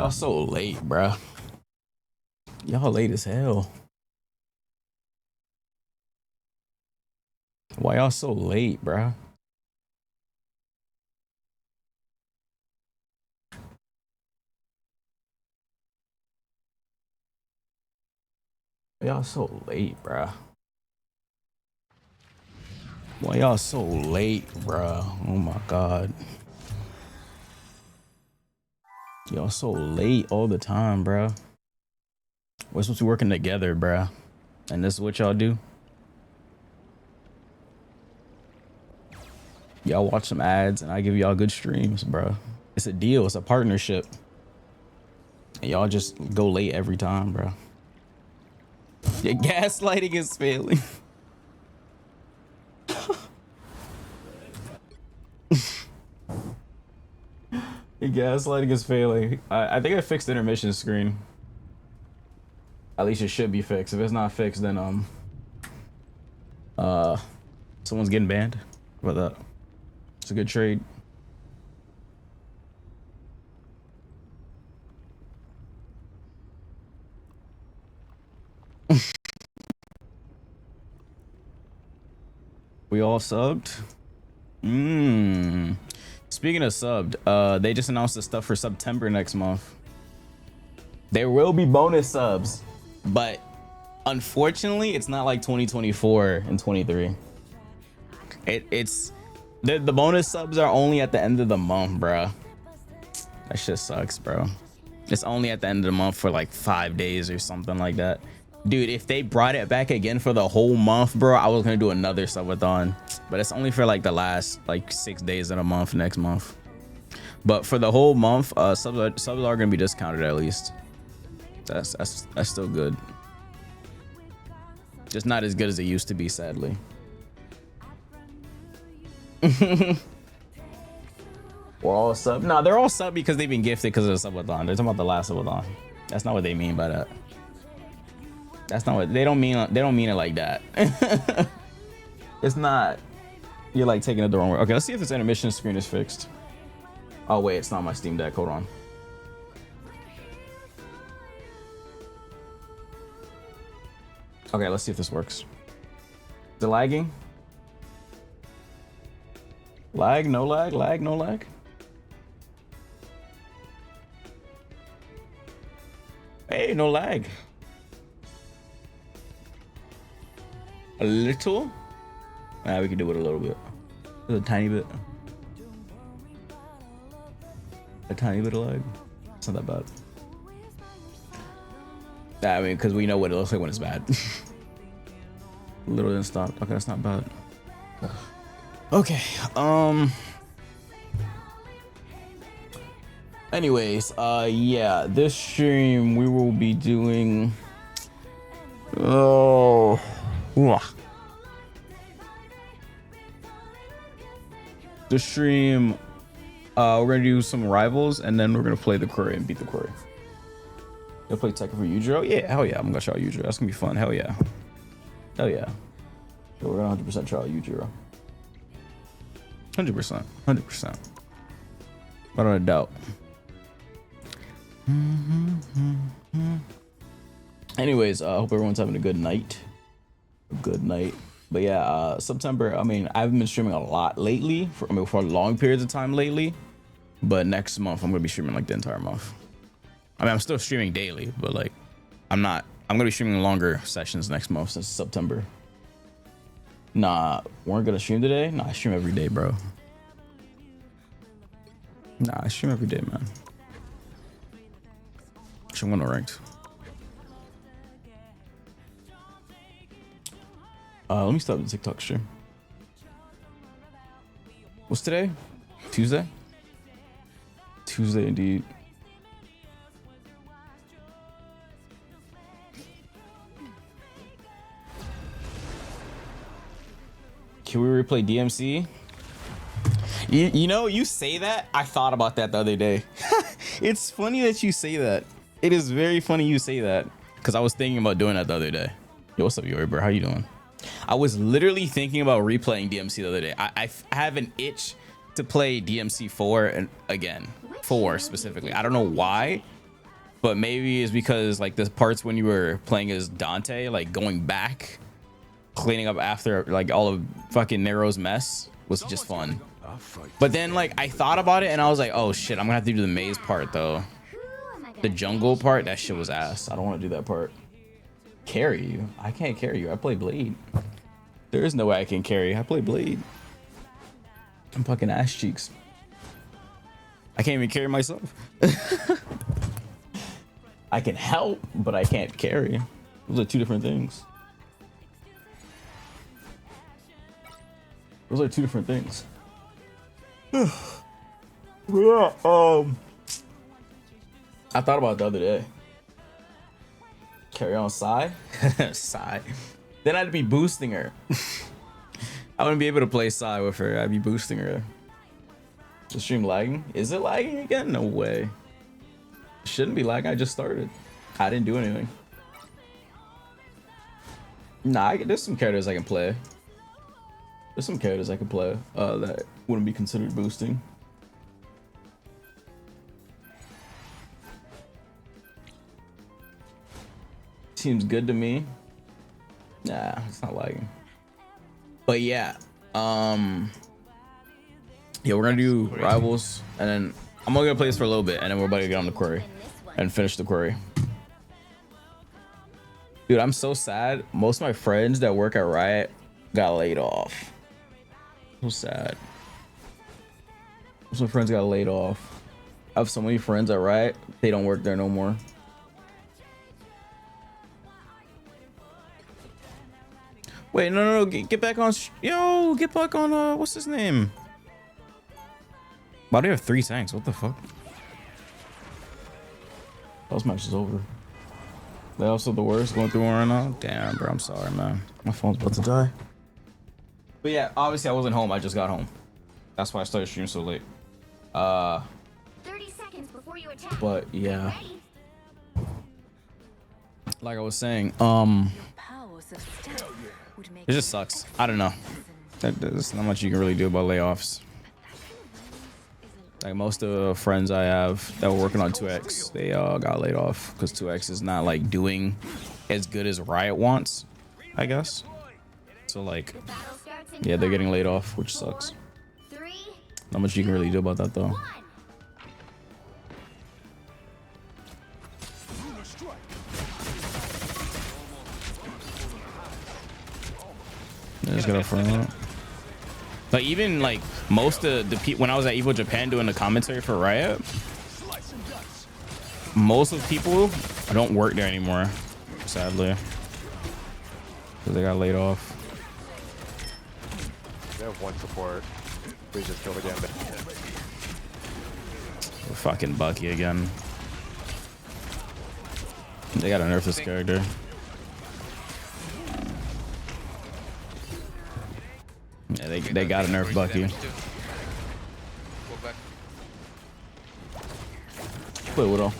y'all so late, bruh? Y'all late as hell. Why y'all so late, bruh? Y'all so late, bruh. Why y'all so late, bruh? Oh my god. Y'all so late all the time, bruh. We're supposed to be working together, bruh. And this is what y'all do? Y'all watch some ads and I give y'all good streams, bruh. It's a deal. It's a partnership. And y'all just go late every time, bruh. Your gaslighting is failing. Your gaslighting is failing. I think I fixed the intermission screen. At least it should be fixed. If it's not fixed, then someone's getting banned. How about that? It's a good trade. We all subbed. Speaking of subbed, they just announced the stuff for September next month. There will be bonus subs, but unfortunately, it's not like 2024 and 23. It's the bonus subs are only at the end of the month, bro. That shit sucks, bro. It's only at the end of the month for like 5 days or something like that. Dude, if they brought it back again for the whole month, bro, I was gonna do another subathon, but it's only for like the last like 6 days of the month next month. But for the whole month, subs are gonna be discounted at least. That's still good. Just not as good as it used to be, sadly. We're all sub. No, they're all sub because they've been gifted because of the subathon. They're talking about the last subathon. That's not what they mean by that. That's not what they don't mean. They don't mean it like that. It's not. You're like taking it the wrong way. Okay, let's see if this intermission screen is fixed. Oh wait, it's not my Steam Deck. Hold on. Okay, let's see if this works. Is it lagging? Lag, no lag, lag, no lag. Hey, no lag. A little? Ah, we can do it a little bit. Just a tiny bit. A tiny bit of lag. It's not that bad. I mean, because we know what it looks like when it's bad. A little didn't stop. Okay, that's not bad. Okay. Anyways, yeah, this stream we will be doing. Oh. The stream, we're gonna do some rivals and then we're gonna play the query and beat the query. You'll play Tekken for Yujiro? Yeah, hell yeah, I'm gonna try Yujiro. That's gonna be fun. Hell yeah. Hell yeah. So we're gonna 100% try Yujiro. 100%. 100%. Without a doubt. Anyways, I hope everyone's having a good night. A good night. But yeah, September, I mean, I haven't been streaming a lot lately, for long periods of time lately. But next month, I'm gonna be streaming like the entire month. I mean, I'm still streaming daily, but like, I'm gonna be streaming longer sessions next month since September. Nah, weren't gonna stream today? Nah, I stream every day, bro. Nah, I stream every day, man. I'm gonna ranked. Let me stop the TikTok stream. What's today? Tuesday? Tuesday indeed. Can we replay DMC? You know, you say that. I thought about that the other day. It's funny that you say that. It is very funny you say that because I was thinking about doing that the other day. Yo, what's up, Yori, bro? How you doing? I was literally thinking about replaying DMC the other day. I have an itch to play DMC 4 and again, 4 specifically. I don't know why, but maybe it's because like the parts when you were playing as Dante, like going back, cleaning up after like all of fucking Nero's mess was just fun. But then like I thought about it and I was like, oh shit, I'm gonna have to do the maze part though. The jungle part, that shit was ass. I don't want to do that part. Carry you? I can't carry you. I play Blade. There is no way I can carry. I play Blade. I'm fucking ass cheeks. I can't even carry myself. I can help, but I can't carry. Those are two different things. Those are two different things. Yeah, I thought about it the other day. Carry on Psy? Psy. Then I'd be boosting her. I wouldn't be able to play Psy with her. I'd be boosting her. The stream lagging? Is it lagging again? No way. It shouldn't be lagging. I just started. I didn't do anything. Nah, there's some characters I can play. There's some characters I can play that wouldn't be considered boosting. Seems good to me. Nah, it's not lagging. But yeah, yeah, we're gonna do rivals, and then I'm only gonna play this for a little bit, and then we're about to get on the query and finish the query. Dude, I'm so sad. Most of my friends that work at Riot got laid off. So sad. Most of my friends got laid off. I have so many friends at Riot, they don't work there no more. Wait, no, get back on, yo, get back on, what's his name? Why do you have 3 tanks? What the fuck? Those matches over. They also the worst going through one right now. Damn, bro, I'm sorry, man. My phone's about to die. But yeah, obviously I wasn't home. I just got home. That's why I started streaming so late. 30 seconds before you attack. But yeah, like I was saying, it just sucks. I don't know. There's not much you can really do about layoffs. Like most of the friends I have that were working on 2X, they got laid off because 2X is not like doing as good as Riot wants, I guess. So like, yeah, they're getting laid off, which sucks. Not much you can really do about that though. Just gotta front. But even like most of the people when I was at Evo Japan doing the commentary for Riot, most of the people don't work there anymore, sadly, because they got laid off. They have 1 support. We just killed again. Fucking Bucky again. They gotta nerf this character. Yeah, they gotta nerf Bucky. Play Widow.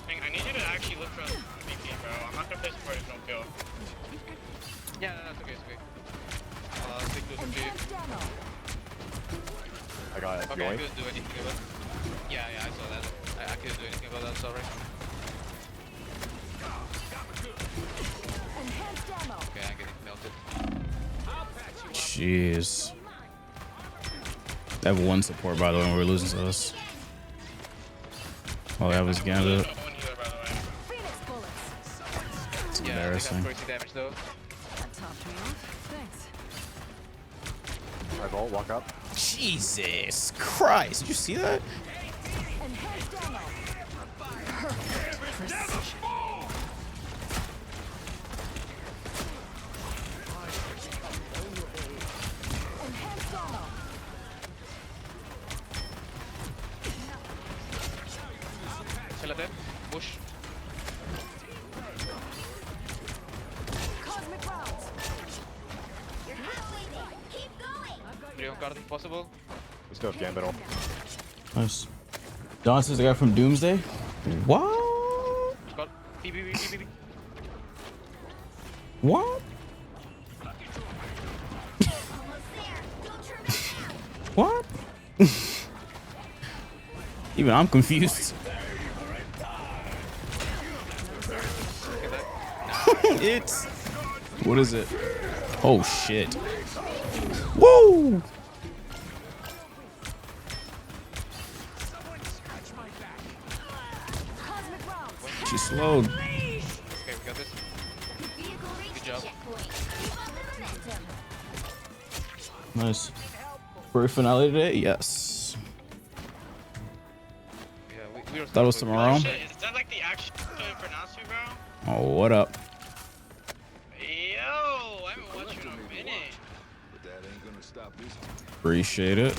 I need you to actually look for VP, bro. I'm not gonna play support if no kill. Yeah, no, it's okay, it's okay. I'll take those VP. I got it. Okay, I couldn't do anything about it. Yeah, I saw that. I couldn't do anything about that, sorry. Okay, I'm getting melted. Jeez. They have 1 support by the way, and we're losing to us. Oh, that was Gambit. It's embarrassing. Damage, though. I vault, walk up. Jesus Christ! Did you see that? Push. Card if possible. We still have Gambit. Nice. Don says the guy from Doomsday. What? Scott. What? What? Even I'm confused. It's what is it? Oh shit! Woo! She slowed. Okay, we got this. Good job. Nice. For finale today, yes. Yeah, we were That was tomorrow. Oh, shit, is that like the actual Infernasu, bro? Oh, what up? Yo, I haven't watched you in a minute. Appreciate it.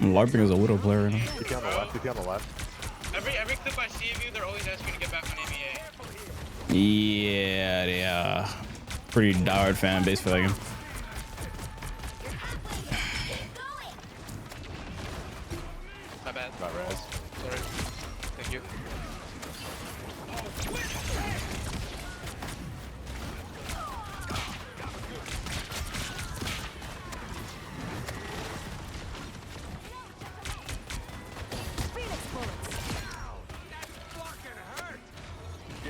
I'm LARPing as a Widow player right now. TP on the left. TP on the left. Every clip I see of you, they're always asking you to get back on ABA. Yeah, yeah. Pretty diehard fan base for that game. My bad. Not res. Sorry. Thank you.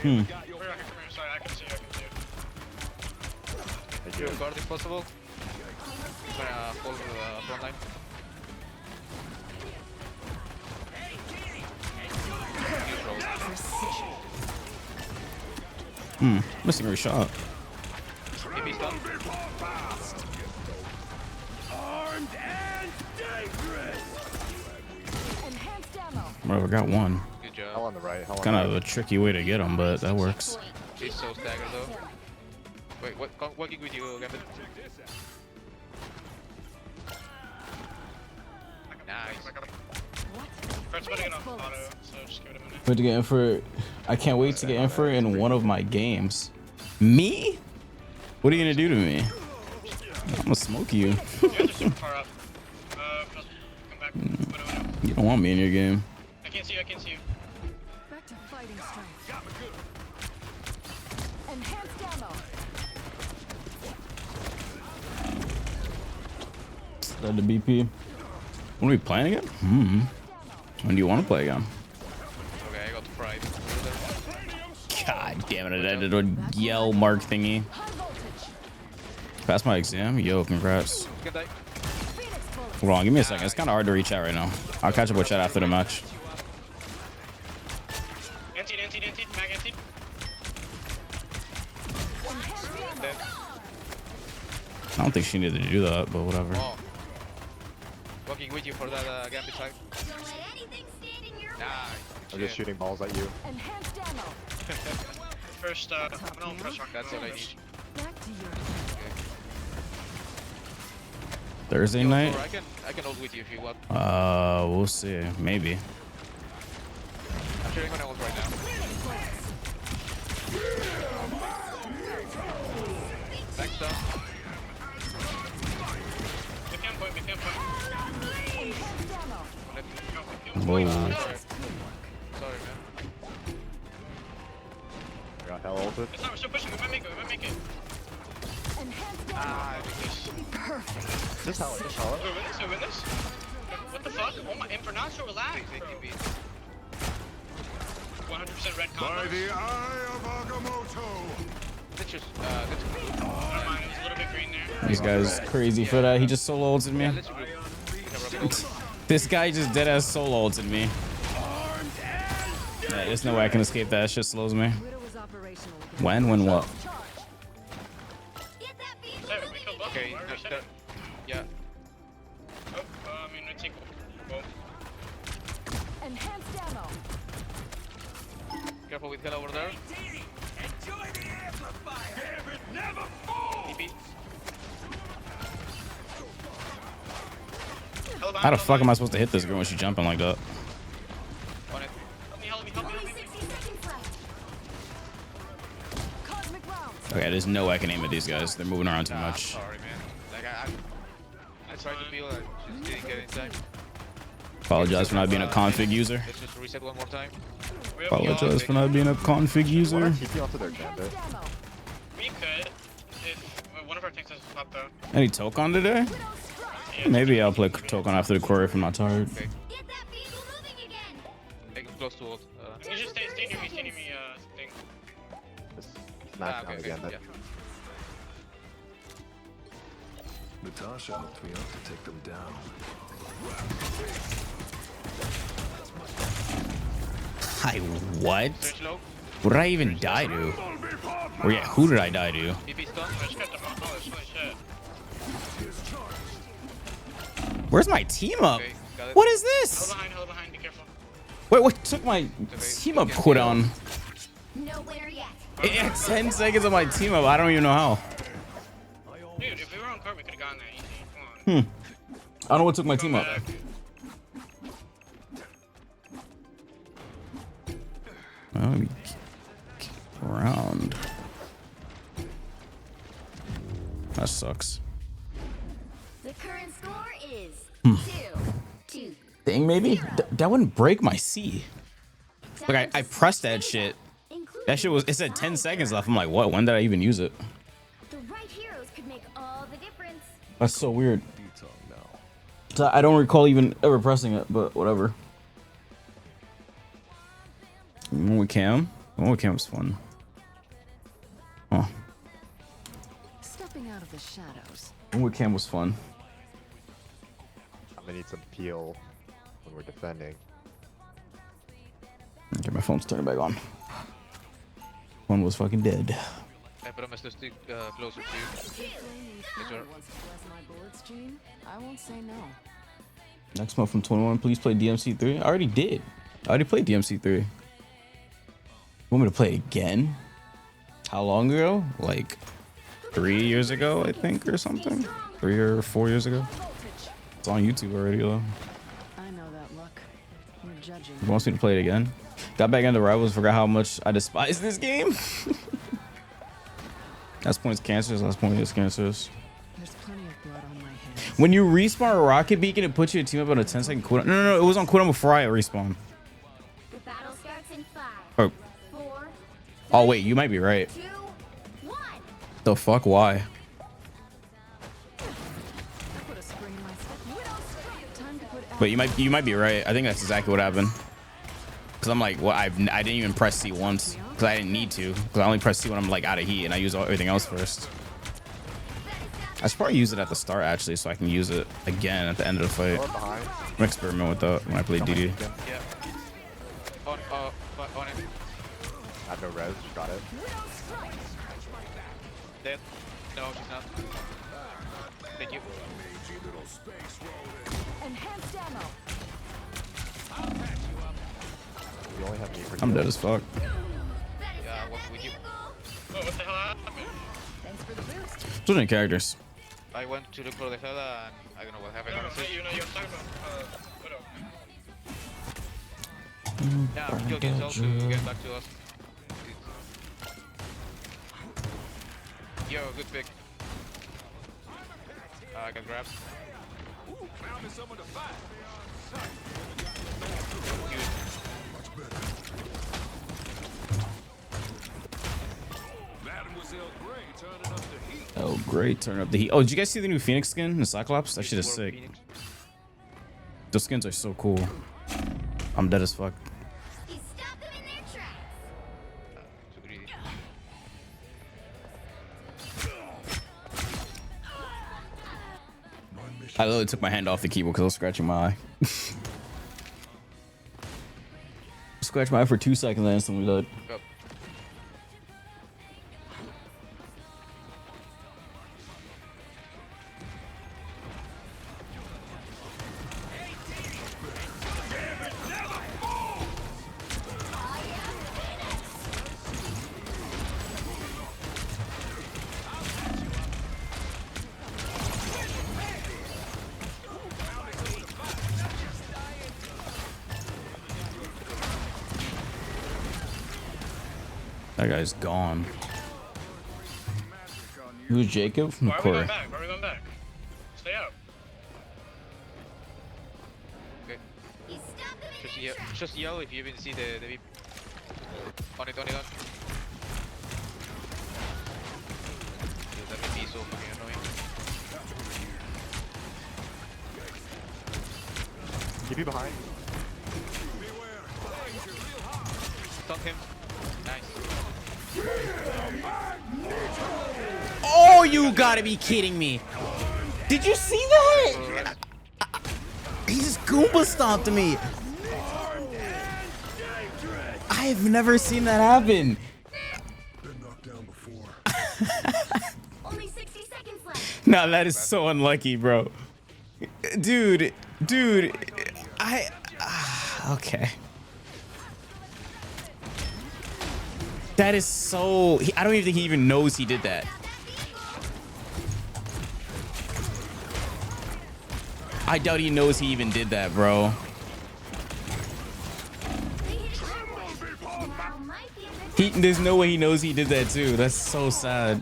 Hmm. Sorry, I can see you. Thank You you. guard if possible. I'm gonna hold the front line. Hmm. Missing every shot. TP stun. Bro, I got one. Good Hell job. on the right. Hell on Kind the of a tricky way to get him, but that works. He's so staggered though. Wait, what? Working with you, Gambit. Nice. First one to get off auto, so just give it a minute. Wait to get in for. I can't wait to get in for in one of my games. Me? What are you gonna do to me? I'm gonna smoke you. You guys are super far up. Come back. Widow. You don't want me in your game. I can't see you, I can't see you. Back to fighting strength. Enhanced ammo. That the BP. When are we playing again? Hmm. When do you want to play again? Okay, I got the pride. God damn it! I did a yell mark thingy. High voltage. Passed my exam. Yo, congrats. Good day. Phoenix bullets. Hold on, give me a second. It's kind of hard to reach out right now. I'll catch up with chat after the match. Anti, mag anti. Dead. I don't think she needed to do that, but whatever. Oh. Walking with you for that Gambit side. Don't let anything stand in your way. Nice. I'm just shooting balls at you. Enhanced ammo. First, I'm gonna press rock. That's all I need. Back to your Thursday night? Or I can hold with you if you want. We'll see. Maybe. I'm sharing when I ult right now. Thanks, Tom. We can point. enhanced ammo. Whoa. Sorry, man. I got hell ulted. It's not, we're still pushing. We might make it. Enhanced ammo. Ah, I think this. Perfect. Just hell it. Just hell it. We win this? What the fuck? Oh my, Infernasu, relax, bro. 100% red combo. By the eye of Agamotto! Let's just, never mind, it was a little bit green there. This guy's crazy for that. He just solo ulted me. Yeah, let's regroup. This guy just dead ass solo ulted me. Yeah, there's no way I can escape that. It just slows me. Widow is operational again. When what? Charge. Get that vehicle Sorry, we moving. killed both. Okay, yeah. Oh, I mean, it's equal. Well, Enhanced ammo. careful with hell over there. TP. How the fuck am I supposed to hit this girl when she's jumping like that? On it. Help me. Only 60 seconds left. Cosmic rounds. Okay, there's no way I can aim at these guys. They're moving around too much. Sorry, man. Like, I tried to build, I just didn't get inside. Apologize for not being a config user. Let's just reset one more time. Apologize for not being a config You user. wanna TP onto their gambit? Demo. We could if one of our tanks has popped out. Any Tokon today? Maybe I'll play Tokon after the quarter if I'm not tired. Okay. Get that beetle moving again. Hey, close to ult. You just stay near me, thing. Just smash down the gambit. Yeah. Natasha helped me out to take them down. I what? Search low. What did I even die to? Or yeah, who did I die to? TP stun. I just got demolished. Holy shit. Where's my team up? Okay, got it. What is Hella this? behind, be careful. Wait, what took my team up cooldown? No winner yet. It had 10 seconds of my team up. I don't even know how. Dude, if we were on card, we could have gotten that easy. Come on. I don't know what took my team up. Back. Oh, we keep around. That sucks. The current score is Hmm. 2-2. Thing maybe? That wouldn't break my C. Look, I pressed that shit. That shit was, it said 10 seconds left. I'm like, what? When did I even use it? The right heroes could make all the difference. That's so weird. Detail now. So I don't recall even ever pressing it, but whatever. One with Cam? One with Cam was fun. Huh. Stepping out of the shadows. One with Cam was fun. I'm gonna need some peel when we're defending. Okay, my phone's turning back on. One was fucking dead. I promise to stick closer to you. Wants to bless my bullets, Gene? I won't say no. Next month from 21, please play DMC3. I already did. I already played DMC3. Want me to play it again? How long ago? Like 3 years ago, I think, or something. 3 or 4 years ago. It's on YouTube already, though. I know that look. You're judging. He wants me to play it again. Got back into Rivals, forgot how much I despise this game. Last point is cancerous. Last point is cancerous. There's plenty of blood on my hands. When you respawn a rocket beacon, it puts your team up on a 10-second cooldown. No, it was on cooldown before I respawned. The battle starts in 5, Oh, 4, oh wait, you might be right. 2, 1. The fuck? Why? Put a spring in my step. Time to put But you might be right. I think that's exactly what happened. Cause I'm like, well, I didn't even press C once, cause I didn't need to. Cause I only press C when I'm like out of heat, and I use everything else first. I should probably use it at the start actually, so I can use it again at the end of the fight. Or behind. I'm gonna experiment with that when I play DD. Yeah. On it. I have no res, just got it. Dead. No, she's not. Thank you. enhanced ammo. We only have me for I'm heal. dead as fuck. Yeah, what's with you? Oh, what the hell happened? Thanks for the boost. Switching characters. I went to look for the fella and I don't know what happened. You know, you're talking about yeah, killed himself to get back to us. Yo, good pick. I got grabbed. Oh great, turn up the heat. Oh, did you guys see the new Phoenix skin, the Cyclops? That shit is sick. Phoenix. Those skins are so cool. I'm dead as fuck. You stop them in their tracks. Too greedy. I literally took my hand off the keyboard because I was scratching my eye. Scratched my eye for 2 seconds and instantly died. Go. That guy's gone. Who's Jacob? Why are we Corey. going back? Why are we going back? Stay out. Okay. Just yell if you even see the VP. On it. Dude, that VP is so fucking annoying. Keep you behind. Stun him. Nice. Oh, you gotta be kidding me. Did you see that? He just Goomba stomped me. I've never seen that happen. Been knocked down before. Only 60 seconds left. Now that is so unlucky, bro. Dude, okay. That is so, I don't even think he even knows he did that. I doubt he knows he even did that, bro. There's no way he knows he did that too. That's so sad.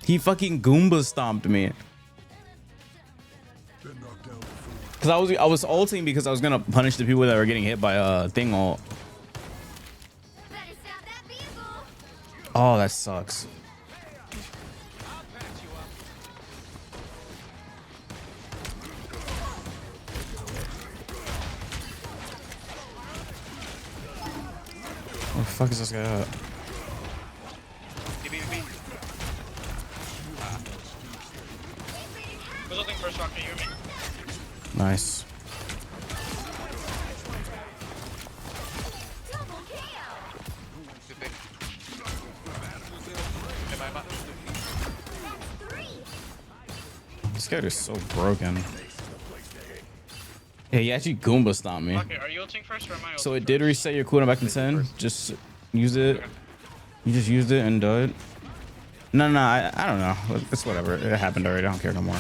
He fucking Goomba stomped me. Been knocked down before. Cause I was ulting because I was gonna punish the people that were getting hit by thing ult. Better stop that vehicle. Oh, that sucks. Where the fuck is this guy at? VP. Who's ulting first, Rock? Can you hear me? Nice. Double KO. Good pick. That's 3. This guy is so broken. Yeah, he actually Goomba stomped me. Okay, are you ulting first or am I ulting So it did first? reset your cooldown back to 10. Just use it. You just used it and died. No, I don't know. It's whatever. It happened already. I don't care no more.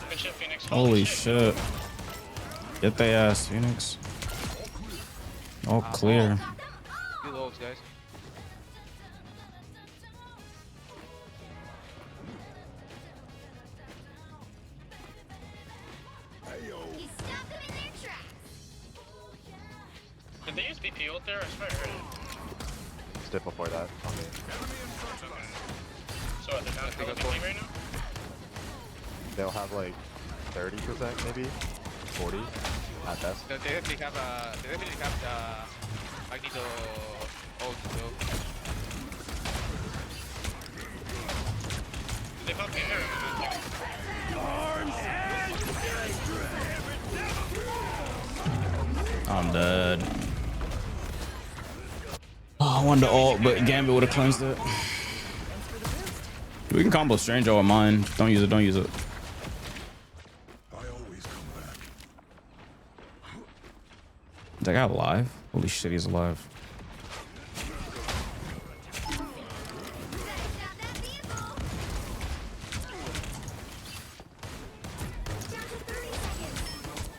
Good shit, Phoenix. Holy shit. Get the ass, Phoenix. All clear. Good ults, guys. You stop them in their tracks. Did they use VP ult there? I swear I heard it. Step before that on me. So they're not killing VP right now? They'll have like 30% maybe, 40 at best. They definitely have Magneto ult though. They pop in there. I'm dead. Oh, I wanted to ult, but Gambit would have cleansed it. We can combo Strange with mine. Don't use it. Don't use it. I always come back. Is that guy alive? Holy shit, he's alive. Stop that vehicle. Down to 30 seconds.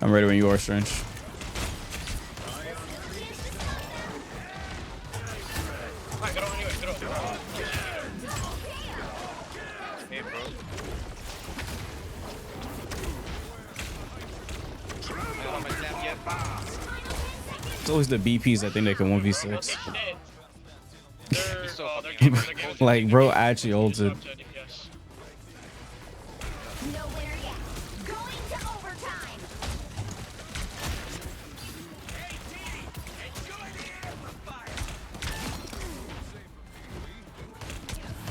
I'm ready when you are, Strange. Alright, get on anyway, get on. Hey, bro. I don't have my snap yet. It's always the BPs that think they can 1v6. They're so fucking Like, bro actually ulted. Nowhere yet. Going to overtime.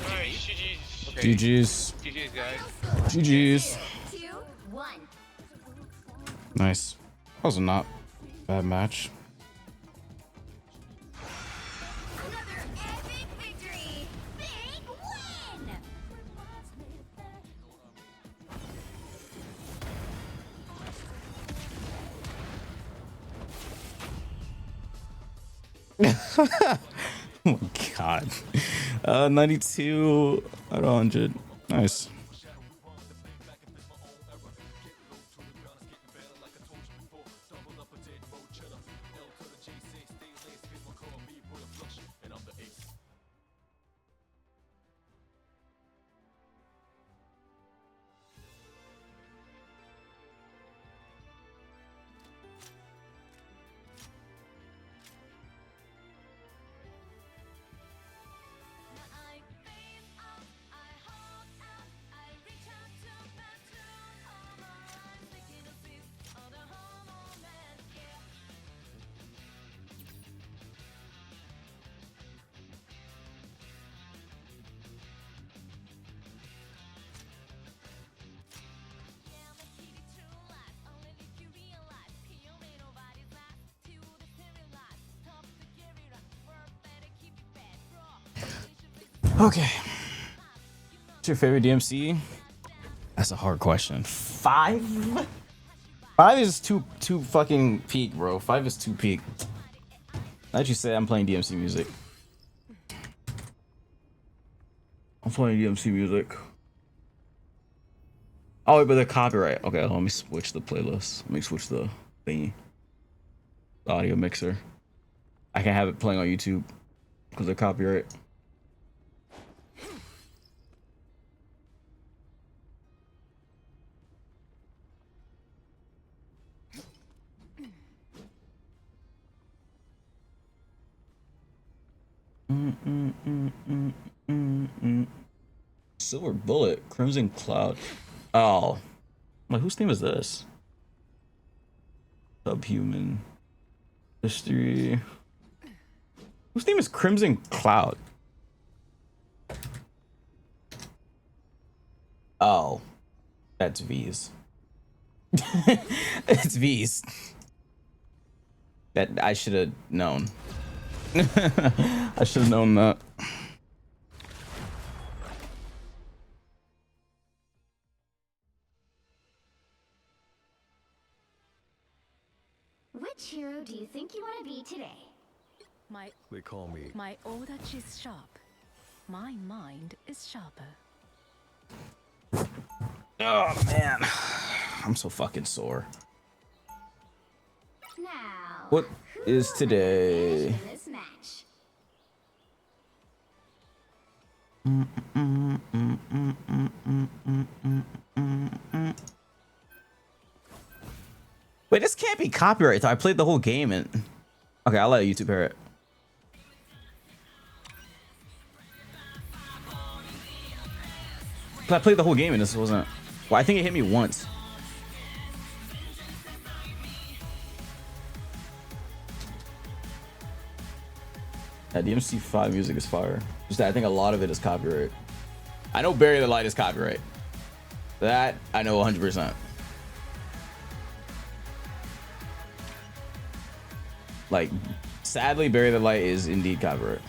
Alright, GG's. Okay. GG's. GG's, guys. GG's. 2, 1. Nice. That was a not bad match. Another epic victory. Big win. Oh my god. 92 out of 100. Nice. Okay. What's your favorite DMC? That's a hard question. 5? 5 is too fucking peak, bro. 5 is too peak. How'd you say I'm playing DMC music? I'm playing DMC music. Oh, wait, but they're copyright. Okay, let me switch the playlist. Let me switch the thingy. The audio mixer. I can have it playing on YouTube because they're copyright. Silver Bullet, Crimson Cloud. Oh, like whose name is this? Subhuman History. Whose name is Crimson Cloud? Oh, that's V's. It's V's. That I should have known. I should have known that. Which hero do you think you want to be today? They call me. My odachi is sharp. My mind is sharper. Oh man, I'm so fucking sore. Now, What who is will today? win this match? Wait, this can't be copyright. I played the whole game and okay, I'll let YouTube hear it. I played the whole game and this wasn't. Well, I think it hit me once. Yeah, DMC 5 music is fire. Just that I think a lot of it is copyright. I know Bury the Light is copyright. That I know 100%. Like, sadly, Bury the Light is indeed copyright.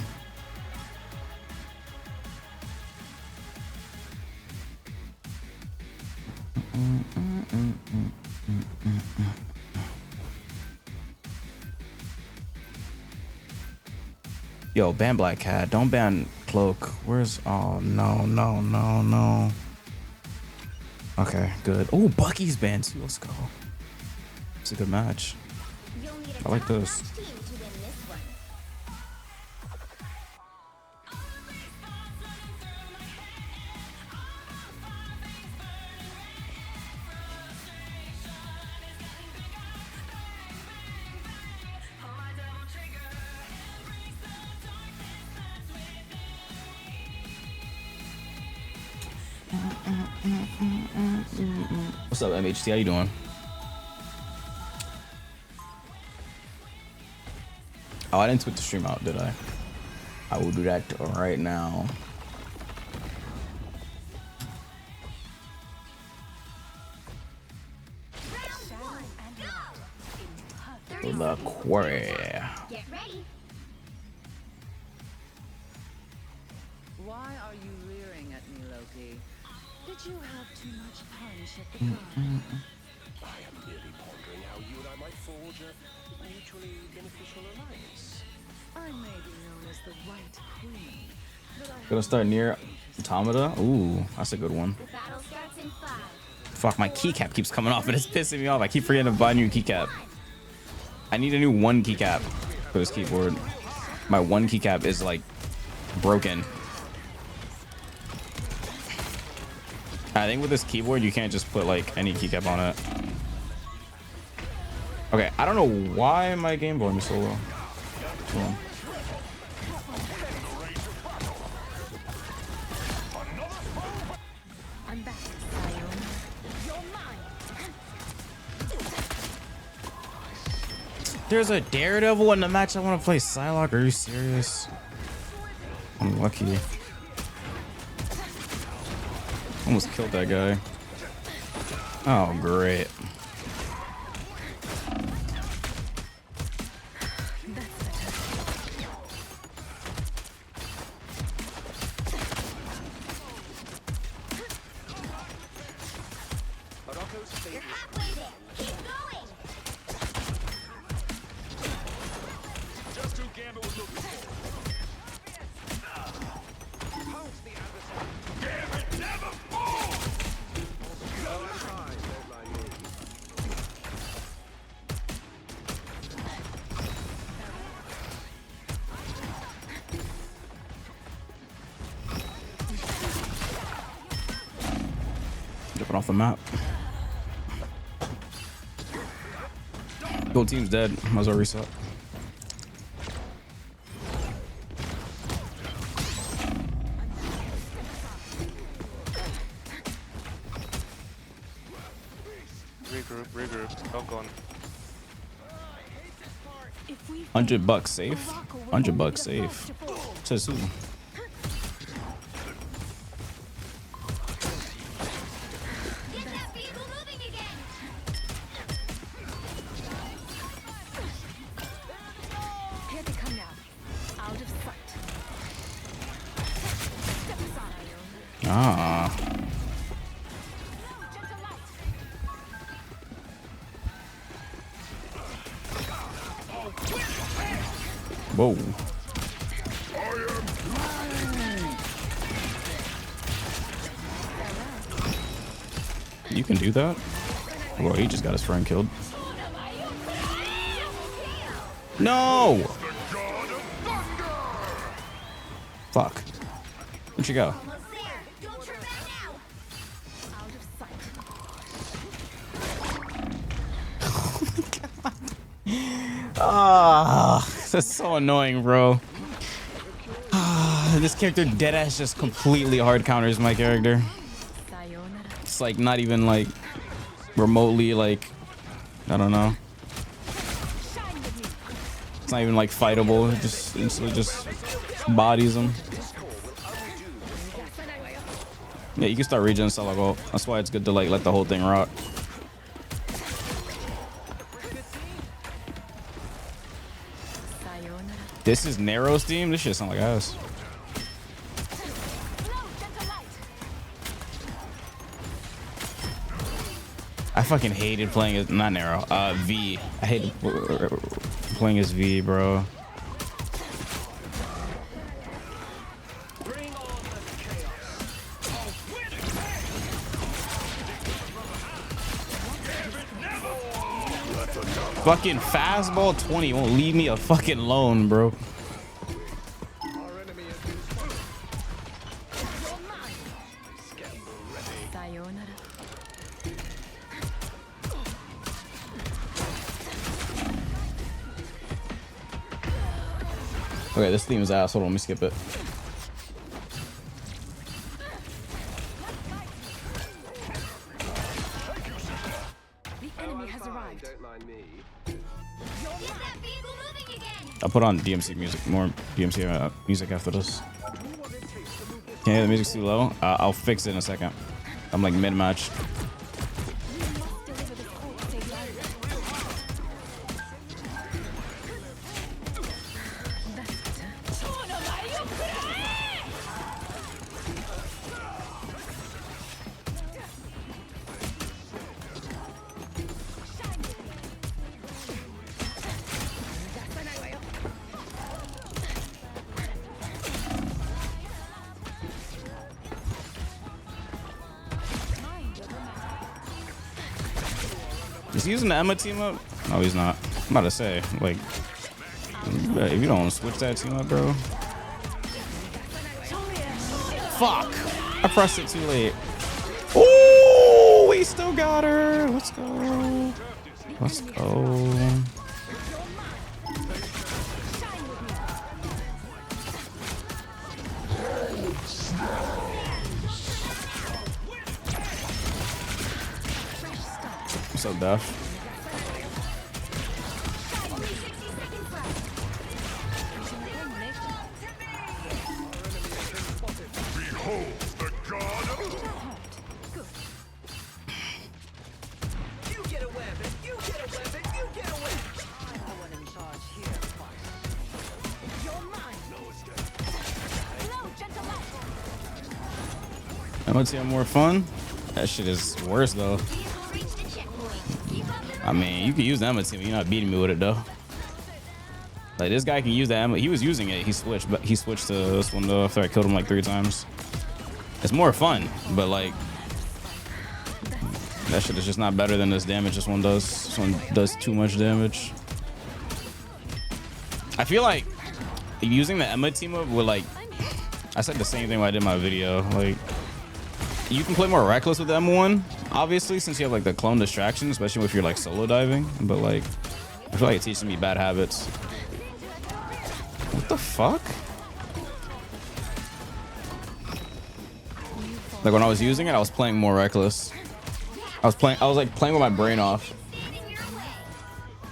Yo, ban Black Cat. Don't ban Cloak. Where's... Oh, no. Okay, good. Oh, Bucky's banned too. Let's go. It's a good match. You'll need a I like this. top-notch team to win this one. What's up, MHT? How you doing? Oh, I didn't tweet the stream out, did I? I will do that right now. The quarry. Get ready. Why are you leering at me, Loki? Did you have too much punch at the time? I am merely pondering how you and I might forge a mutually beneficial alliance. I may be known as the White Queen, but I Gonna start near Automata. Ooh, that's a good one. The battle starts in 5. Fuck, my keycap keeps coming off and it's pissing me off. I keep forgetting to buy a new keycap. I need a new 1 keycap for this keyboard. My 1 keycap is like broken. I think with this keyboard you can't just put like any keycap on it. Okay, I don't know why my game board is so low. Hold on. I'm back, Sayonara. You're mine. There's a Daredevil in the match. I want to play Psylocke. Are you serious? I'm lucky. Almost killed that guy. Oh, great. Jumping off the map. Gold team's dead. Might as well reset. Regroup. Don't go on. $100 safe. $100 safe. Says who? Get that vehicle moving again. Here they come now. Out of sight. Step aside. Ah. Whoa. You can do that? Whoa, he just got his friend killed. No! Fuck. Where'd you go? Almost there. Don't turn back now. Out of sight. Ah, that's so annoying, bro. Ah, this character deadass just completely hard counters my character. Sayonara. It's like not even like remotely like, I don't know. Shine with me. It's not even like fightable. It just instantly just bodies him. Yeah, you can start regen solo goal. That's why it's good to like let the whole thing rock. Sayonara. This is narrow steam. This shit sound like ass. I fucking hated playing as not narrow. V. I hated playing as V, bro. Fucking fastball 20 won't leave me a fucking alone, bro. Sayonara. Okay, this theme is ass. Hold on, let me skip it. The enemy has arrived. Don't mind me. Get that vehicle moving again. I'll put on DMC music, more DMC music after this. Okay, the music's too low. I'll fix it in a second. I'm like mid-match. Deliver the full save life. Is he using the Emma team up? No, he's not. I'm about to say, like, if you don't switch that team up, bro. Fuck! I pressed it too late. Ooh, we still got her. Let's go. Let's go. What's up, Duff? I would say I'm more fun. That shit is worse though. I mean, you can use the Emma team. You're not beating me with it though. Like this guy can use the Emma. He was using it. He switched, but he switched to this one though after I killed him like 3 times. It's more fun, but like that shit is just not better than this damage this one does. This one does too much damage. I feel like using the Emma team up with like, I said the same thing when I did my video. Like You can play more reckless with M1, obviously, since you have like the clone distraction, especially if you're like solo diving. But like, I feel like it teaches me bad habits. What the fuck? Like when I was using it, I was playing more reckless. I was like playing with my brain off.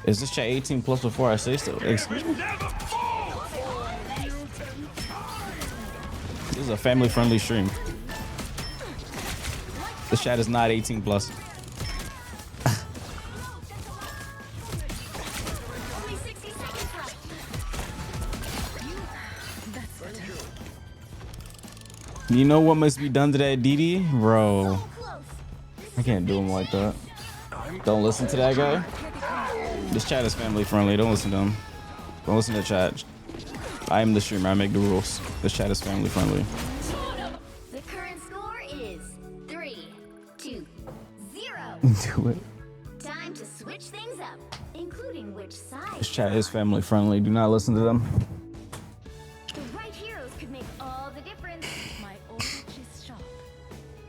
Is this chat 18 plus before I say so? Excuse me? This is a family-friendly stream. This chat is not 18 plus. You know what must be done to that DD? Bro. I can't do him like that. Don't listen to that guy. This chat is family friendly. Don't listen to him. Don't listen to chat. I am the streamer. I make the rules. This chat is family friendly. The current score is 3-2-0. Do it. Time to switch things up, including which side. This chat is family friendly. Do not listen to them. The right heroes could make all the difference. My orange is sharp.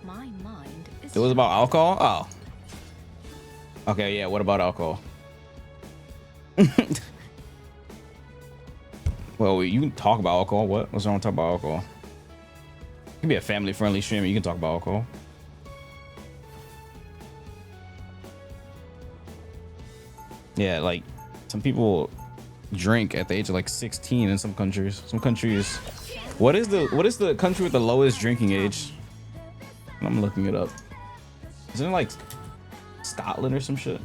My mind is It was about alcohol? Oh. Okay, yeah. What about alcohol? Well, you can talk about alcohol. What's wrong with talking about alcohol? You can be a family-friendly streamer. You can talk about alcohol. Yeah, like some people drink at the age of like 16 in some countries. Some countries. What is the country with the lowest drinking age? I'm looking it up. Isn't it like Scotland or some shit?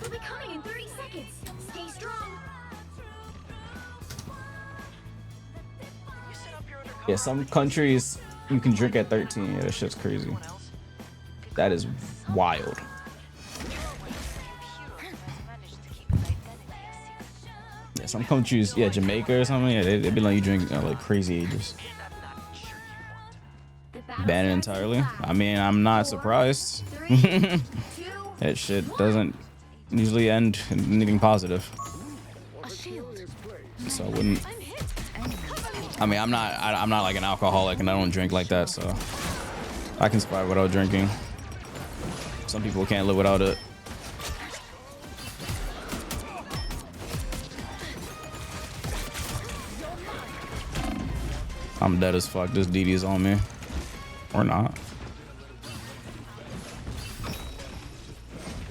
We'll be coming in 30 seconds. Stay strong. Yeah, some countries you can drink at 13. Yeah, that shit's crazy. That is wild. Yeah, some countries, yeah, Jamaica or something, yeah, they be letting you drink at like crazy ages. Ban it entirely. I mean, I'm not surprised. That shit doesn't usually end in anything positive. So I wouldn't. I mean, I'm not like an alcoholic, and I don't drink like that, so I can survive without drinking. Some people can't live without it. I'm dead as fuck. This DD is on me. Or not.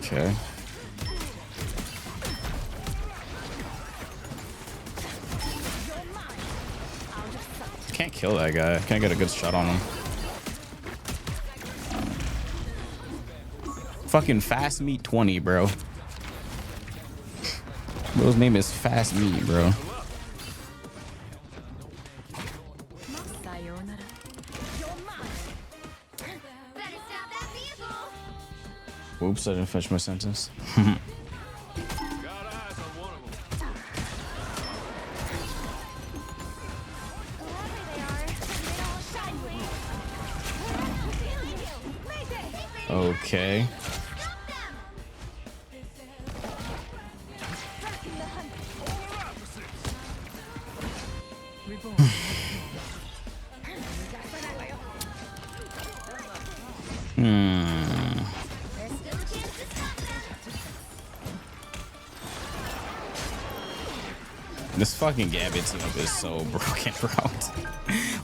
Okay. Can't kill that guy. Can't get a good shot on him. Fucking Fast Meat 20, bro. Bro's name is Fast Meat, bro. Oops, I didn't finish my sentence. Okay. This fucking Gambit team up is so broken, bro.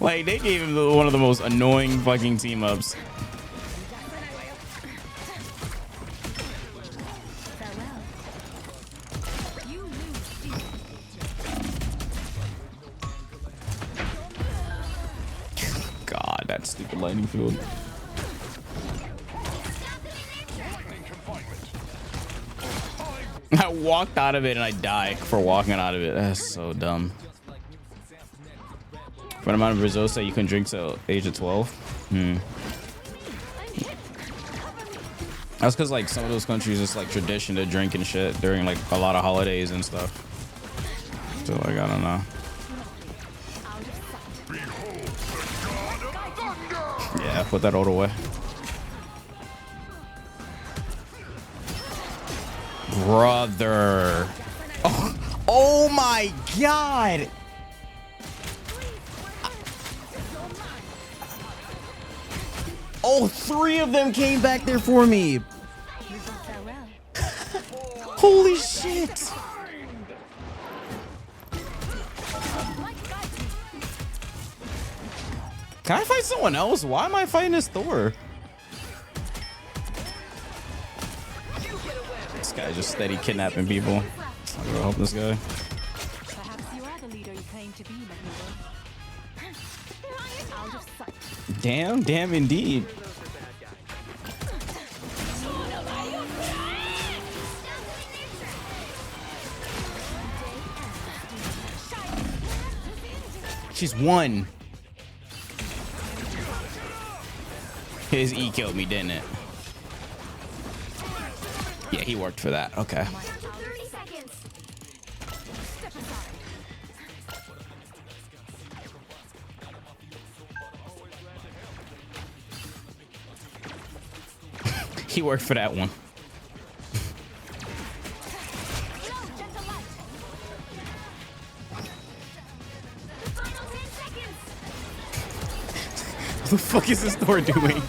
Like, they gave him one of the most annoying fucking team ups. God, that stupid lightning field. I walked out of it and I died for walking out of it. That's so dumb. For an amount of Brazil say you can drink till age of 12. That's because like some of those countries it's like tradition to drink and shit during like a lot of holidays and stuff. So like I don't know. Yeah, put that all away. Brother. Oh my god. Oh, 3 of them came back there for me. Holy shit. Can I fight someone else? Why am I fighting this Thor? This guy just steady kidnapping people. I'm gonna help this guy. Perhaps you are the leader you claim to be, Magneto. Out of sight. Damn indeed. She's won. His E killed me, didn't it? Yeah, he worked for that. Okay. 30 seconds. Step aside. He worked for that one. No, just a light. The final 10 seconds. What the fuck is this door doing?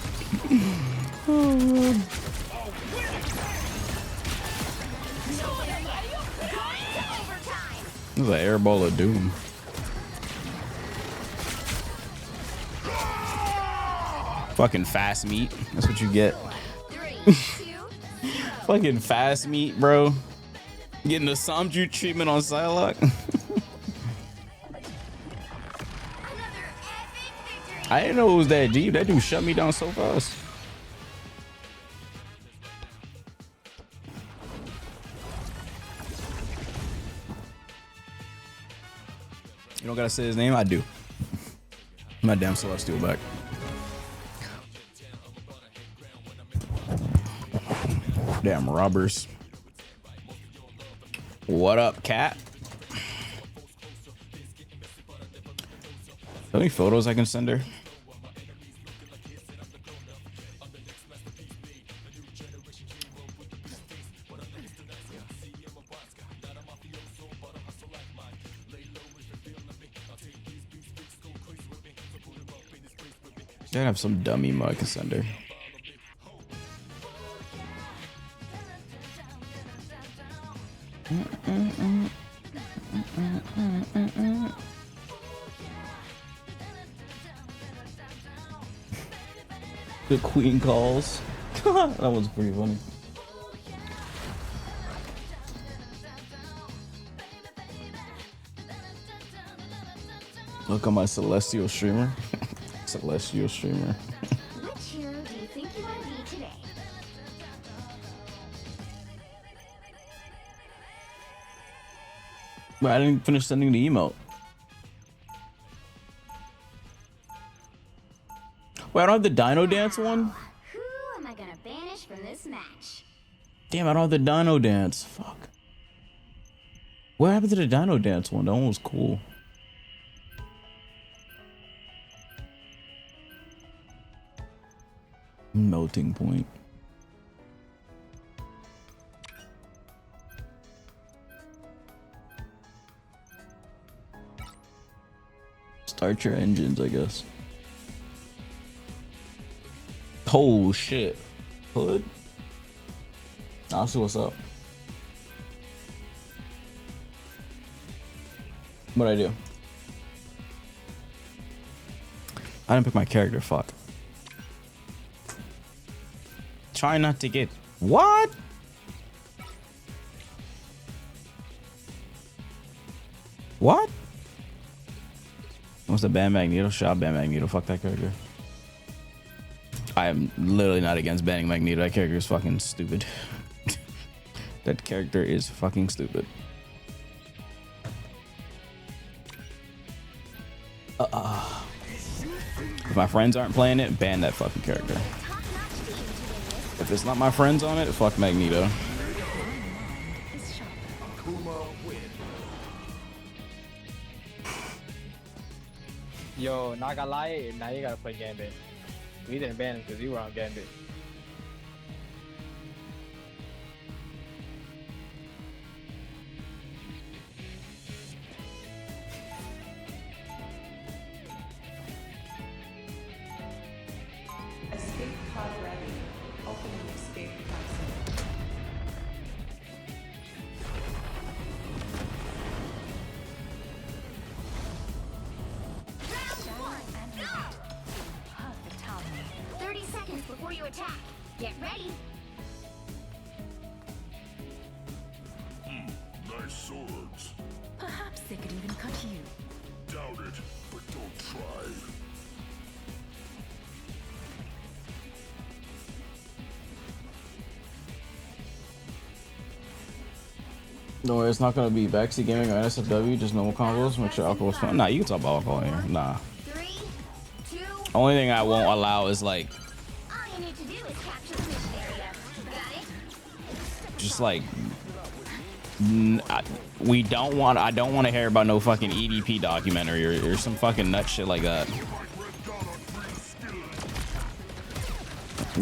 This is an airball of doom. Fucking fast meat. That's what you get. 3, 2, Fucking fast meat, bro. Getting the Samju treatment on Psylocke. another epic victory. I didn't know it was that deep. That dude shut me down so fast. You don't gotta say his name? I do. My damn Celestial back. Damn robbers. What up, cat? Any photos I can send her? Gotta have some dummy mug I can send her. The queen calls. That one's pretty funny. Look on my celestial streamer. Celestial streamer. Which hero do you think you want to be today? But I didn't finish sending the emote. Wait, I don't have the Dino Dance one? Who am I gonna banish from this match? Damn, I don't have the Dino Dance. Fuck. What happened to the Dino Dance one? That one was cool. Melting point. Start your engines, I guess. Oh shit. Hood? I'll see what's up. What'd I do? I didn't pick my character, fuck. Try not to get... What? What? What's the ban Magneto? Shot ban Magneto. Fuck that character. I am literally not against banning Magneto. That character is fucking stupid. That character is fucking stupid. If my friends aren't playing it, ban that fucking character. If it's not my friends on it, fuck Magneto. Yo, not gonna lie, now you gotta play Gambit. We didn't ban him because you were on Gambit. Escape attack. Get ready. Nice swords. Perhaps they could even cut you. Doubt it, but don't try. No, it's not gonna be backseat gaming or NSFW, just normal combos. Make sure alcohol's fun. Nah, you can talk about alcohol here. Nah. 3, 2. Only thing I won't allow is like All you need to do is capture the mission area. Got it? just like I don't want to hear about no fucking EDP documentary or some fucking nut shit like that.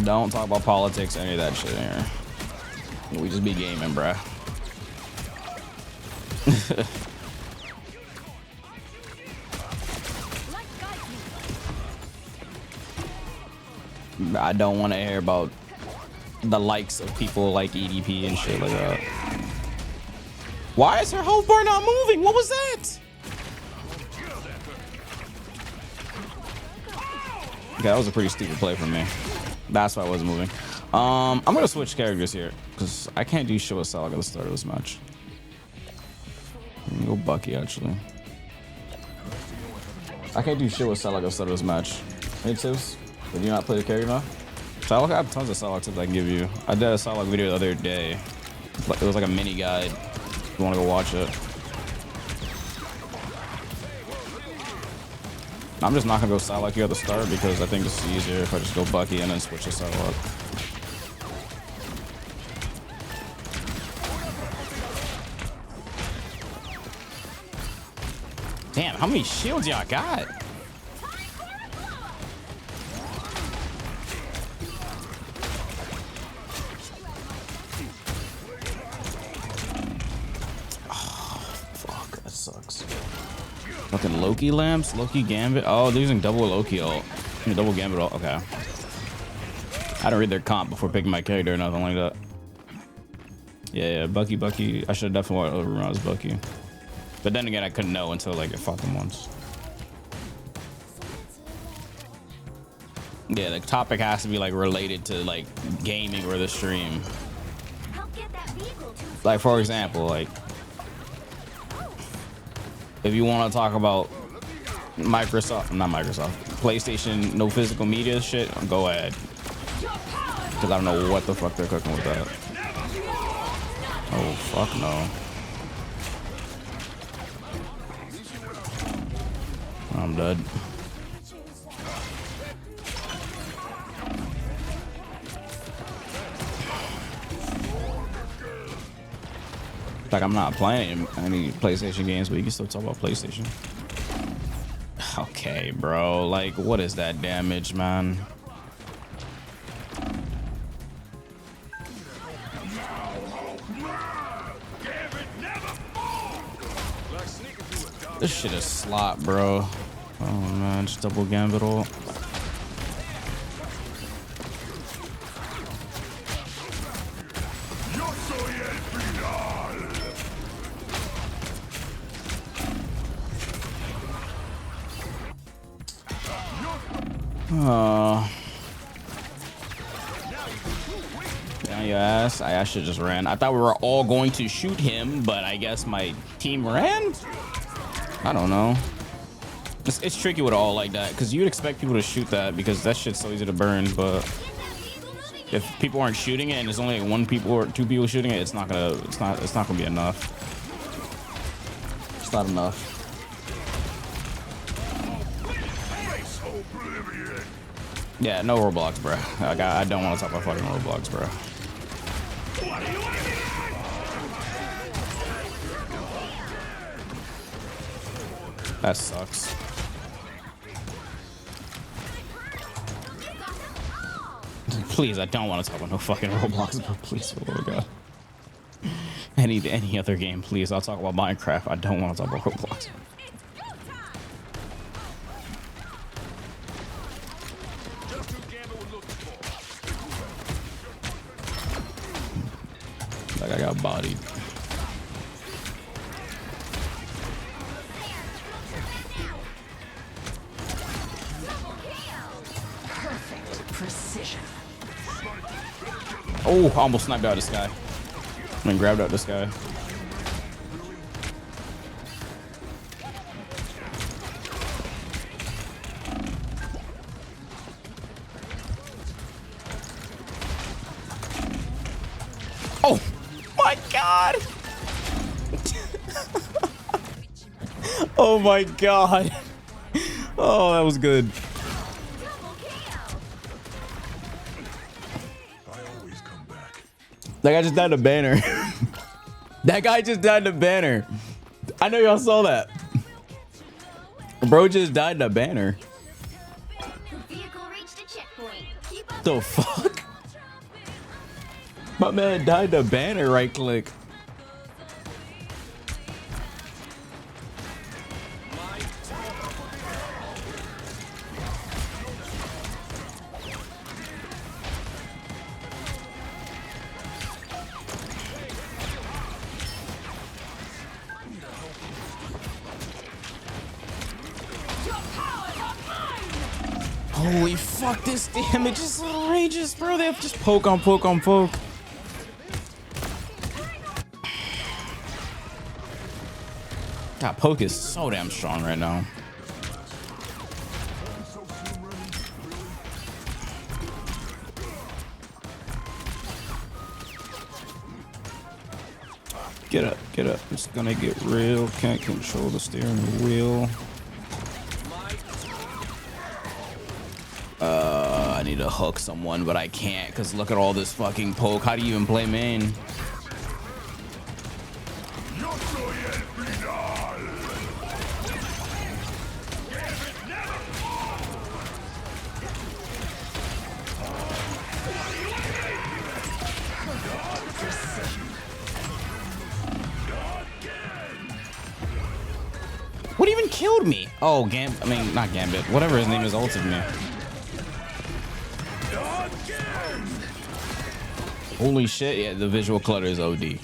Don't talk about politics, any of that shit here. We just be gaming, bruh. I don't want to hear about the likes of people like EDP and shit like that. Why is her whole bar not moving? What was that? Okay, that was a pretty stupid play from me. That's why I wasn't moving. I'm gonna switch characters here because I can't do shit with Salak at the start of this match. I'm gonna go Bucky actually. I can't do shit with Salak at the start of this match. Any tips? Did you not play the character now? Salak, I have tons of Salak tips I can give you. I did a Salak video the other day. It was like a mini guide. If you want to go watch it. I'm just not gonna go Salak here at the start because I think it's easier if I just go Bucky and then switch to Salak. Damn, how many shields y'all got? Fucking Loki lamps, Loki Gambit. Oh, they're using double Loki ult. Double Gambit ult. Okay. I don't read their comp before picking my character or nothing like that. Yeah, Bucky. I should have definitely overrun as Bucky. But then again, I couldn't know until like I fought them once. Yeah, the topic has to be like related to like gaming or the stream. Like for example, like if you want to talk about PlayStation, no physical media shit, go ahead. Because I don't know what the fuck they're cooking with that. Oh, fuck no. I'm dead. Like I'm not playing any PlayStation games, but you can still talk about PlayStation. Okay, bro. Like, what is that damage, man? This shit is slot, bro. Oh man, just double Gambit ult. Down your ass. I should just ran. I thought we were all going to shoot him, but I guess my team ran. I don't know. It's tricky with all like that because you'd expect people to shoot that because that shit's so easy to burn. But if people aren't shooting it and there's only like one people or two people shooting it, it's not gonna be enough. It's not enough. Yeah, no Roblox, bro. I don't want to talk about fucking Roblox, bro. That sucks. Please, I don't want to talk about no fucking Roblox, bro. Please, oh my god. Any other game, please. I'll talk about Minecraft. I don't want to talk about Roblox. Like I got bodied. Perfect precision. Oh, I almost sniped out this guy. I mean, grabbed out this guy. Oh my god! Oh my god! Oh, that was good. That guy just died in a banner. That guy just died in a banner. I know y'all saw that. Bro just died in a banner. Vehicle reached a checkpoint. Keep up. The fuck? My man died in a banner, right click. Holy fuck, this damage is outrageous, bro. They have just poke on poke on poke. God, poke is so damn strong right now. Get up, get up. It's gonna get real. Can't control the steering wheel. I need to hook someone, but I can't because look at all this fucking poke. How do you even play main? What even killed me? Oh, I mean, not Gambit. Whatever his name is ulted me. Holy shit, yeah, the visual clutter is OD.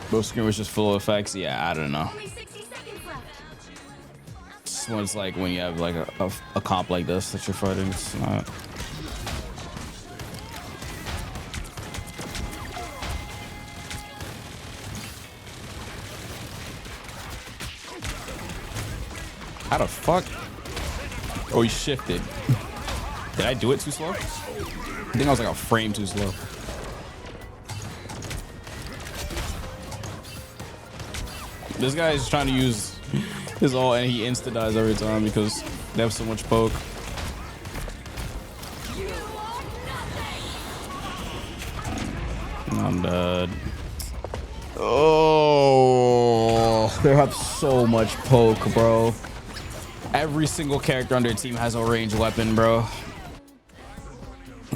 Both screen was just full of effects. Yeah, I don't know. Only 60 seconds left. This one's like when you have like a comp like this that you're fighting. It's not. How the fuck? Oh, he shifted. Did I do it too slow? I think I was like a frame too slow. This guy is trying to use his ult and he insta dies every time because they have so much poke. I'm dead. Oh, they have so much poke, bro. Every single character on their team has a ranged weapon, bro.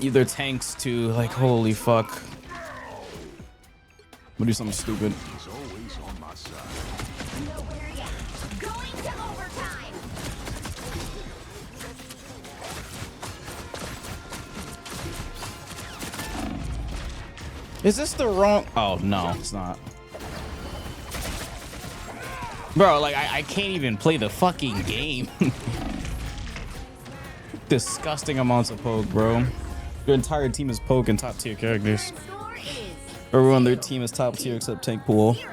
Either tanks to like, holy fuck. I'm gonna do something stupid. Nowhere yet. Going to overtime. Is this the wrong? Oh no, it's not. Bro, like I can't even play the fucking game. Disgusting amounts of poke, bro. Your entire team is poke and top tier characters. Score is Everyone on their team is top tier except Tank Pool. 0.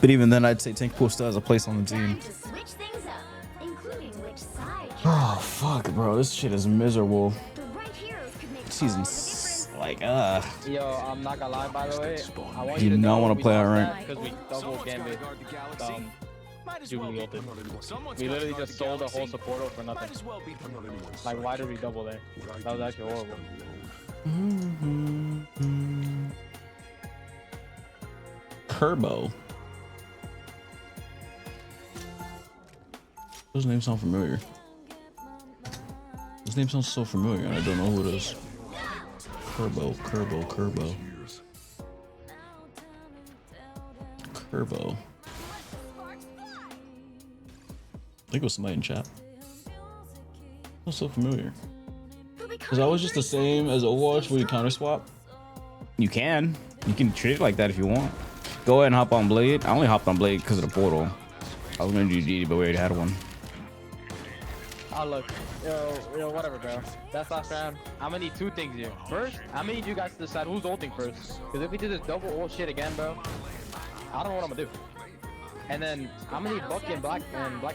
But even then, I'd say Tank Pool still has a place on the team. Time to switch things up, including which side. Oh fuck, bro, this shit is miserable. The right heroes could make all the Season's difference. like, Yo, I'm not gonna lie, by the way. I want You you to do not know wanna we play lost outright. that because we double Gambit. Jubilee ulted. We literally just sold a whole support ult for nothing. Like, why did we double there? That was actually horrible. Turbo. Those names sound familiar. This name sounds so familiar and I don't know who it is. Turbo. Curbo. I think it was somebody in chat. That's so familiar. Is that always just the same as Overwatch where you counter swap? You can treat it like that if you want. Go ahead and hop on Blade. I only hopped on Blade because of the portal. I was gonna do GD, but we already had one. look, whatever, bro. That's last round. I'm gonna need two things here. First, I'm gonna need you guys to decide who's ulting first. Because if we do this double ult shit again, bro, I don't know what I'm gonna do. And then I'm gonna need Bucky and Black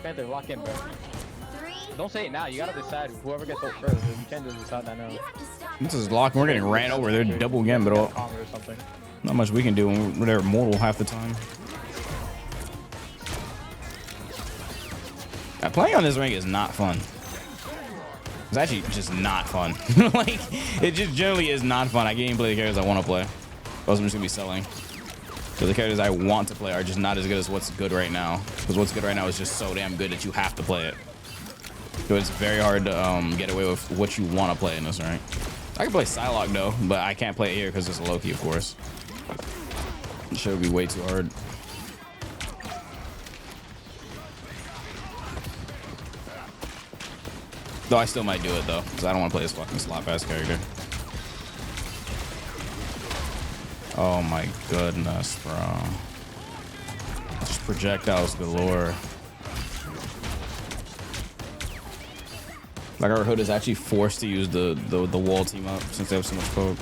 Panther to lock in, bro. Don't say it now. You gotta decide whoever gets ult first. You can't just decide that now. This is locked. We're getting ran over. They're double gambit ult. Or something. Not much we can do when they're mortal half the time. Playing on this rank is not fun. It's actually just not fun. Like, it just generally is not fun. I can't even play the characters I want to play. Those I'm just gonna be selling. Because the characters I want to play are just not as good as what's good right now. Because what's good right now is just so damn good that you have to play it. So it's very hard to get away with what you want to play in this rank. I can play Psylocke though, but I can't play it here because it's Loki, of course. It should be way too hard. Though I still might do it though, because I don't want to play this fucking slot pass character. Oh my goodness, bro. Just projectiles galore. Like our hood is actually forced to use the wall team up since they have so much poke.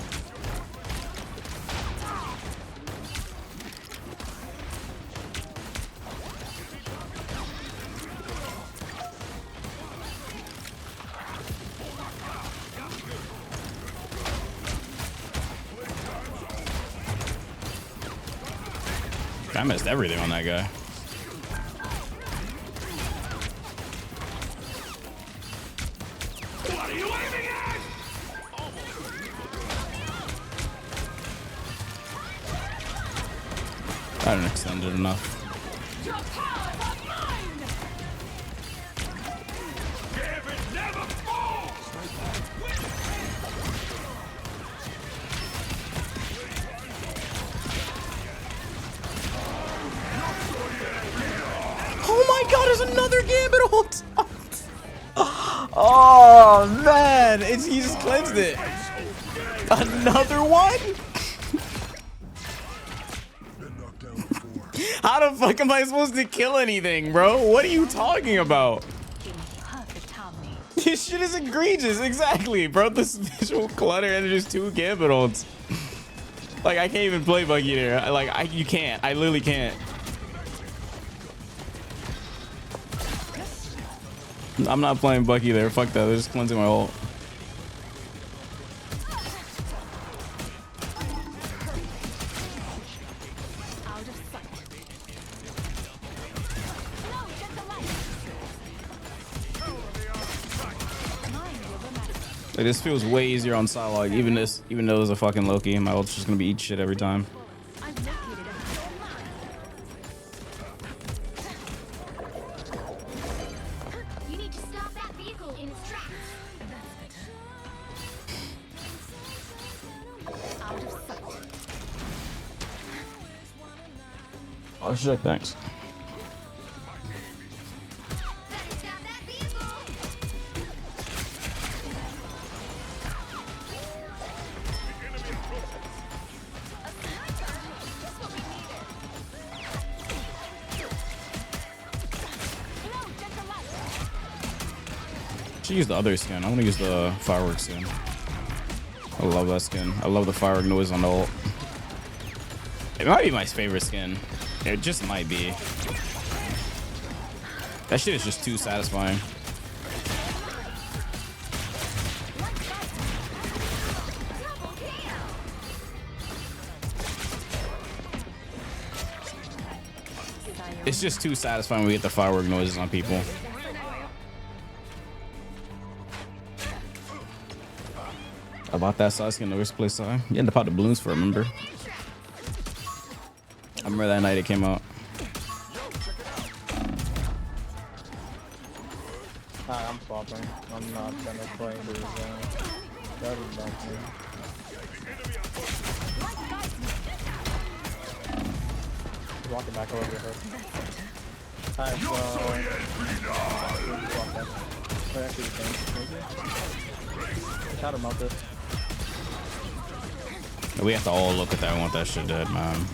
I missed everything on that guy. What are you aiming at? I didn't extend it enough. Your power is mine. Gambit never falls. Oh my god, there's another Gambit ult! Oh man, he just cleansed it. Another one? How the fuck am I supposed to kill anything, bro? What are you talking about? This shit is egregious, exactly, bro. This visual clutter and there's two Gambit ults. Like, I can't even play Buggy there. You can't. I literally can't. I'm not playing Bucky there. Fuck that. They're just cleansing my ult. Like, this feels way easier on Psylocke. Even though there's a fucking Loki, my ult's just gonna be eat shit every time. Oh shit, thanks. Should use the other skin. I want to use the fireworks skin. I love that skin. I love the firework noise on the ult. It might be my favorite skin. It just might be. That shit is just too satisfying. It's just too satisfying when we get the firework noises on people. I bought that size skin in the first place. You had to pop the balloons for it, remember? I remember that night it came out. Alright, I'm swapping. I'm not gonna play these. That is dumb. Walking back over here. Alright, so. Wait, actually, try to melt this. We have to all look at that. I want that shit dead, man.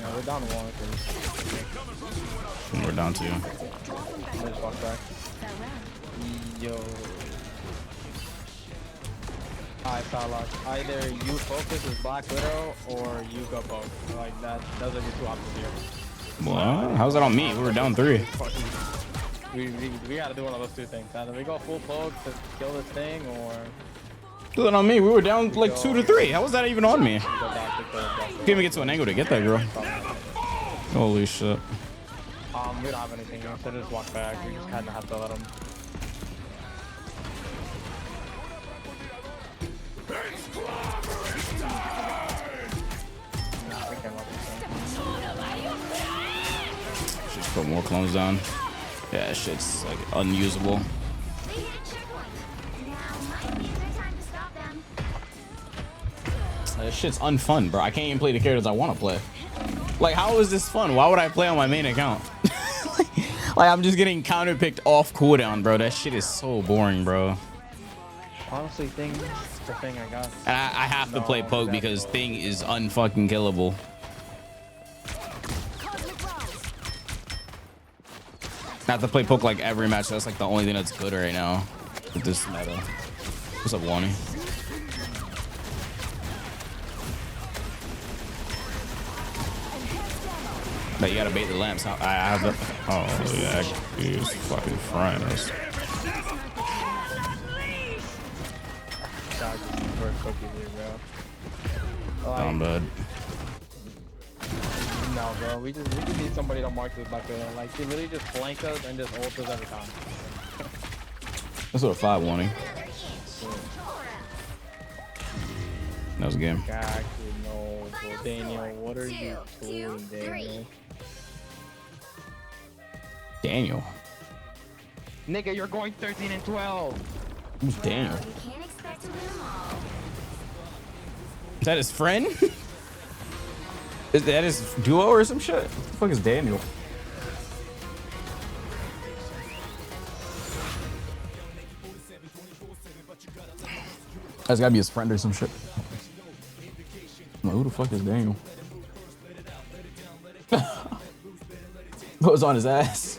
Yeah, we're down to one. We're down two. Just walk back. Yo. Alright, Salah. Either you focus as Black Widow or you go both. Like that. Those are your two options here. What? How's that on me? We were down 3. We gotta do one of those two things. Either we go full poke to kill this thing, or Do it on me. We were down like 2 to 3. How was that even on me? we go back to kill the Can't even get to an angle to get that girl. Holy shit. We don't have anything here, so just walk back. We just kind of have to let them. Nah, we can't let them. Just put more clones down. Yeah, shit's like unusable. They hit a checkpoint. Now might be a good time to stop them. This shit's unfun, bro. I can't even play the characters I want to play. Like, how is this fun? Why would I play on my main account? like, I'm just getting counterpicked off cooldown, bro. That shit is so boring, bro. Honestly, things the thing I got. And I have to play poke because thing is unfucking killable. I have to play poke like every match. That's like the only thing that's good right now with this meta. What's up, Wani? But you gotta bait the lamps. I have the. Oh, yeah, he's fucking frying us. I'm bad. No, bro, we just need somebody to mark this back there. Like, they literally just flank us and just ult us every time. That's what a 5 wanting. That was a game. God, no, bro. Daniel, what are you doing, Daniel? Daniel. Nigga, you're going 13 and 12. Who's Daniel? You can't expect to win them all. Is that his friend? Is that his duo or some shit? What the fuck is Daniel? That's gotta be his friend or some shit. Well, who the fuck is Daniel? What was on his ass?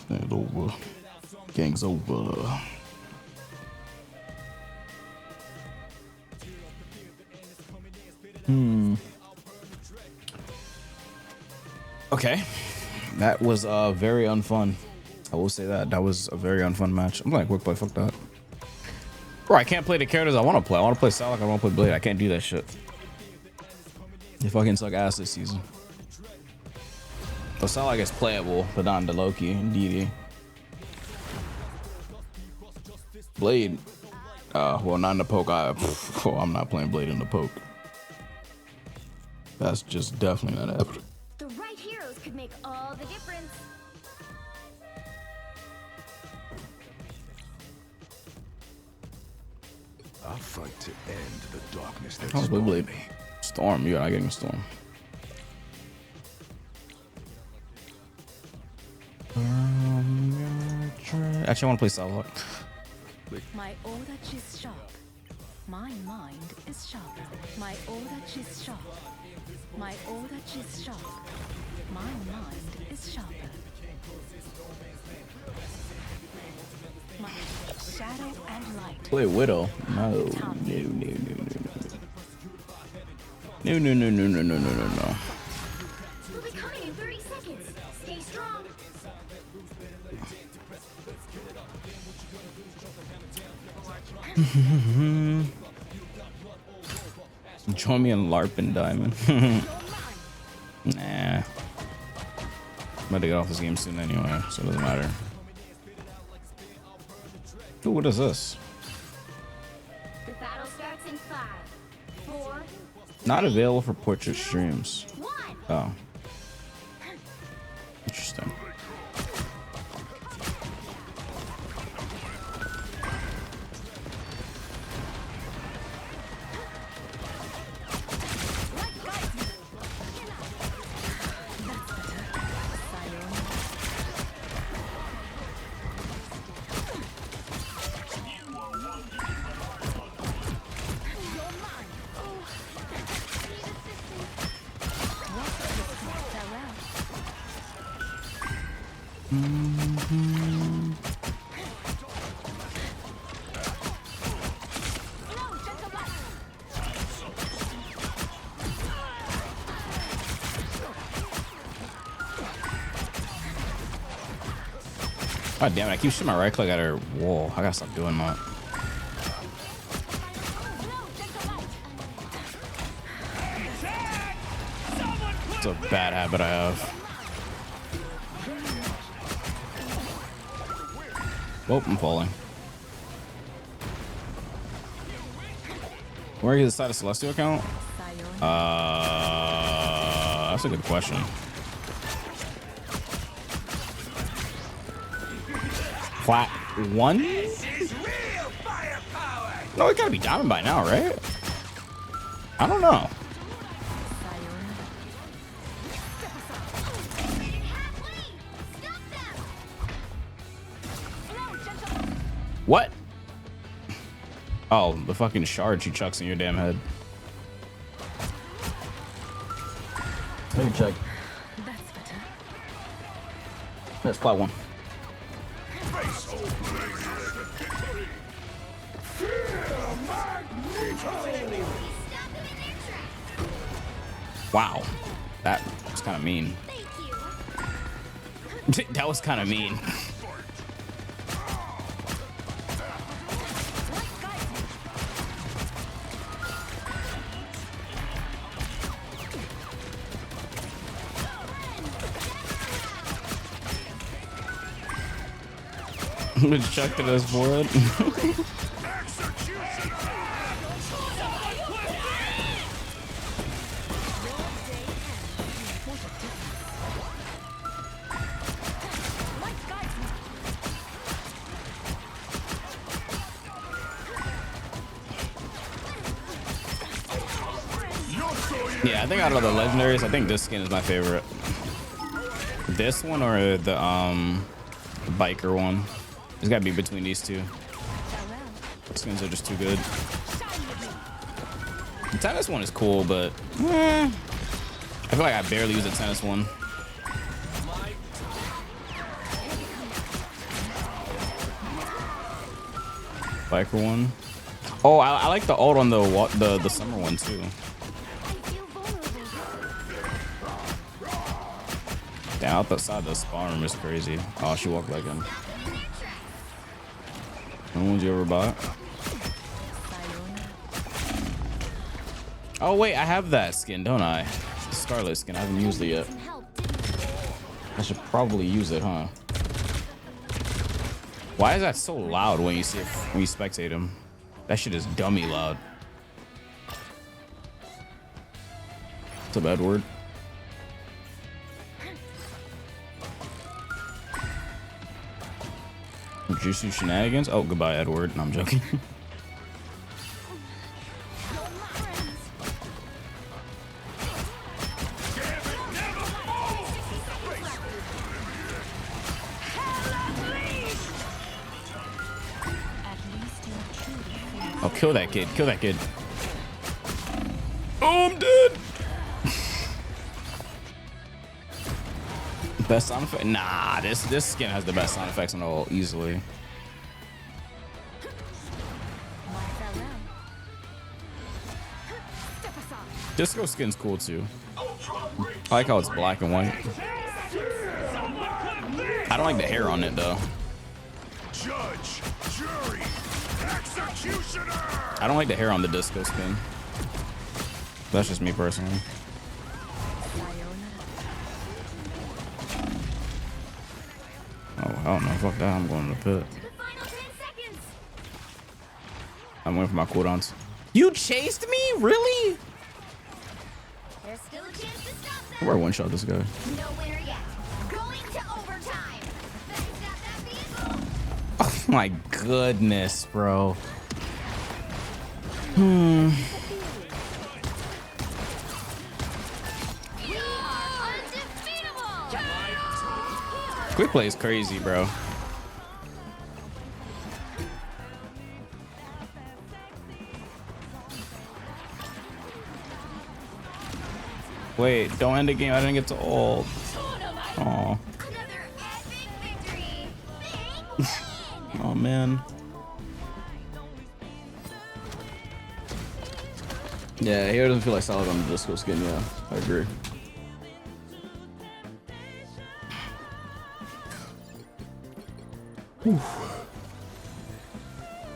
It's over. Gang's over. Okay. That was very unfun. I will say that. That was a very unfun match. I'm playing quick play. Fuck that. Bro, I can't play the characters I want to play. I want to play Salak. I want to play Blade. I can't do that shit. They fucking suck ass this season. But Salak is playable, but not the Loki and DD. Blade. Well, not in the poke. I'm not playing Blade in the poke. That's just definitely not happening. The right heroes could make all the difference. I'll fight to end the darkness that's How's Blade? Storm. You're not getting a Storm. Actually, I want to play Salak. My order is sharp. My mind is sharp. My order is sharp. My order is sharp. My mind is sharp. My shadow and light. Play Widow. No. We'll be coming in 30 seconds. Stay strong. Join me in LARP and Diamond. Nah. I'm about to get off this game soon anyway, so it doesn't matter. Ooh, what is this? The battle starts in 5, 4, Not available for portrait streams. 1. Oh. Interesting. God damn it, I keep shooting my right click at her wall. I gotta stop doing that. It's a bad habit I have. Oh, I'm falling. Where is the side of Celestial account? That's a good question. Plat 1? No, it gotta be diamond by now, right? I don't know. What? Oh, the fucking shard she chucks in your damn head. Let me check. That's plat 1. Wow, that was kind of mean. That was kind of mean. Just chucked it as board. Yeah, I think out of the legendaries, I think this skin is my favorite. This one or the biker one. It's gotta be between these two. The skins are just too good. The tennis one is cool, but I feel like I barely use the tennis one. Biker one. Oh, I like the ult on the summer one too. Damn, out the side of the spawn room is crazy. Oh, she walked like him. No one's you ever bought? Oh wait, I have that skin, don't I? The Scarlet skin. I haven't used it yet. I should probably use it, huh? Why is that so loud when you see it, when you spectate him? That shit is dummy loud. What's up, Edward? Juicy shenanigans? Oh, goodbye, Edward. No, I'm joking. Oh, kill that kid. Kill that kid. Oh, I'm dead. Best sound effect? Nah, this skin has the best sound effects on all easily. Disco skin's cool too. I like how it's black and white. I don't like the hair on it though. Judge, jury, executioner. I don't like the hair on the disco skin. That's just me personally. Oh, I don't know. Fuck that. I'm going to the pit. I'm waiting for my cooldowns. You chased me? Really? There's still a chance to stop them. I'm gonna one shot this guy. No winner yet. Going to overtime. That's not that vehicle. Oh my goodness, bro. You are undefeatable. Quick play is crazy, bro. Wait, don't end the game. I didn't get to ult. Aw. Another epic Oh man. Yeah, he doesn't feel like solid on the disco skin. Yeah, I agree.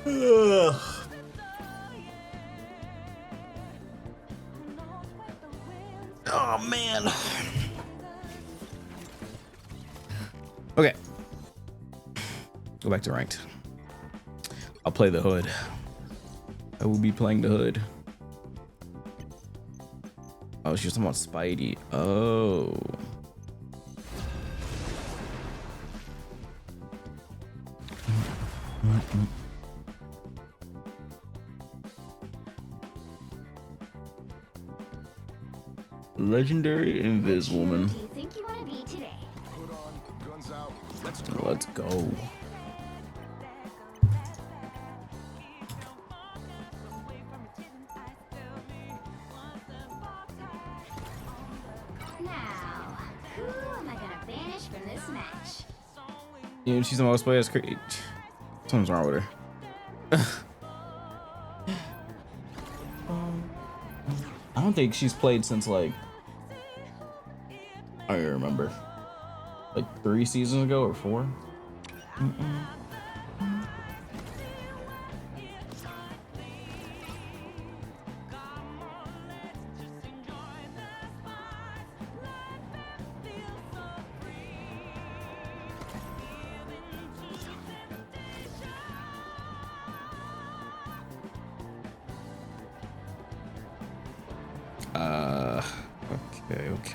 Ugh. Oh man. Okay. Go back to ranked. I'll play the hood. I will be playing the hood. Oh, she was talking about Spidey. Oh. Legendary Invis Woman. Do you think you want to be today? Put on, guns out. Let's go. Now, who am I gonna banish from this match? Yeah, she's the most played as great. Something's wrong with her. I don't think she's played since like I don't even remember. Like 3 seasons ago or 4.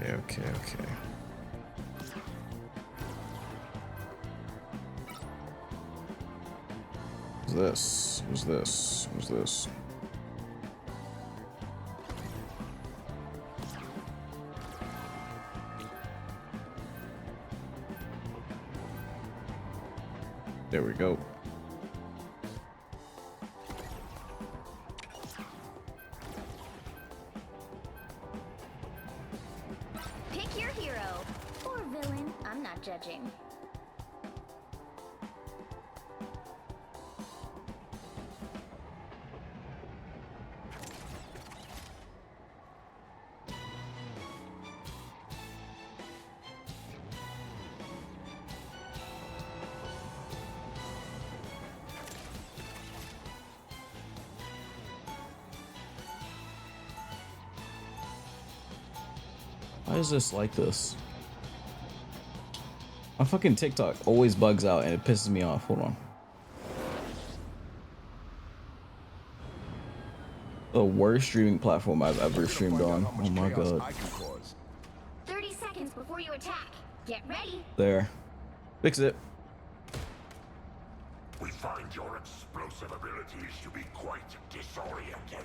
Okay. Who's this? There we go. Pick your hero or villain. I'm not judging. Why is this like this? My fucking TikTok always bugs out and it pisses me off. Hold on. The worst streaming platform I've ever streamed on. Oh my god. 30 seconds before you attack. Get ready. There. Fix it. We find your explosive abilities to be quite disorienting.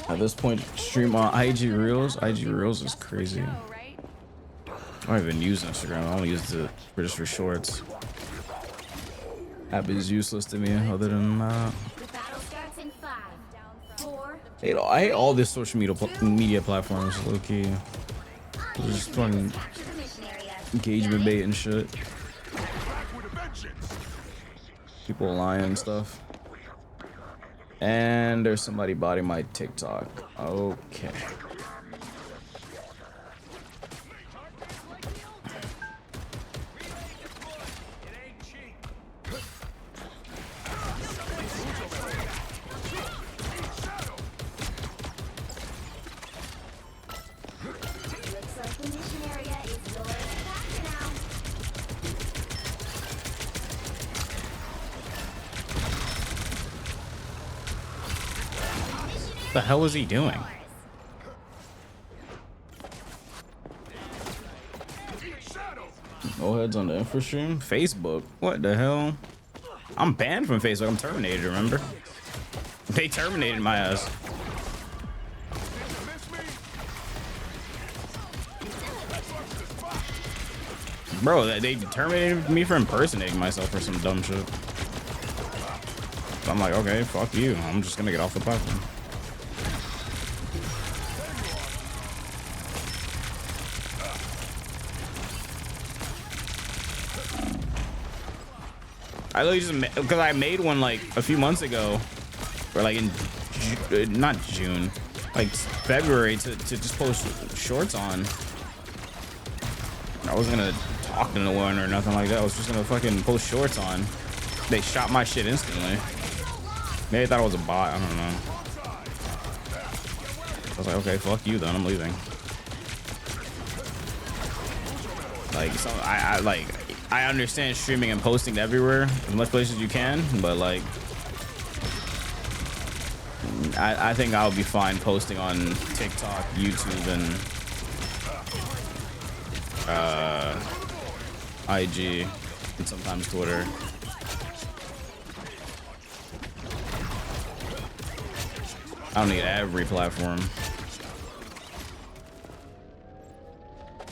At this point, stream on IG Reels. IG Reels is crazy. I don't even use Instagram. I only use it just for shorts. App is useless to me. Other than that, The battle starts in 5, 4. I hate all these social media platforms. Low key, just fucking Capture the mission area. engagement bait and shit. People lying and stuff. And there's somebody botting my TikTok. Okay. Looks like the mission area is yours to capture now. What the hell is he doing? No heads on the info stream. Facebook. What the hell? I'm banned from Facebook. I'm terminated, remember? They terminated my ass. Bro, they terminated me for impersonating myself for some dumb shit. So I'm like, okay, fuck you. I'm just gonna get off the platform. I literally just because I made one like a few months ago, or like in not June, like February to just post shorts on. I wasn't gonna talk to no one or nothing like that. I was just gonna fucking post shorts on. They shot my shit instantly. Maybe they thought it was a bot. I don't know. I was like, okay, fuck you then. I'm leaving. Like, so I understand streaming and posting everywhere, as much places you can, but like, I think I'll be fine posting on TikTok, YouTube, and IG, and sometimes Twitter. I don't need every platform.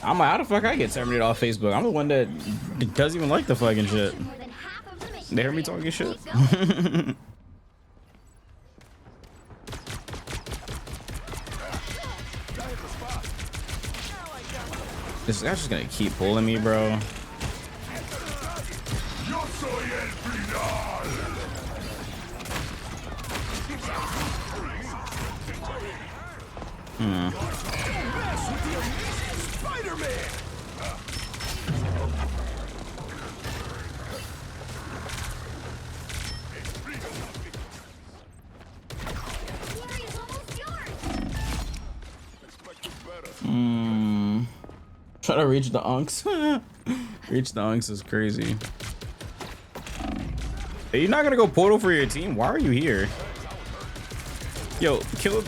I'm like, how the fuck I get terminated off Facebook? I'm the one that doesn't even like the fucking shit. They hear me talking shit. This guy's just gonna keep pulling me, bro. Try to reach the unks. Reach the unks is crazy. Are you not gonna go portal for your team? Why are you here? Yo, kill.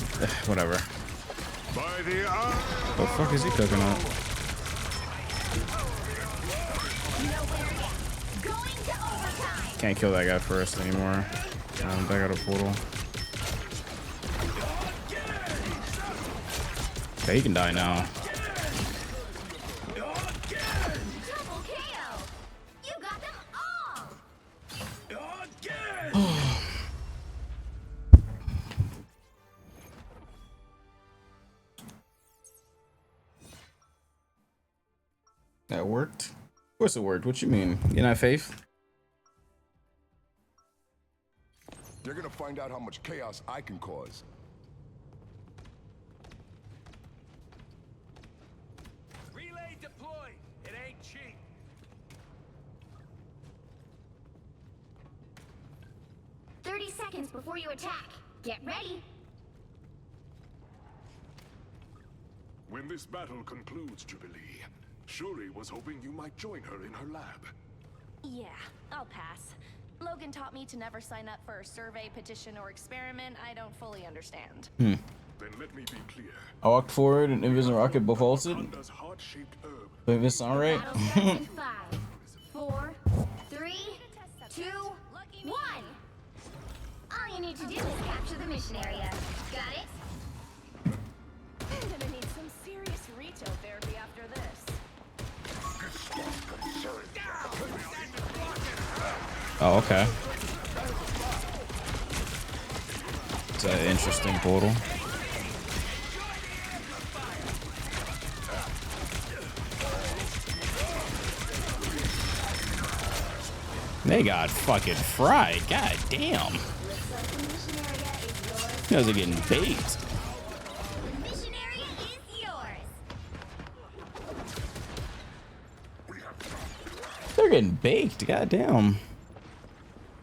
Whatever. The fuck is he cooking up? Can't kill that guy first anymore. I got a portal. Okay, he can die now. That worked? Of course it worked. What you mean? You not faith? They're gonna find out how much chaos I can cause. Relay deployed. It ain't cheap. Seconds before you attack. Get ready. When this battle concludes, Jubilee, Shuri was hoping you might join her in her lab. Yeah, I'll pass. Logan taught me to never sign up for a survey, petition, or experiment I don't fully understand. Then let me be clear. I walked forward and Invisible Rocket bevaulted. But if it's not right. Battle starts in 5, 4, 3, 2, 1. All you need to do is capture the mission area. Got it? I'm gonna need some serious retail therapy after this. Oh, okay. It's an interesting portal. They got fucking fried. God damn. You guys are getting baked. The mission area is yours. They're getting baked. God damn.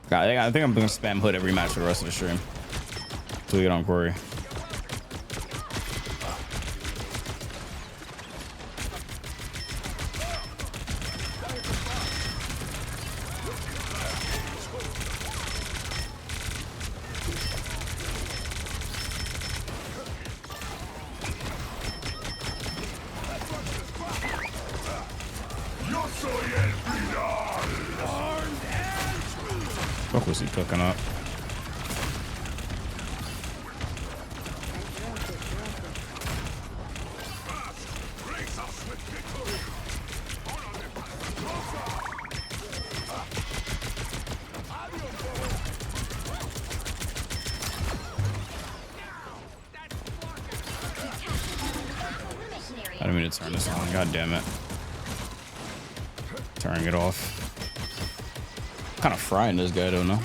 God, I think I'm gonna spam hood every match for the rest of the stream. Till we get on Corey. What was he cooking up? I didn't mean to turn this on. God damn it. Turning it off. Kind of frying this guy, don't know.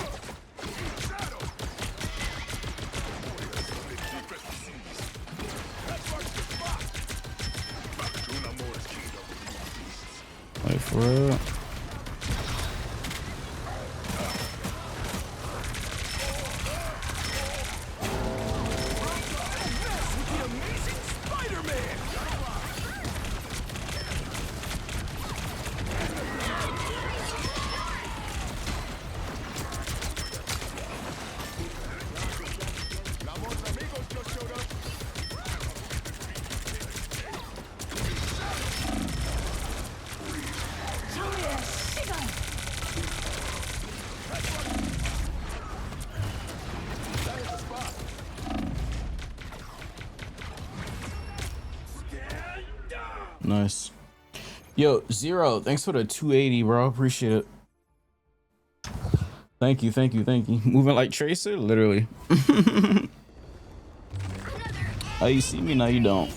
Wait for it. Nice. Yo, Zero, thanks for the 280, bro. Appreciate it. Thank you, thank you, thank you. Moving like Tracer, literally. Oh, you see me? No, you don't.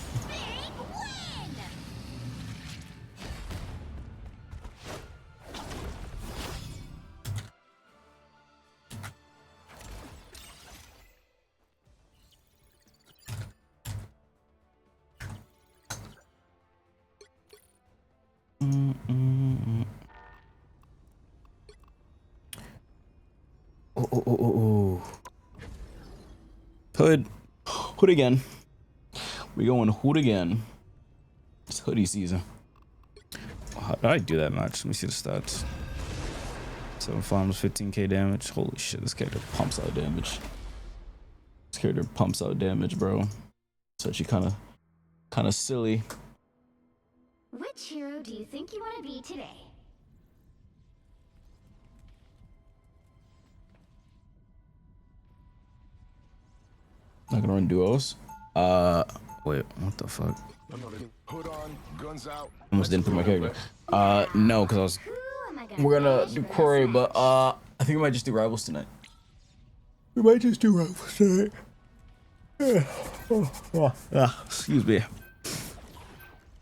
Hood. Hood again. We going hood again. It's hoodie season. How did I do that much? Let me see the stats. 7 farms, 15k damage. Holy shit, this character pumps out damage. This character pumps out damage, bro. It's actually kind of silly. Which hero do you think you want to be today? Not gonna run duos. Wait, what the fuck? Hood on, guns out. Almost didn't put my character. No, because I was. We're gonna do quarry, but I think we might just do rivals tonight. We might just do rivals tonight. Excuse me.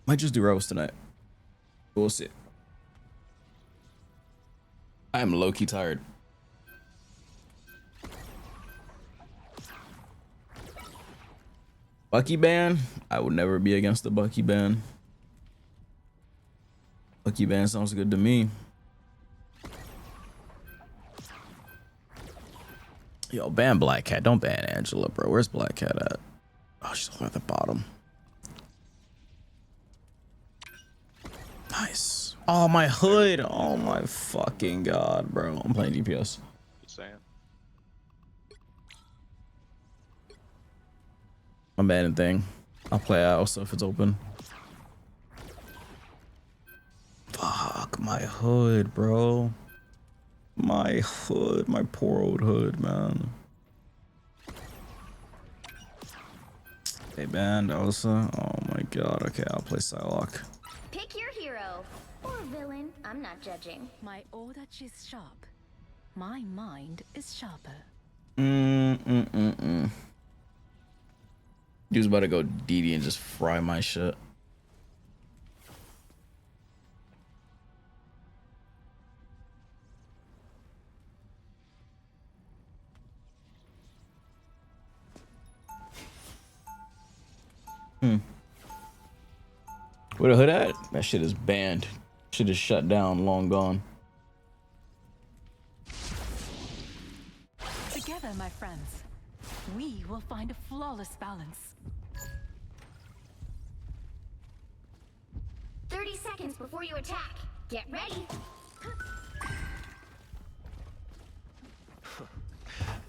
Might just do rivals tonight. We'll see. I am low-key tired. Bucky ban? I would never be against the Bucky ban. Bucky ban sounds good to me. Yo, ban Black Cat. Don't ban Angela, bro. Where's Black Cat at? Oh, she's at the bottom. Nice. Oh, my hood. Oh, my fucking God, bro. I'm playing DPS. Just saying. I'm banning thing. I'll play out also if it's open. Fuck, my hood, bro. My hood, my poor old hood, man. They banned Elsa. Oh my God. Okay, I'll play Psylocke. Pick your hero or villain. I'm not judging. My Odachi is sharp. My mind is sharper. Dude's about to go DD and just fry my shit. Where the hood at? That shit is banned. Shit is shut down, long gone. Together, my friends, we will find a flawless balance. 30 seconds before you attack. Get ready.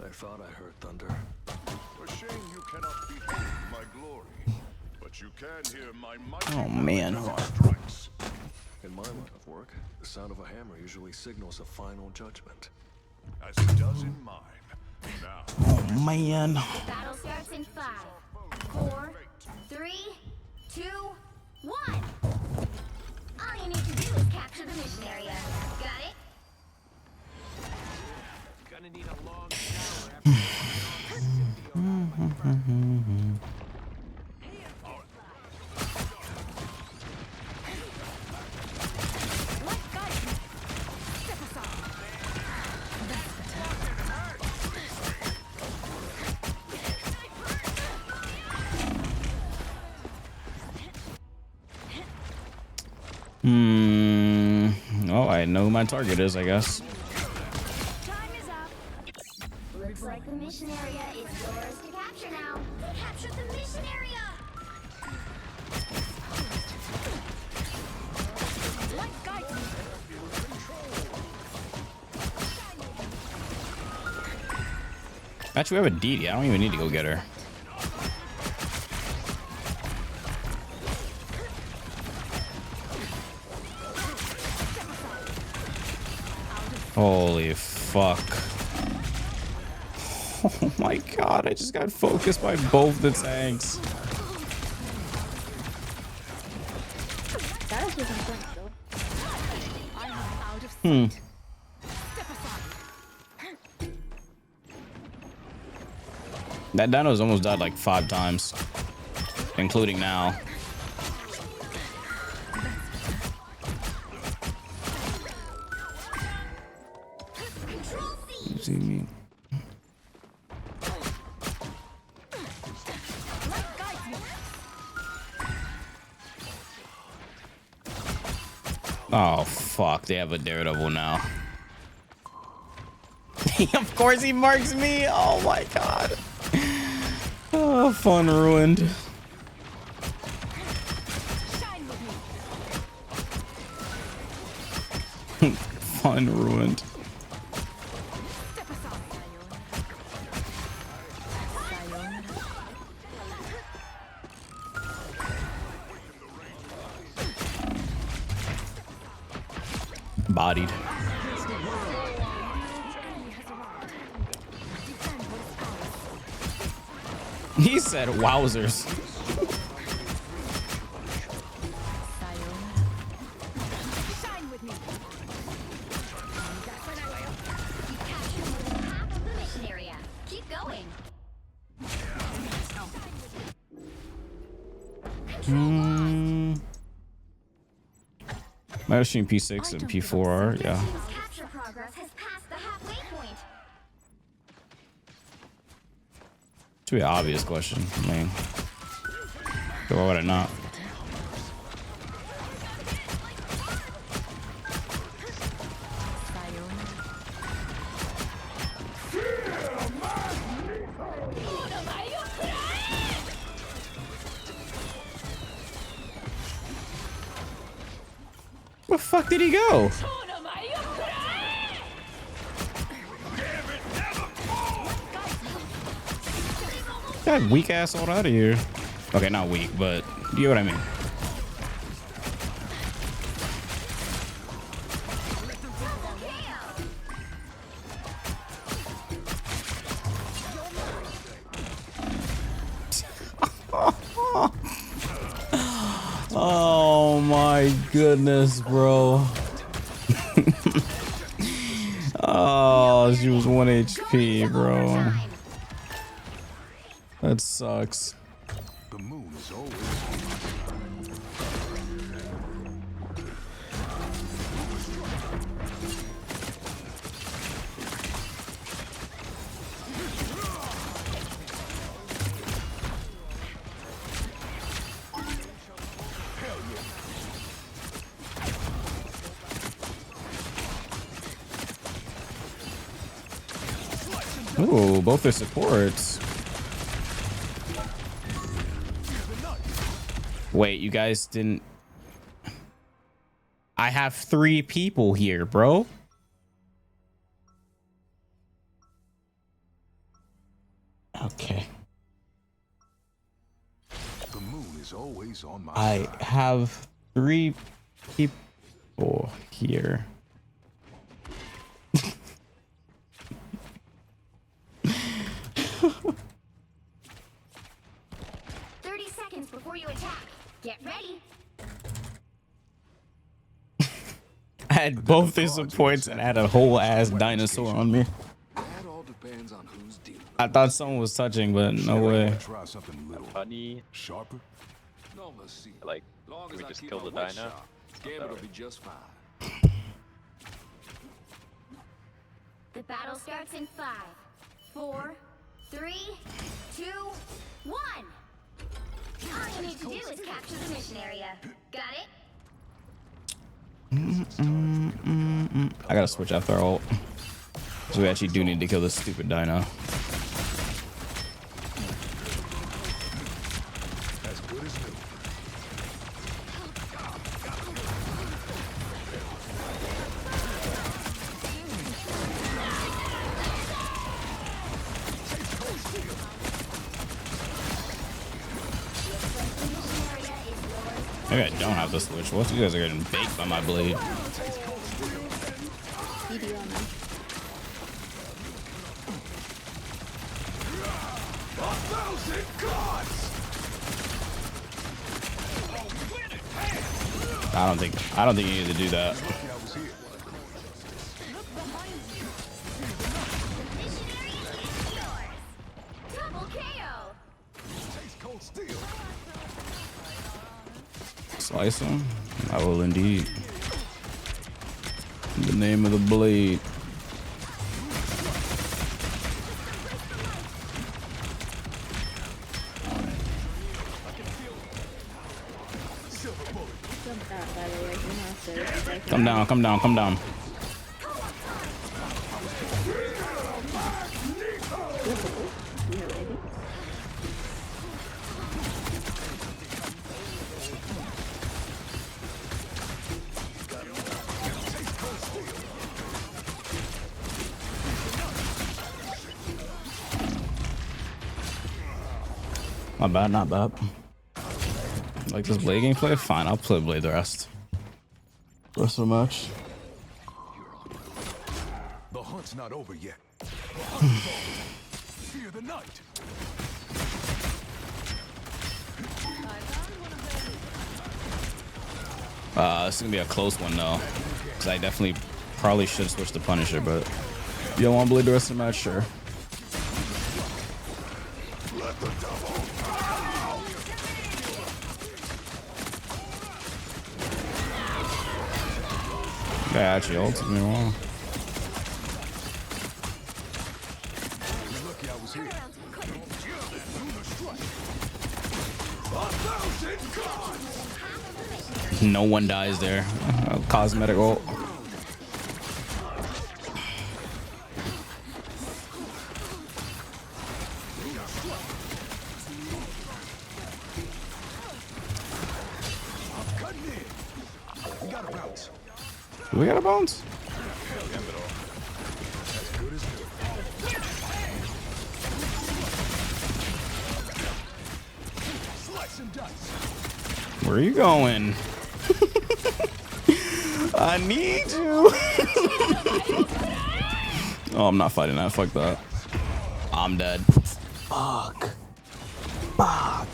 I thought I heard thunder. A shame you cannot behold my glory, but you can hear my mighty Oh man. strikes. In my line of work, the sound of a hammer usually signals a final judgment. As it does in mine. Now, Oh man. Battle starts in 5, 4, 3, 2, 1. All you need to do is capture the mission area. Got it? Gonna need a long shower after Oh, I know who my target is, I guess. Time is up. Looks like the mission area is yours to capture now. Capture the mission area. Light guides me. Actually, we have a DD. I don't even need to go get her. Holy fuck. Oh my god, I just got focused by both the tanks. That is just insane, though. I'm out of sight. Step aside. That dino's almost died like 5 times, including now. See me. Oh fuck, they have a Daredevil now. Of course he marks me. Oh my god. Oh, fun ruined. Fun ruined. Bodied. He said wowzers. Shine with me. You captured half of the mission area. Keep going. Machine P6 and P4R, yeah. Capture progress has passed the halfway point. Should be an obvious question. I mean, why would I not? Where the fuck did he go? That weak ass all out of here. Okay, not weak, but you know what I mean. Oh my goodness, bro. Oh, she was 1 HP, bro. That sucks. The moon is always Ooh, both their supports. Wait, you guys didn't... I have 3 people here, bro. Okay. the moon is always on my I side. have 3 people here. 30 seconds before you attack. Get ready. I had both their supports and I had a whole ass dinosaur on me. That all depends on who's dealing. I thought someone was touching, but no way. Try something little Funny, sharper. No, let's see. like, Long we as I just keep kill my the wits dino. sharp, Gambit will be just fine. The battle starts in 5, 4, 3, 2, 1. All you need to do is capture the mission area. Got it? I gotta switch after our ult. So we actually do need to kill this stupid dino. As good as new. Maybe I don't have to switch. What if you guys are getting baked by my blade? I don't think you need to do that. Double KO. Slice him? I will indeed. In the name of the blade. Come down, come down, come down. Not bad, not bad. Like this blade gameplay? Fine, I'll play blade the rest of the match. The hunt's not over yet. Fear the night. This is gonna be a close one though, because I definitely probably should switch to Punisher, but you don't want to blade the rest of the match, sure. Yeah, actually ulted me wrong. No one dies there. Cosmetic ult. Do we got a bounce? Where are you going? I need you. Oh, I'm not fighting that. Fuck that. I'm dead. Fuck. Fuck.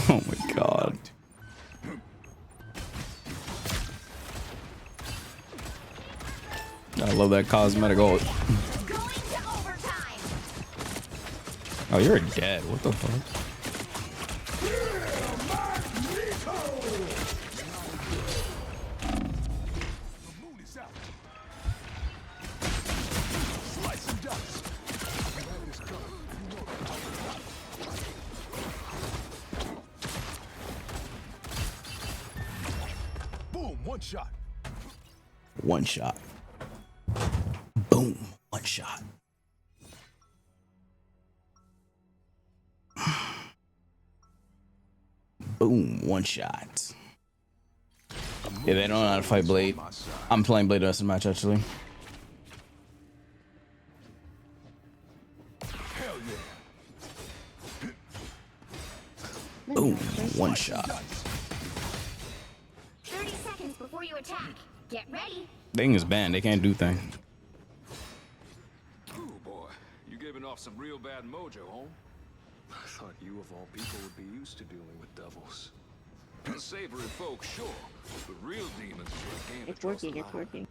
Oh my god. I love that cosmetic ult. Oh, you're dead. What the fuck? Boom, one shot. One shot. Boom. One shot. Boom. One shot. Yeah, they don't know how to fight Blade. I'm playing Blade the rest of the match, actually. Boom. One shot. 30 seconds before you attack. Get ready. Thing is banned. They can't do thing. Oh boy, you giving off some real bad mojo, home? I thought you of all people would be used to dealing with devils. Savory folk, sure, but real demons are It's working, it's working.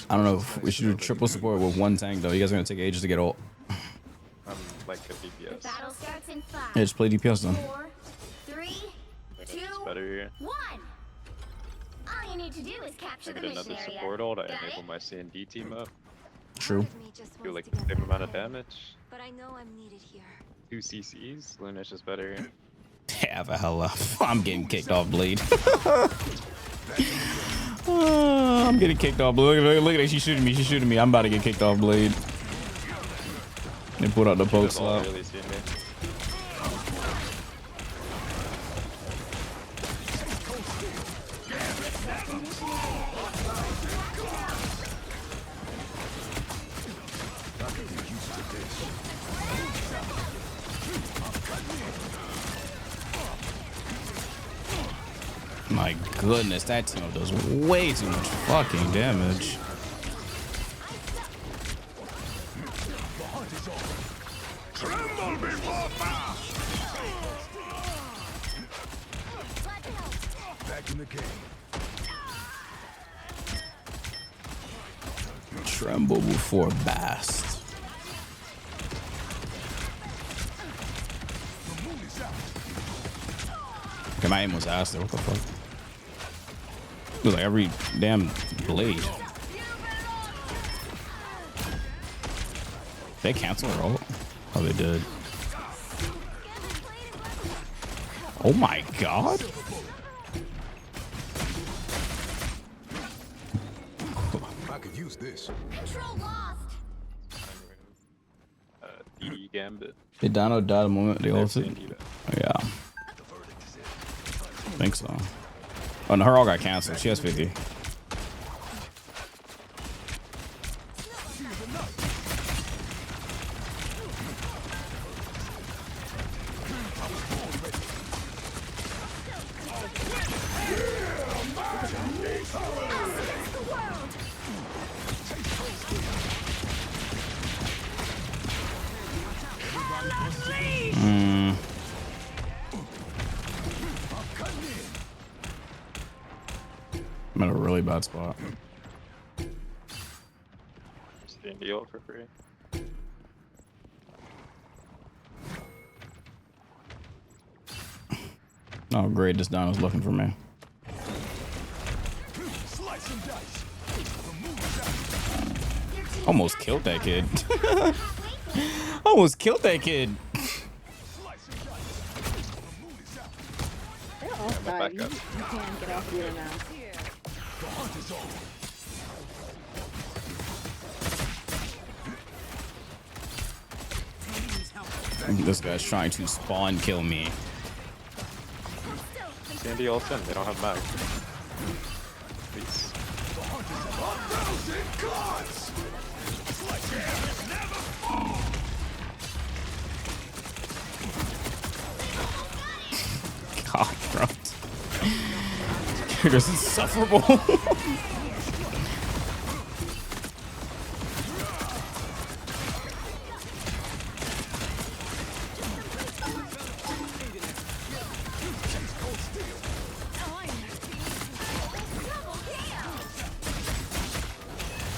I don't know if we should do triple support with one tank though. You guys are gonna take ages to get ult. I'm like a DPS. Battle starts in 5. Yeah, just play DPS then. 4, 3, 2, Better here. 1. All you need to do is capture Maybe the mission another area. support ult to Got enable it? my C&D team up. True. Do like the same amount of damage. But I know I'm needed here. 2 CCs. Luna's just better. Have a hella. I'm getting kicked off Blade. I'm getting kicked off Blade. Look at that. She's shooting me. She's shooting me. I'm about to get kicked off Blade. They put out the poke slap. Really seen me. My goodness, that team does way too much fucking damage. Back in the game. Tremble before Bast. Okay, my aim was ass there. What the fuck? It was like every damn blade. They canceled her ult? Oh, they did. Oh my god. I could use this. Control lost. DD Gambit. Did Dino die the moment they Never ulted? seen DD. Yeah. I think so. Oh no, her all got canceled. She has 50. I'm in a really bad spot. Just the deal for free. Oh great, this Dino's looking for me. Almost killed that kid. Almost killed that kid. They're all died. You can't get off here now. This guy's trying to spawn kill me. Sandy Olsen, they don't have map. Please. God, bro. Character's insufferable.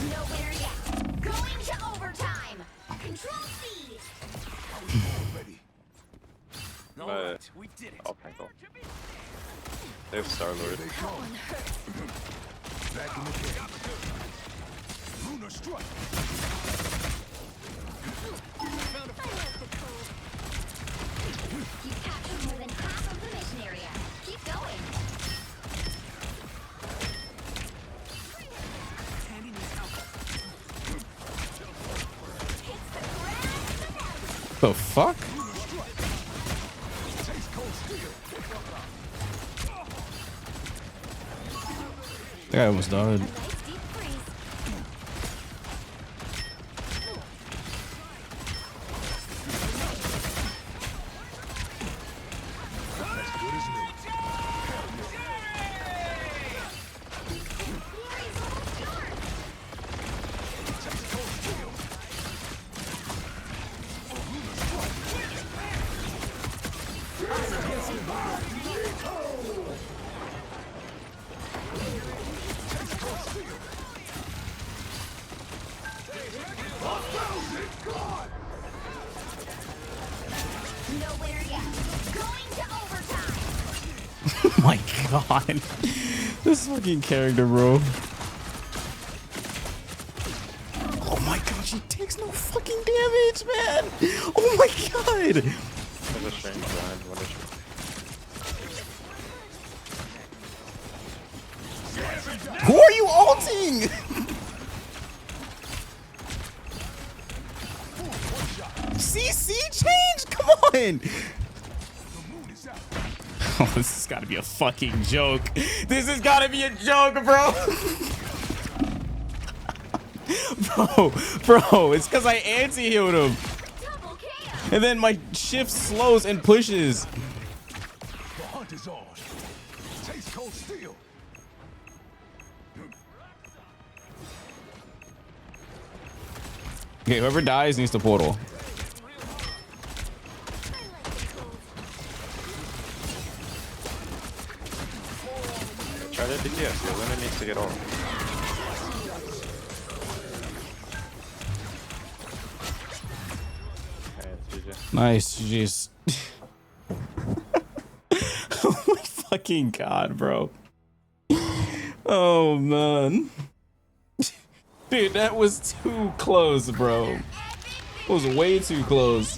Nowhere yet. Going to overtime. Control speed. I'll tackle. They have Star-Lord. Back in the game. Lunar strike. You've captured more than half of the mission area. Keep going. The fuck? That guy almost died. Nice deep freeze. Nowhere yet. Going to overtime. Oh my god. This fucking character, bro. Oh my god. She takes no fucking damage, man. Oh my god. There's a strange behind. What is Who are you ulting? CC change? Come on. Oh, this has got to be a fucking joke. This has got to be a joke, bro. Bro, it's because I anti-healed him. And then my shift slows and pushes. The hunt is on. Taste cold steel. Okay, whoever dies needs to portal. Try that DPS. Your winner needs to get off. Nice, jeez. Oh my fucking god, bro. Oh man. Dude, that was too close, bro. It was way too close.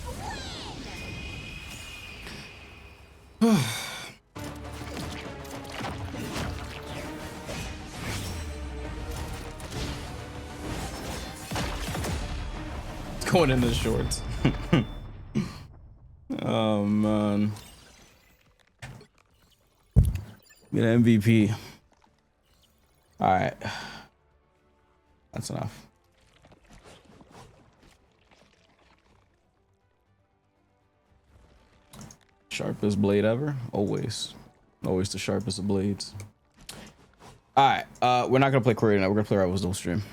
It's going in the shorts. Oh man. Get an MVP. All right. That's enough. Sharpest blade ever? Always. Always the sharpest of blades. Alright, we're not gonna play Korea tonight. We're gonna play Rivals Duel stream.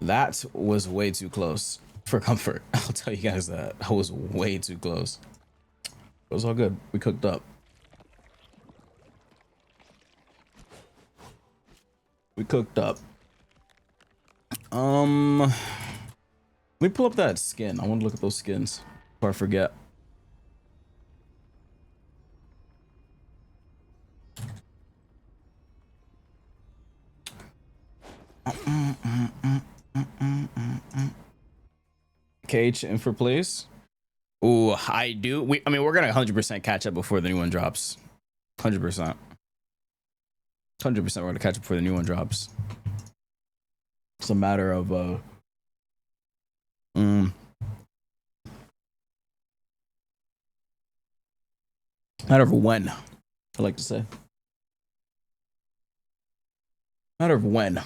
That was way too close for comfort. I'll tell you guys that. I was way too close. It was all good. We cooked up. We cooked up. Let me pull up that skin. I want to look at those skins before I forget. KH in for plays. Ooh, I do. I mean, we're gonna 100% catch up before the new one drops. 100%. 100% we're gonna catch up before the new one drops. It's a matter of matter of when, I like to say. Matter of when.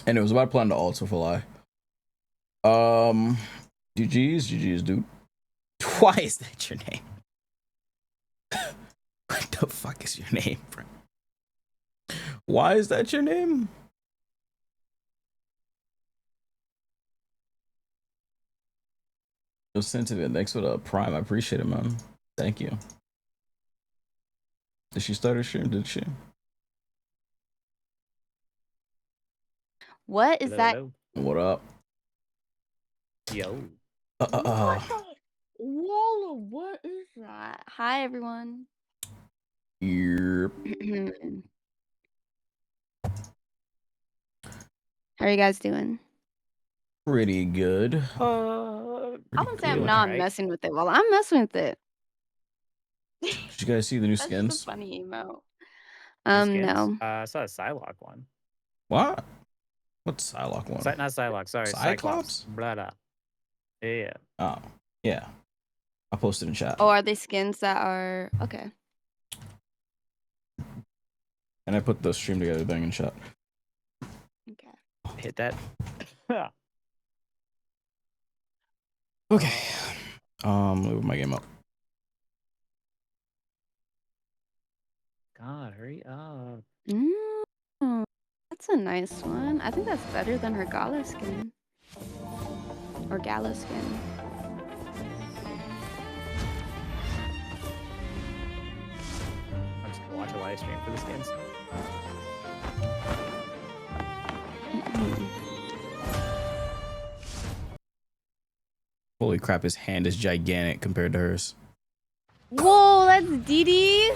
And it was about playing the alts with a lie. GG's, dude. Why is that your name? What the fuck is your name, bro? Why is that your name? Yo, Sentiment, thanks for the prime. I appreciate it, man. Thank you. Did she start her stream? Did she? What is that? What up? Yo. Whoa, what is that? Hi, everyone. Yep. How are you guys doing? Pretty good. I wouldn't say I'm not messing with it. Well, I'm messing with it. Did you guys see the new That's skins? just a funny emote. Skins? No. I saw a Psylocke one. What? What's Psylocke one? Not Psylocke, sorry. Cyclops? Blah, blah. Yeah. Oh, yeah. I posted in chat. Oh, are they skins that are okay? And I put the stream together thing in chat. Okay. Hit that. Okay. Move my game up. God, hurry up. That's a nice one. I think that's better than her Gala skin. Or Gala skin. I'm just gonna watch a live stream for the skins. Holy crap, his hand is gigantic compared to hers. Whoa, that's Dee Dee.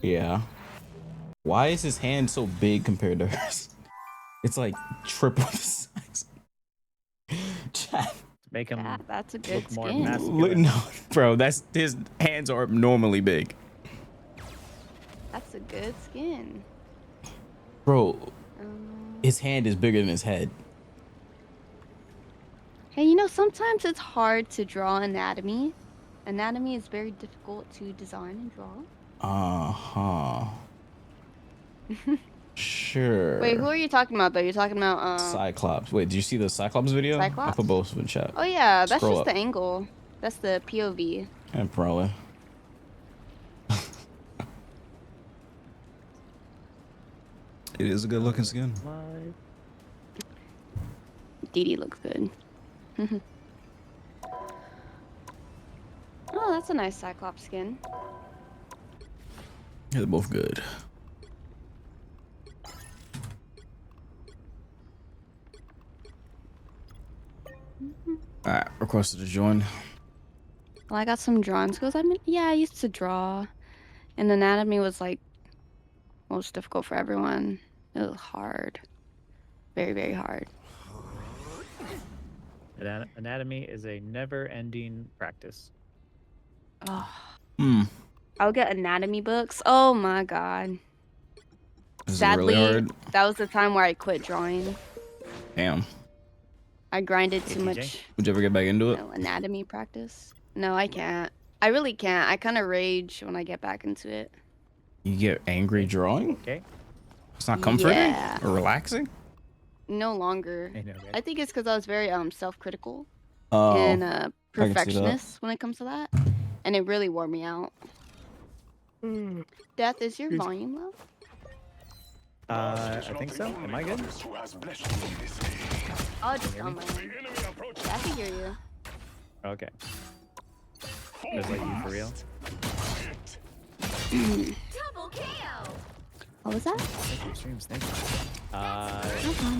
Yeah. Why is his hand so big compared to hers? It's like triple the size. Chat. Make him That's a good look more skin. masculine. No, bro, that's his hands are abnormally big. That's a good skin. Bro, his hand is bigger than his head. Hey, you know, sometimes it's hard to draw anatomy. Anatomy is very difficult to design and draw. Uh-huh. Sure. Wait, who are you talking about, though? You're talking about, Cyclops. Wait, did you see the Cyclops video? Cyclops? I put both in chat. Oh, yeah, that's Scroll just up. the angle. That's the POV. And probably. It is a good looking skin. DD looks good. Oh, that's a nice Cyclops skin. Yeah, they're both good. Alright, requested to join. Well, I got some drawing skills. I mean, yeah, I used to draw. And anatomy was like most difficult for everyone. It was hard. Very, very hard. Anatomy is a never-ending practice. Oh. Hmm. I'll get anatomy books. Oh my god. Is it Sadly, really hard? that was the time where I quit drawing. Damn. I grinded too much. Would you ever get back into it? Anatomy practice. No, I can't. I really can't. I kind of rage when I get back into it. You get angry drawing? Okay. It's not comforting Yeah. or relaxing? No longer. I think it's because I was very self-critical Oh, and I can see that. perfectionist when it comes to that, and it really wore me out. Death, is your volume low? I think so. Am I good? Oh, just on my end. I can hear you. Okay. Is like you for real? Double KO. What was that? Thank you, streams. Thank you.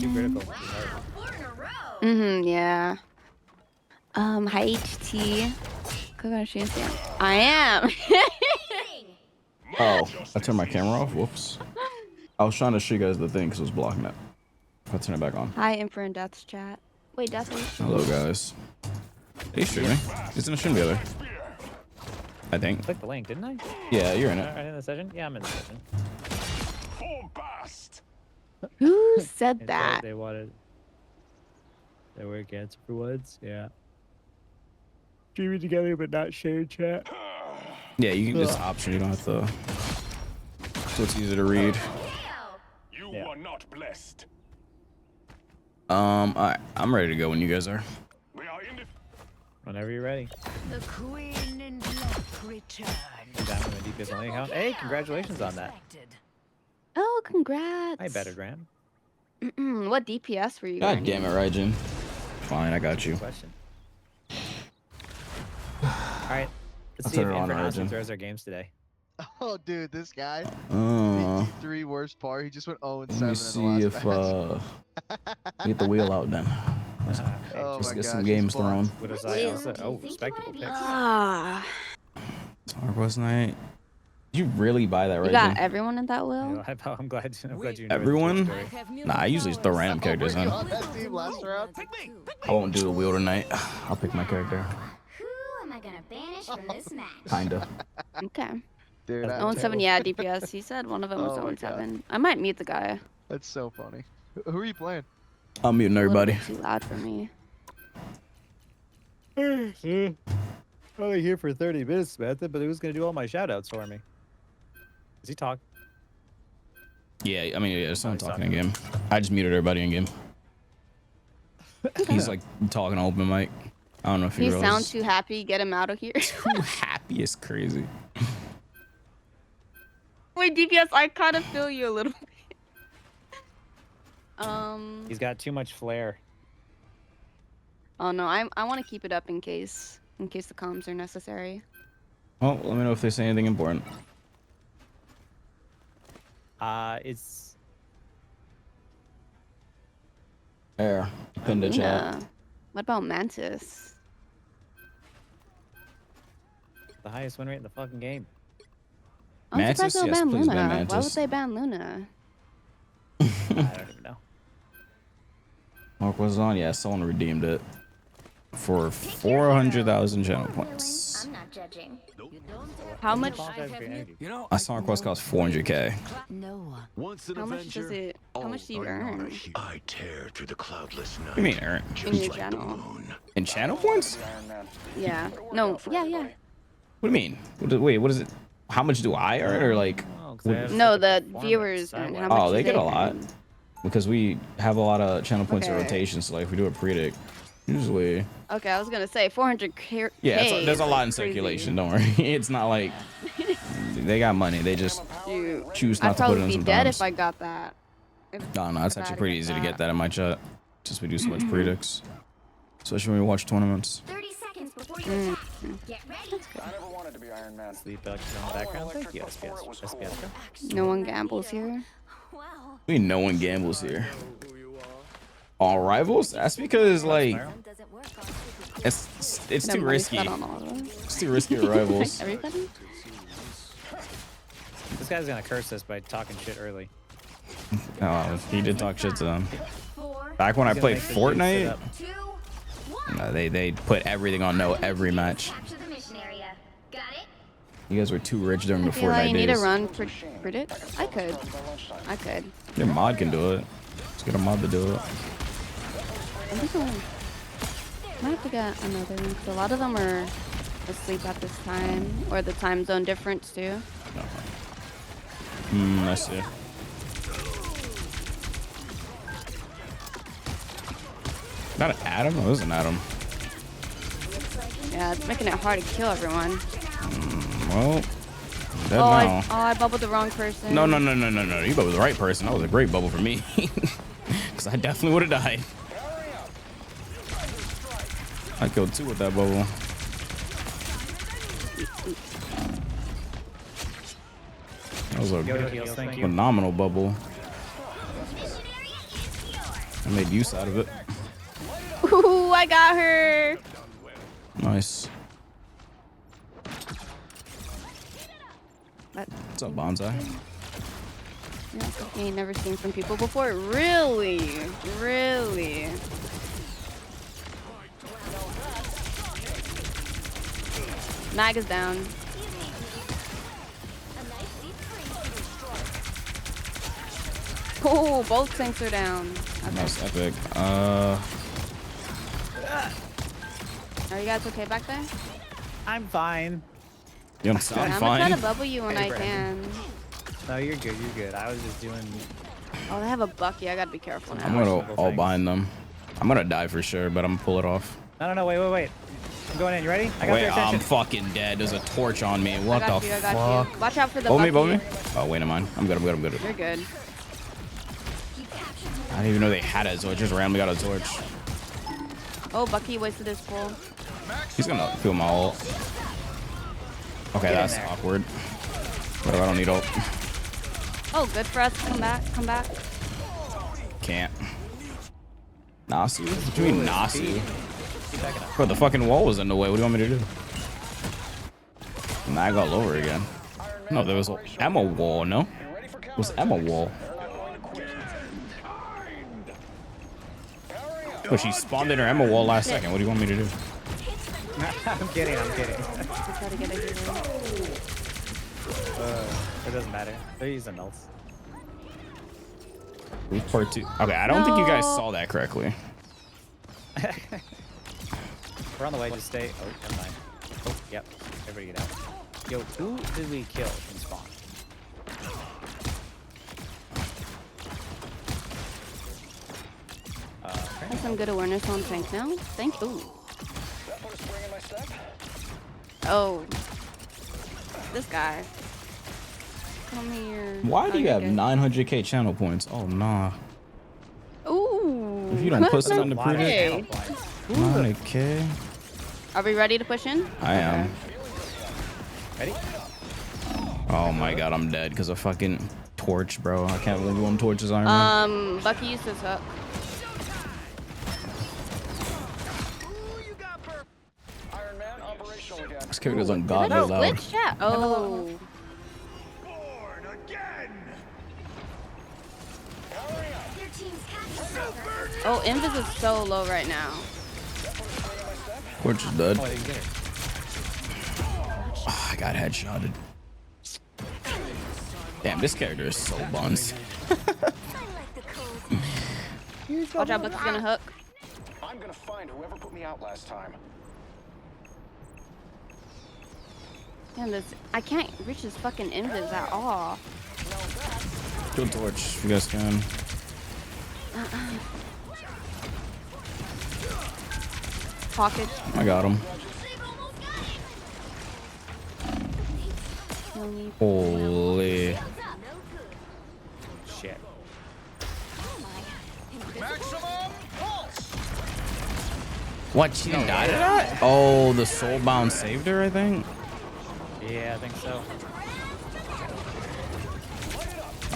Too critical. Yeah. Hi HT. Congratulations. I am. Oh, I turned my camera off. Whoops. I was trying to show you guys the thing because it was blocking it. If I turn it back on. Hi, Infer and Death's chat. Wait, Death. Hello, guys. Hey, streaming. It's in the stream together. I think. Click the link, didn't I? Yeah, you're in it. Right in the session? Yeah, I'm in the session. Who said They that? said they wanted. They were against for once. Yeah. Streaming together, but not shared chat. Yeah, you can just option. You don't have to. So it's easier to read. You are not blessed. Alright, I'm ready to go when you guys are. Whenever you're ready. The queen in black returned. Down on the DPS only account. Hey, congratulations on that. Oh, congrats. I better, Graham. What DPS were you God going? damn it, Raijin. Fine, I got you. Question. Alright, let's I'll see if turn it on, Infernasu Origin. throws our games today. Oh, dude, this guy. Uh, 3 worst par. He just went 0 and 7 let me in see the if last get the wheel out then. Let's, Oh let's my get some gosh, games he's blocked. thrown. What is I also? Oh, respectable picks. Ah, Starbucks night. Did you really buy that you right got everyone in that You will? know, I'm glad you know the Everyone? story. Nah, I usually just throw random characters in. on that team last round. I won't do the wheel tonight. I'll pick my character. Who am I gonna banish from this match? Kinda. Okay. Dude, 0-7, yeah, DPS. He said one of them was Oh my 0-7. I might mute the guy. That's so funny. Who are you playing? I'm muting A little everybody. bit too loud for me. Only here for 30 minutes, Samantha, but who's gonna do all my shoutouts for me? Does he talk? Yeah, I mean, yeah, someone he's talking in game. I just muted everybody in game. He's like talking on open mic. I don't know if You you sound realize. too happy. Get him out of here. Too happy is crazy. Wait, DPS, I kind of feel you a little bit. He's got too much flair. Oh no, I want to keep it up in case the comms are necessary. Oh, let me know if they say anything important. It's There. Pinned a chat. Yeah. What about Mantis? the highest win rate in the fucking game. I'm surprised Mantis? they'll Yes, ban please ban Luna. Why would Mantis. they ban Luna? I don't even know. Mark was on. Yeah, someone redeemed it for 400,000 channel points. I'm not judging. How much? A song request costs 400k. How much does it? How much do you earn I tear through the cloudless night. What do you mean, Aaron? in your channel? In channel points? Yeah. No. Yeah. Yeah. What do you mean? Wait, what is it? How much do I earn, or like? No, the viewers earn. How much Oh, do they get a lot earn? because we have a lot of channel points in Okay. rotation. So like, if we do a predict, usually. Okay, I was gonna say 400k. Yeah, there's a lot in crazy. circulation. Don't worry. It's not like they got money. They just Dude, choose I'd not to put it probably in be dead sometimes. if I got that. No, it's actually pretty easy to get that in my chat. Just we do so much predicts, especially when we watch tournaments. 30 seconds before you attack. Get ready. I never wanted to be Iron Man. Sleep in the background. Thank you, SPS. No one gambles here. I mean, no one gambles here. All rivals? That's because like it's too risky. It's too risky with rivals. Everybody? This guy's gonna curse us by talking shit early. Oh, he did talk shit to them. Back when I played Fortnite, no, they put everything on no every match. Capture the mission area. Got it? You guys were too rich during the I feel like Fortnite you need to days. run predict. I could. Your mod can do it. Let's get a mod to do it. I think I might have to get another one. 'Cause a lot of them are asleep at this time, or the time zone difference too. I see. Not an Adam? Oh, it was an Adam. Yeah, it's making it hard to kill everyone. Well, dead Oh, now. I bubbled the wrong person. No. You bubbled the right person. That was a great bubble for me. Because I definitely would have died. I killed 2 with that bubble. That was a phenomenal bubble. I made use out of it. Ooh, I got her. Nice. But, What's up, Bonsai? yeah, I ain't never seen from people before. Really? Really? Mag is down. Oh, both tanks are down. Okay. That's epic. Are you guys okay back there? I'm fine. You don't sound I'm gonna fine. try to bubble you when I can. No, you're good. You're good. I was just doing. Oh, they have a Bucky. I gotta be careful now. I'm gonna all bind them. I'm gonna die for sure, but I'm gonna pull it off. No. Wait. I'm going in. You ready? I got Wait, your attention. I'm fucking dead. There's a torch on me. What the I fuck? got you. Watch out for the Bow me. Bucky. Oh, wait, am I? I'm good. You're good. I didn't even know they had a torch. Just randomly got a torch. Oh, Bucky wasted his full. He's gonna kill my ult. Okay, Get in that's there. awkward. Whatever, I don't need ult. Oh, good for us. Come back. Can't. Nasu? What do you mean Nasu? Bro, the fucking wall was in the way. What do you want me to do? Mag all over again. No, there was Emma wall, no? It was Emma wall. Oh, she spawned in her Emma wall last second. What do you want me to do? I'm kidding. Try to get a hero. It doesn't matter. They're using ults. Part 2. Okay, I don't think you guys saw that correctly. We're on the way. Just stay. Oh, never mind. Oh, yep. Everybody get out. Yo, who did we kill in spawn? Have some good awareness on tank now. Thank you. Oh, this guy. Come here. Why do you have Okay. 900k channel points? Oh, nah. Ooh. If you don't put some in the Okay. predict. 900k. Are we ready to push in? I am. Ready? Oh my god, I'm dead because of fucking torch, bro. I can't believe one torch is Iron Man. Bucky used his hook. This character's Did I ungodly just loud. glitch chat? Oh. Oh, Invis is so low right now. Torch is dead. Oh, I didn't get it. Oh, I got headshotted. Damn, this character is so buns. Watch out, Bucky's gonna hook. I'm gonna find whoever put me out last time. Damn, I can't reach this fucking Invis at all. Kill Torch if you guys can. Pocket. I got him. Holy. Shit. What? She didn't die to that? Oh, the Soulbound saved her, I think. Yeah, I think so.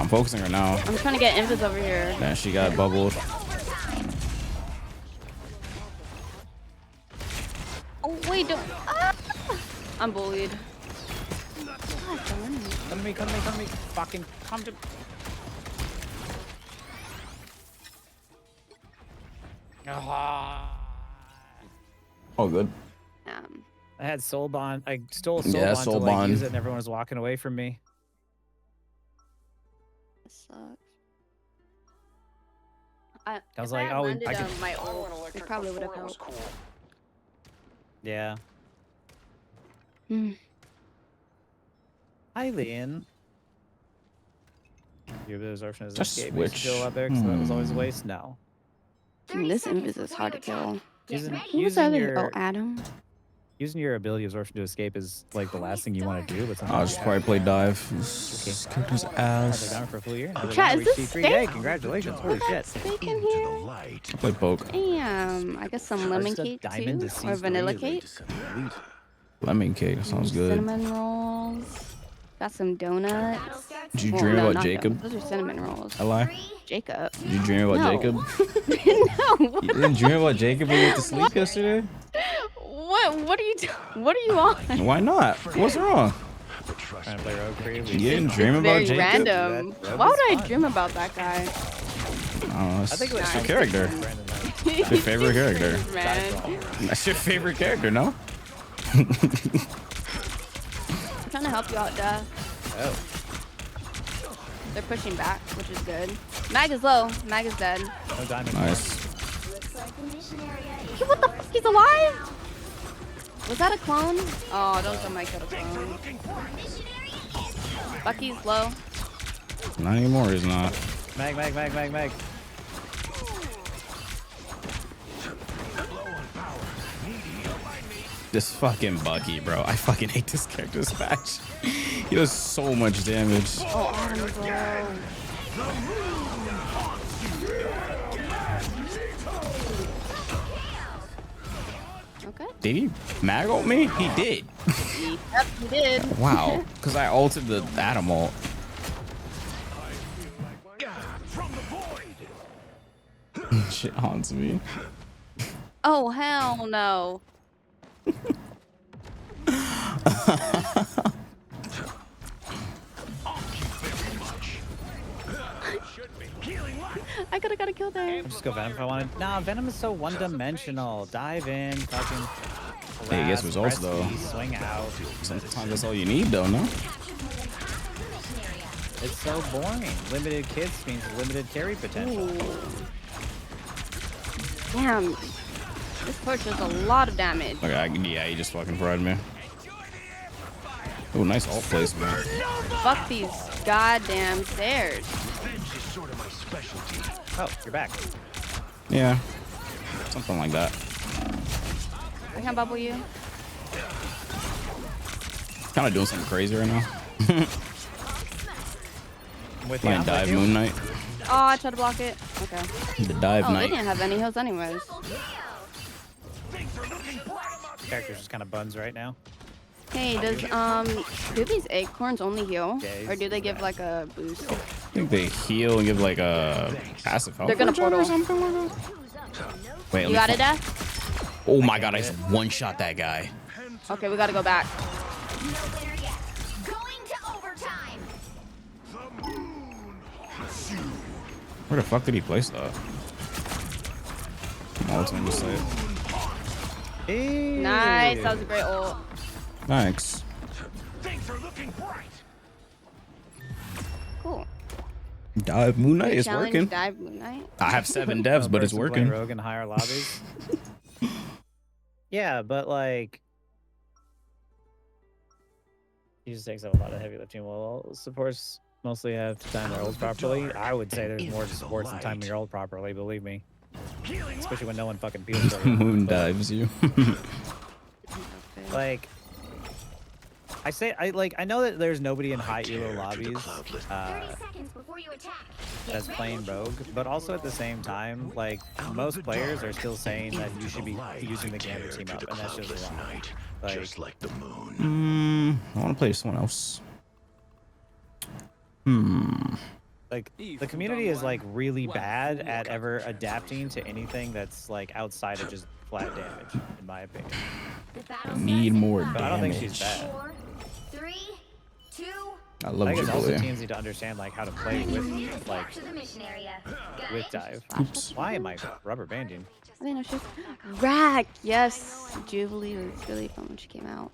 I'm focusing her now. I'm trying to get Invis over here. Yeah, she got bubbled. Oh, wait, don't. Ah! I'm bullied. Come to me, come to me, come to me. Fucking come to. Oh, good. I had soul bond. I stole a soul Yeah, bond soul to like bond. use it, and everyone was walking away from me. That sucks. I was if like, had oh, landed, I could. my ult, it probably would have helped. Yeah. Hmm. Eileen. Your absorption is Just escape. switch. Still up there, so that was always a waste. No. This Invis is hard to kill. Using, Who was the using other? your Oh, Adam. using your ability absorption to escape is like the last thing you want to do. But I'll just probably play dive. This character's ass. down for a full year. Chat, is this C3. steak? Hey, congratulations! Holy shit! Steak in here? I play poke. Damn. I guess some lemon Charged up cake diamond too, to or C3 vanilla is cake. Lemon cake. That sounds good. Cinnamon rolls. Got some donuts. Did you Well, dream no, about not Jacob? donuts. Those are cinnamon rolls. I lie. Jacob. Did you dream about No. Jacob? No. You didn't dream about Jacob when you went to sleep yesterday? What are you What are you on? Why not? What's wrong? Trying to play Rogue Crew. You didn't dream about Very Jacob? random. Why would I dream about that guy? I don't know. It's, I think it was it's your character. It's your favorite character. Man. That's your favorite character, no? I'm trying to help you out, Duh. Oh. They're pushing back, which is good. Mag is low. Mag is dead. No diamond. Nice. What the fuck? He's alive? Was that a clone? Oh, don't tell me I killed a clone. Bucky's low. Not anymore, he's not. Mag, mag, mag, mag, mag. This fucking Bucky, bro. I fucking hate this character's patch. He does so much damage. Oh, Adam, bro. Okay. Did he mag ult me? He did. Yep, he did. Wow. Because I ulted the Adam ult. Shit haunts me. Oh, hell no. I could have got a kill there. I'll just go Venom if I wanted. Nah, Venom is so one-dimensional. Dive in, fucking. Hey, guess harass, results press though. E, swing out. Sometimes that's all you need though, no? It's so boring. Limited kids means limited carry potential. Ooh. Damn. This torch does a lot of damage. Okay, yeah, he just fucking fried me. Oh, nice ult placement. Fuck these goddamn stairs. Oh, you're back. Yeah. Something like that. I can bubble you. Kind of doing something crazy right now. With Playing dive you? Moon Knight. Oh, I tried to block it. Okay. The dive Oh, knight. they didn't have any heals anyways. Character's just kind of buns right now. Hey, do these acorns only heal? Yeah, Or do they give like a boost? I think they heal and give like a passive health. They're gonna regen or portal. something like that. Wait, You let got me it, Death? Oh my god, I just one-shot that guy. Okay, we gotta go back. Going to overtime. Where the fuck did he place that? ult on the site. Nice, that was a great ult. Thanks. Things are looking bright. Cool. Dive Moon Knight is Challenge working. Dive Moon Knight. I have 7 devs, but it's working. Rogue in higher lobbies. Yeah, but like, he just takes up a lot of heavy lifting. While supports mostly have to time their ults properly. I would say there's more to supports than timing your ult properly. Believe me, especially when no one fucking peels for you. Moon dives you. Like, I know that there's nobody in high elo lobbies that's playing Rogue, but also at the same time, like, most players are still saying that you should be using the Gambit team up, and that's just wrong. Like, I want to play someone else. Like, the community is like really bad at ever adapting to anything that's like outside of just flat damage, in my opinion. Need more But I don't think damage. she's bad. 4, 3, 2, I love I guess also Jubilee. teams need to understand like how to play with like capture the mission area. Got with it? dive. Oops. Why am I rubber banding? I didn't know she was Rack. Yes, Jubilee was really fun when she came out.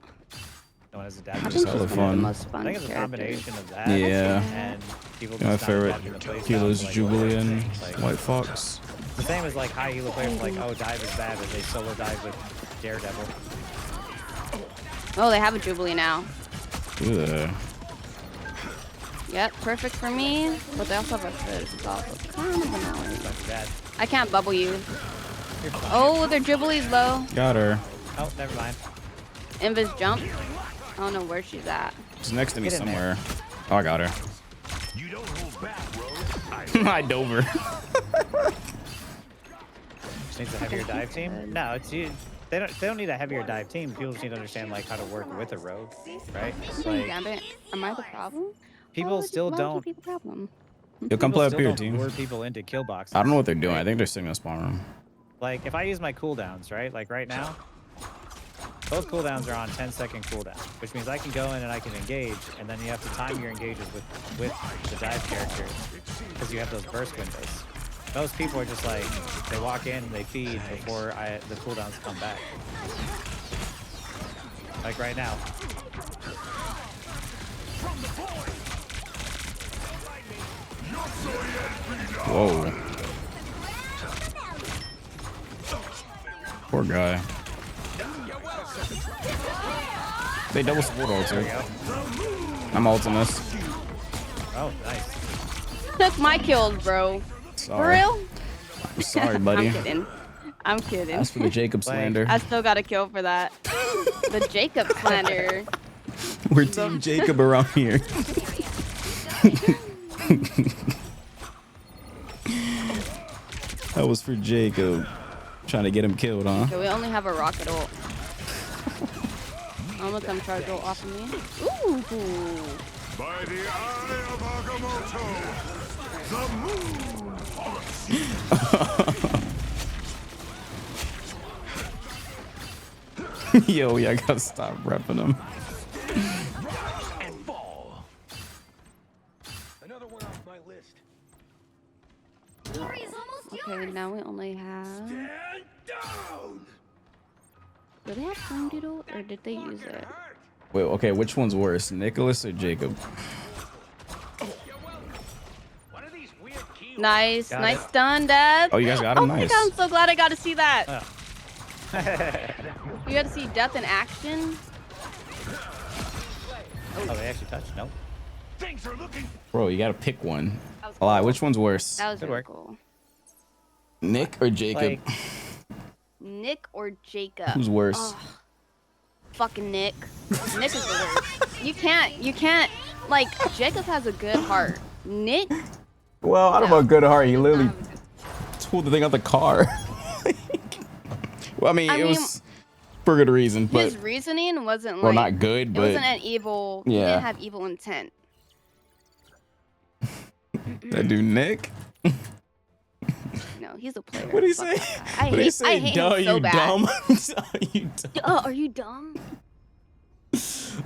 No one has I adapted. think hella she's one of the fun. most fun I think it's a characters. combination of that. Yeah. And people My just not favorite adapting the play hero is styles, like, Jubilee and like, White Fox. the same as like high elo players like, oh, dive is bad, but they solo dive with Daredevil. Oh, they have a Jubilee now. Yeah. Yep, perfect for me. But they also have a Fizz. It's also kind of annoying. Bad. I can't bubble you. Oh, their Jubilee's low. Got her. Oh, never mind. Invis jump. I don't know where she's at. She's next to me Get in there. somewhere. Oh, I got her. You don't hold back, Rogue. I dove her. Just needs a heavier dive team. No, it's you. They don't need a heavier dive team. People just need to understand like how to work with a rogue, right? Like, Gambit, am I the problem? people still Why would you don't. be the problem? You'll come People play up still here, don't team. lure people into kill boxes. I don't know what they're doing. I think they're sitting in a spawn room. Like, if I use my cooldowns, right? Like right now, both cooldowns are on 10-second cooldown, which means I can go in and I can engage, and then you have to time your engages with the dive characters because you have those burst windows. Most people are just like, they walk in, they feed before the cooldowns come back. Like right now. Whoa. Poor guy. They double support ult There we too. go. I'm ulting this. Oh, nice. Took my kills, bro. For Sorry. real? I'm sorry, buddy. I'm kidding. I'm kidding. That's for the Jacob slander. I still got a kill for that. The Jacob slander. We're Team Jacob around here. That was for Jacob. Trying to get him killed, huh? Okay, we only have a rocket ult. I'm gonna come charge ult off of me. Ooh. By the eye of Agamotto, the moon. Yo, yeah, I gotta stop repping him. And fall. Another one off my list. Glory is almost Okay, now we only have. Stand down. Do they have Flame Doodle or did they use it? Wait, okay, which one's worse, Nicholas or Jacob? Nice, Got nice it. stun, Dad. Oh, you guys got him? Oh my Nice. god, I'm so glad I got to see that. Oh. You got to see death in action. Oh, they actually touched? Nope. Things are looking. Bro, you gotta pick one. A lie, which one's worse? That was Good really work. cool. Nick or Jacob? Like, Nick or Jacob? Who's worse? Ugh. Fucking Nick. Nick is the worst. You can't. Like, Jacob has a good heart. Nick. Well, I don't know about good heart. He literally pulled the thing out the car. Well, I mean, it was for good reason, but His reasoning wasn't like. well, not good, It but wasn't an evil. He yeah. didn't have evil intent. that dude Nick. No, he's a player. What did he Fuck say? that guy. What did he say? I hate Duh, him so you bad. dumb. Duh, you dumb. Duh, are you dumb?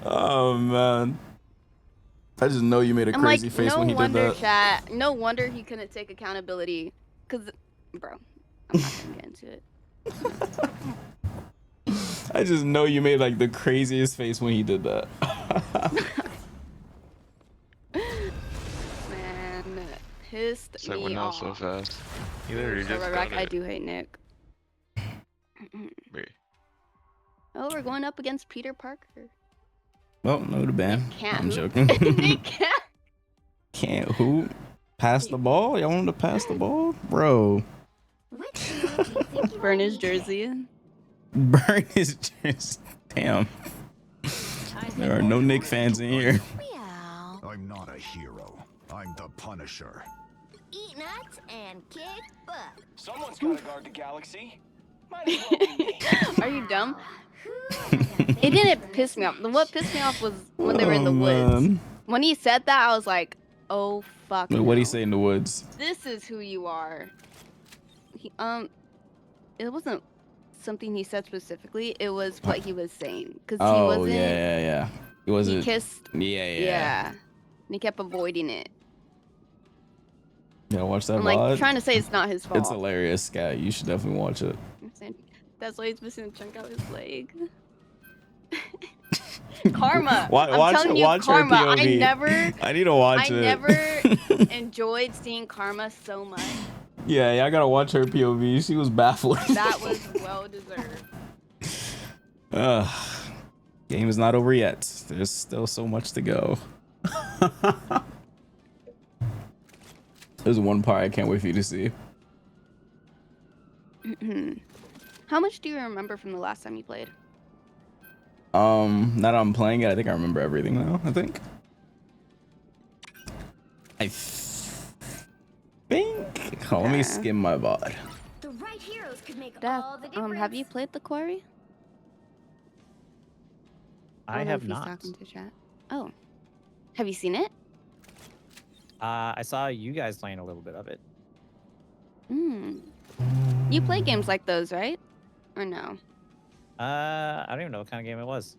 Oh man, I just know you made a I'm crazy like, face no when he did wonder, that. chat. No wonder he couldn't take accountability. Cause, bro, I'm not gonna get into it. I just know you made like the craziest face when he did that. Man, pissed So it me went out off. so fast. You literally So just right got back, I it. do hate Nick. Wait. Oh, we're going up against Peter Parker. Well, no to ban. Can't I'm hoop. joking. Nick can't. Can't hoop. Pass the ball? Y'all want to pass the ball? Bro. Burn his jersey. Burn his jersey. Damn. There are no Nick fans in here. I'm not a hero. I'm the Punisher. Eat nuts and kick butt. Someone's gotta guard the galaxy. Might as well be me. Are you dumb? It didn't piss me off. What pissed me off was when they were in the woods. Man. When he said that, I was like, oh fuck. Wait, what'd he say in the woods? This is who you are. He, it wasn't something he said specifically. It was what he was saying. Cause he Oh, wasn't. yeah. He wasn't. He kissed. Yeah. Yeah. And he kept avoiding it. Yeah, watch that I'm VOD. like trying to say it's not his fault. It's hilarious, Scat. You should definitely watch it. I'm saying, that's why he's missing a chunk out his leg. Karma. I'm telling you, watch Karma. her POV. I need to watch it. I never enjoyed seeing Karma so much. Yeah, I gotta watch her POV. She was baffled. That was well deserved. Game is not over yet. There's still so much to go. There's one part I can't wait for you to see. How much do you remember from the last time you played? Now that I'm playing it, I think I remember everything now. I think. Oh, let me skim my VOD. The right heroes could make all the difference. Have you played the Quarry? I don't know have if he's not. talking to chat. Oh, have you seen it? I saw you guys playing a little bit of it. You play games like those, right? Or no? I don't even know what kind of game it was.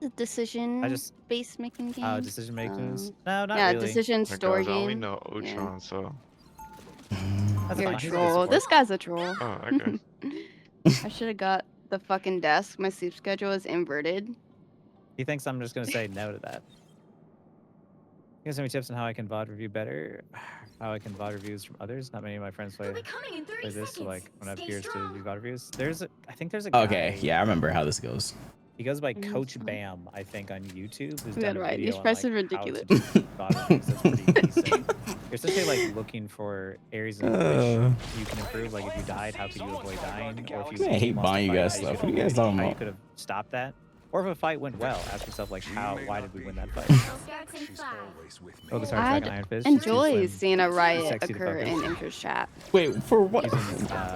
The decision-based making game. Oh, decision making. No, not yeah, really. decision My story God, I only game. know Ultron, so. You're a fine. troll. This guy's a troll. Oh, okay. I should have got the fucking desk. My sleep schedule is inverted. He thinks I'm just gonna say no to that. You guys have any tips on how I can VOD review better? How I can VOD reviews from others? Not many of my friends play this, so like when I have peers to do VOD reviews. I think there's a guy. Okay, yeah, I remember how this goes. He goes by Coach Bam, I think, on YouTube. Who's Yeah, done a right. video These on, prices like, are ridiculous. how to do VOD reviews. That's pretty decent. You're essentially like looking for areas in which you can improve. Like if you died, how could you avoid dying? Or if you I hate buying you guys stuff. What are you guys talking how you about? could have stopped that. Or if a fight went well, ask yourself like, why did we win that fight? Focus hard track on Iron Fist. Enjoy seeing a riot Sexy to occur fuck in with. Infer's chat. Wait, for what?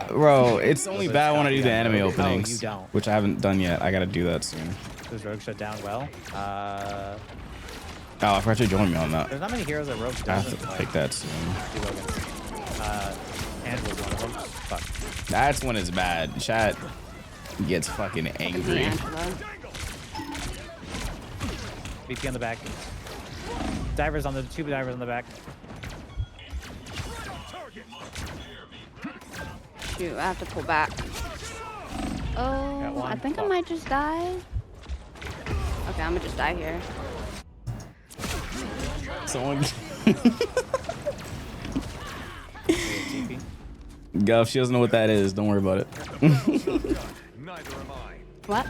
Bro, it's only bad when I do the anime openings, you don't. which I haven't done yet. I gotta do that soon. Does Rogue shut down well? Oh, I forgot to join me on that. There's not many heroes that Rogue I have doesn't to like, take that soon. do well against. Angela's one of them. Fuck. That's when it's bad. Chat gets fucking angry. BP on the back. Divers on the two divers on the back. Shoot, I have to pull back. Oh, I think I might just die. Okay, I'm gonna just die here. Someone. Guff, she doesn't know what that is. Don't worry about it. What?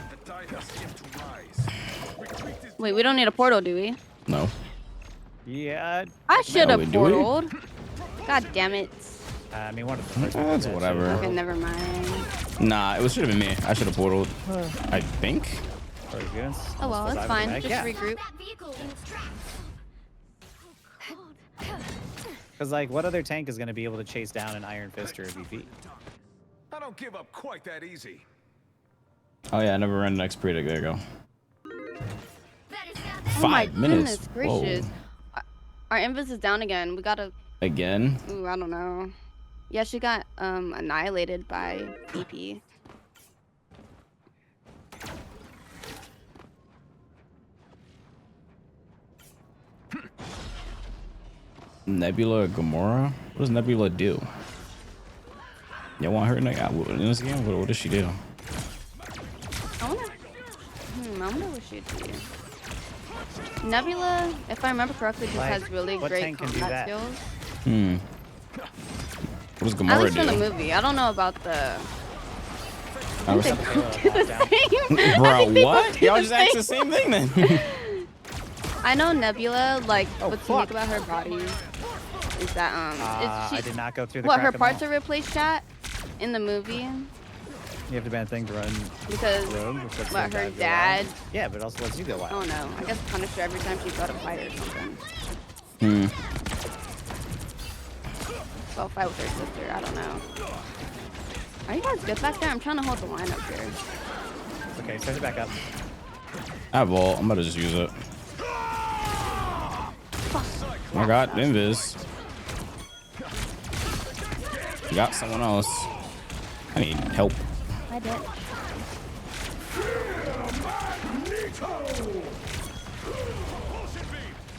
Wait, we don't need a portal, do we? No. Yeah. I should have we do it. portaled. God damn it. I mean, one of the first That's whatever. Okay, never mind. Nah, it should have been me. I should have portaled. I think. Oh well, it's fine. Just yeah. regroup. Because like, what other tank is going to be able to chase down an Iron Fist or a VP? I don't give up quite that easy. Oh yeah, I never ran an next predict. There you go. Oh my 5 minutes. goodness gracious. Our invis is down again. We gotta. Again? Ooh, I don't know. Yeah, she got annihilated by BP. Nebula Gamora? What does Nebula do? You want her in this game? What does she do? I wonder what she'd do. Nebula, if I remember correctly, just has really great combat skills. What does At Gamora least from the do? movie. I don't know about the. I I think they both do the same. Bro, what? Y'all just asked the same thing then. I know Nebula, like, what's unique about her body is that I did not go through the what crack her of parts them are replaced chat in the movie You have to ban thing to run. because rogue, which lets what the her guy go dad. wild. Yeah, but it also lets you go wild. I don't know. I guess punish her every time she's got a fight or something. Well, fight with her sister. I don't know. Are you guys good back there? I'm trying to hold the line up here. It's okay, start it back up. I have ult. I'm about to just use it. Oh my god, Invis. You got someone else. I need help. I did.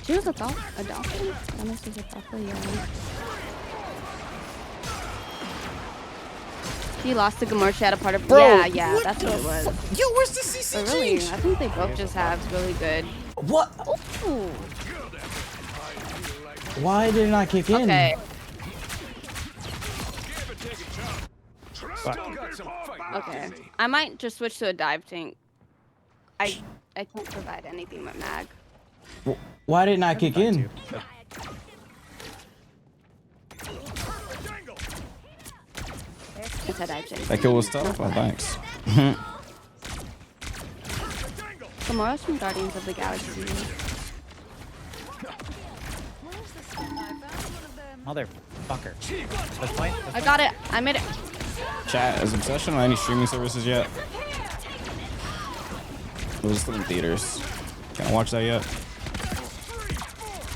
She was adopted? Dennis was adopted, yeah. She lost to Gamora. She had a part of. Bro, yeah, that's what it was. Yo, where's the CC But really, change? I think they both just have really good. What? Ooh. Why did it not kick in? Okay. Okay. I might just switch to a dive tank. I can't provide anything but mag. Why did it not kick in? It's a dive tank. That kill was tough? Oh, thanks. Gamora's from Guardians of the Galaxy. Motherfucker. Let's play. I got it. I made it. Chat, is Obsession on any streaming services yet? Or is it still in theaters? Can't watch that yet.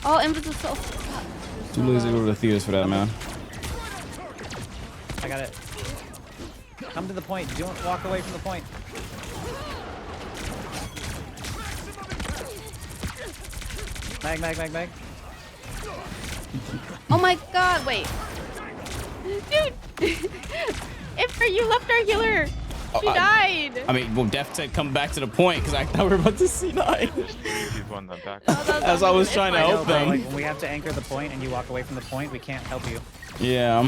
Oh, Invis is so. Too lazy to go to the theaters for that, man. I got it. Come to the point. Don't walk away from the point. Mag. Oh my god, wait. Dude! If you left our healer! She died! I mean, well, Def said come back to the point because I thought we were about to C9. As I was trying to help them. Like, when we have to anchor the point and you walk away from the point, we can't help you. Yeah.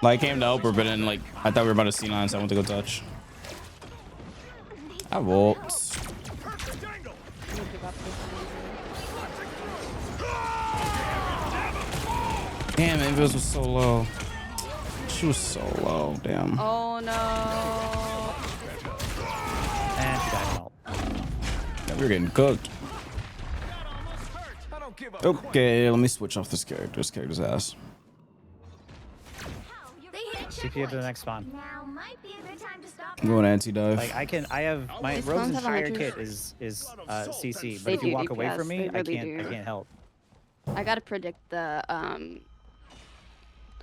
Like, I came to help her, but then, like, I thought we were about to C9, so I went to go touch. I volts. Damn, Invis was so low. She was so low, damn. Oh no. And she died all. Yeah, we were getting cooked. Okay, let me switch off this character. This character's ass. TP to the next spawn. Now might be a good time to stop. I'm going anti-dive. Like my These Rose's spawns have fire 100. kit is CC, but They if you do walk away DPS, from me, they I really can't do. help. I gotta predict the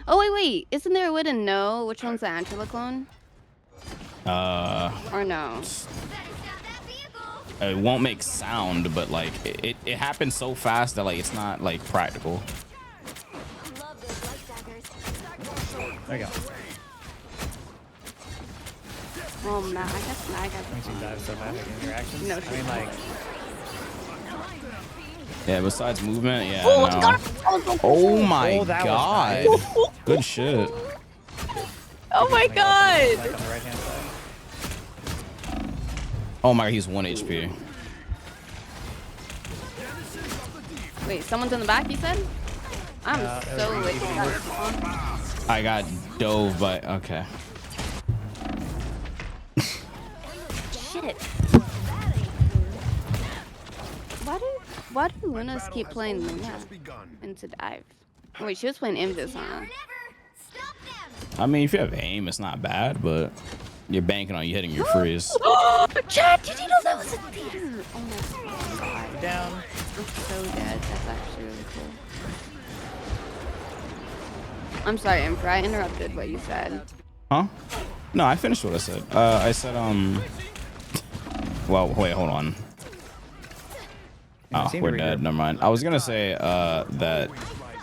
Oh wait, isn't there a way to know which one's the Angela clone? Or no? It won't make sound, but like it happens so fast that like it's not like practical. There you go. Well, I guess Mag. Makes you dive so fast with interactions. No, I mean, like, Yeah, besides movement, yeah. Oh, no. God. Oh my Oh, that was god. nice. Good shit. Oh my god! like on the right hand side. Oh my god, he's 1 HP. Wait, someone's in the back, you said? I'm so there's late. I got dove, but okay. Shit. Why do Lunas keep playing Luna into dive? Wait, she was playing Invis, huh? I mean, if you have aim, it's not bad, but you're banking on you hitting your freeze. Chad, did you know that was a theater? Oh my god. Down. I'm so dead. That's actually really cool. I'm sorry, Emperor. I interrupted what you said. Huh? No, I finished what I said. I said, well, wait, hold on. Oh, we're dead. Never mind. I was gonna say that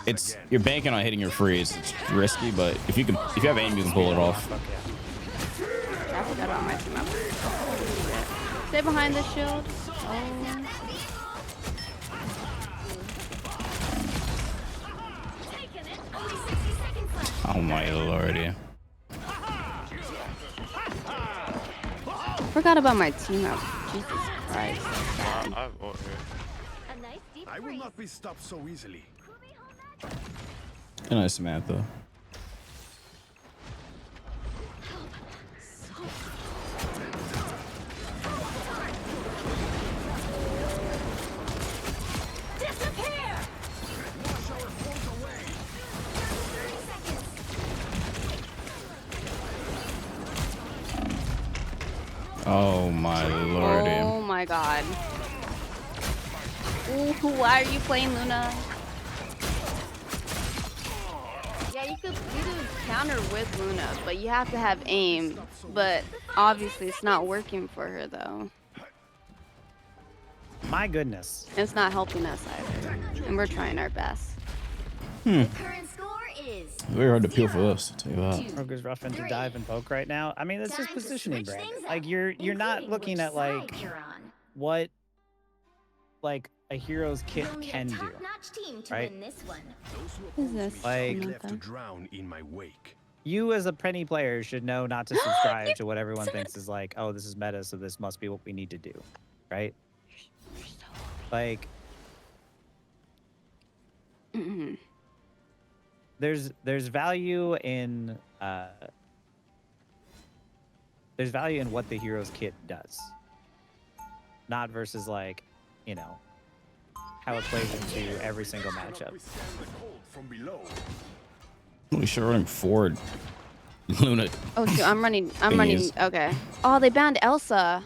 it's you're banking on hitting your freeze. It's risky, but if you have aim, you can pull it off. Fuck yeah. I forgot about my team up. Stay behind the shield. Oh my lordy. Forgot about my team up. Jesus Christ. I will not be stopped so easily. Good night, Samantha. Oh my lordy. Oh my god. Ooh, why are you playing Luna? Yeah, you could counter with Luna, but you have to have aim. But obviously it's not working for her though. My goodness. It's not helping us either. And we're trying our best. Current score is Very hard to peel for us, I'll tell you that. Rogue is rough into dive and poke right now. I mean, that's just positioning, Brandon. Like you're not looking at like what like a hero's kit can do, right? Who's this? Like Left to drown in my wake. you as a penny player should know not to subscribe to what everyone thinks is like, oh, this is meta, so this must be what we need to do, right? Like, there's value in what the hero's kit does, not versus like, you know, how it plays into every single matchup. Holy shit, running forward. Luna. Oh shoot, I'm running. Okay. Oh, they banned Elsa.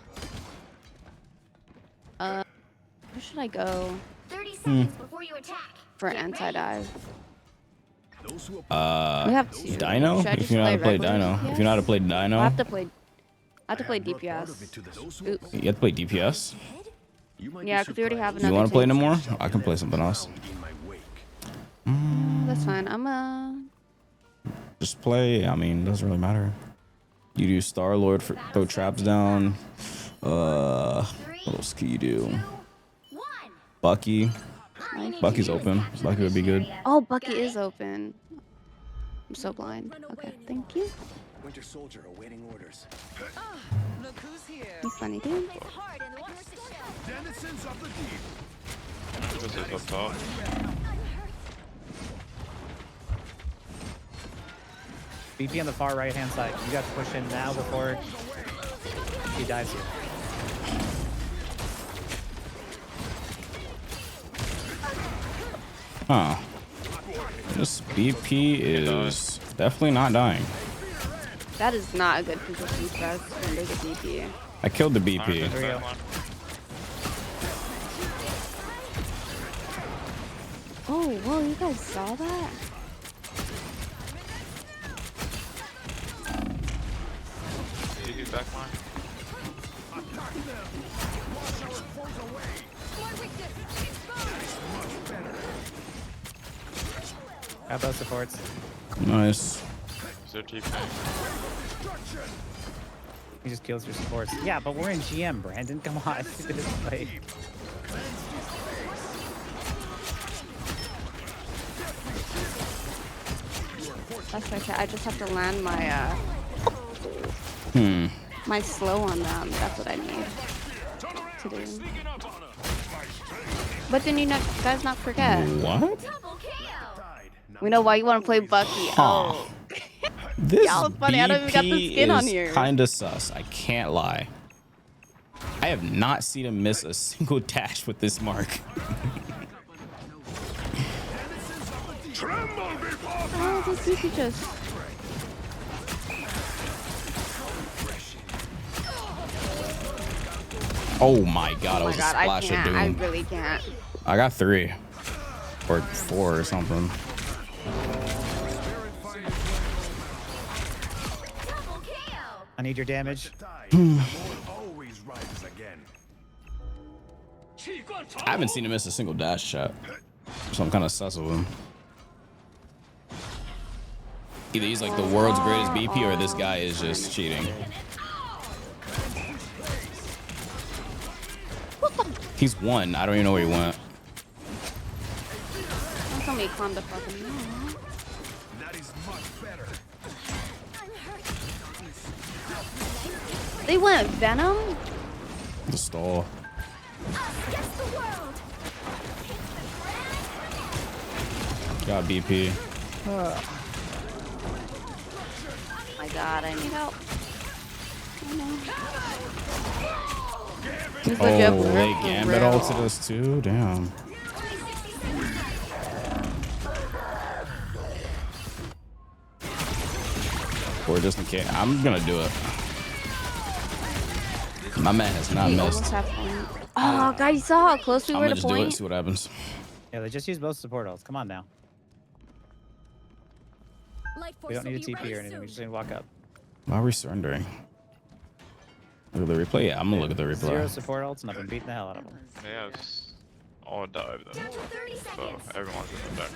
Where should I go? 30 seconds before you attack. For an anti-dive. We have two. Dino? Should I If just you know how to play play regular Dino. DPS? If you know how to play Dino. I have to play DPS. Oops. You have to play DPS? Yeah, because we already have another. You want to play no team. more? I can play something else. That's fine. I'm Just play. I mean, it doesn't really matter. You do Star Lord for throw traps down. What else can you do? Bucky. Bucky's open. Bucky would be good. Oh, Bucky is open. I'm so blind. Okay, thank you. Winter Soldier awaiting orders. Look who's here. You funny dude. Denizens of the deep. This is up top. BP on the far right hand side. You got to push in now before he dives here. Huh. This BP is definitely not dying. That is not a good position for us when they get DP. I killed the BP. Oh, whoa, you guys saw that? GG's back line. How about supports? Nice. Is there TP? He just kills your supports. Yeah, but we're in GM, Brandon. Come on. It's like... That's okay. I just have to land my my slow on them. That's what I need to do. But then you guys not forget. What? We know why you want to play Bucky. Huh. Oh. This Y'all are funny. I don't even got the skin on here. Kinda sus. I can't lie. I have not seen him miss a single dash with this mark. Oh, this you could just. Oh my god, Oh I my was a god, I splash of can't. doom. I really can't. I got 3 or 4 or something. I need your damage. I haven't seen him miss a single dash shot, so I'm kind of sus of him. Either he's like the world's greatest BP or this guy is just cheating. He's won. I don't even know where he went. Don't tell me he calmed the fucking down. That is much better. They went Venom? The stall. Got BP. Oh my god, I need help. Oh, they Gambit ulted us too? Damn. Or just in case. I'm gonna do it. My man has not missed. Oh, guys, you saw how close we were to I'm gonna just do it, point? see what happens. Yeah, they just use both support ults. Come on now. We don't need a TP or anything. We just need to walk up. Why are we surrendering? Look at the replay. Yeah, I'm gonna look at the replay. 0 support ults, and I've been beating the hell out of them. They have all dive though. So everyone's in the back.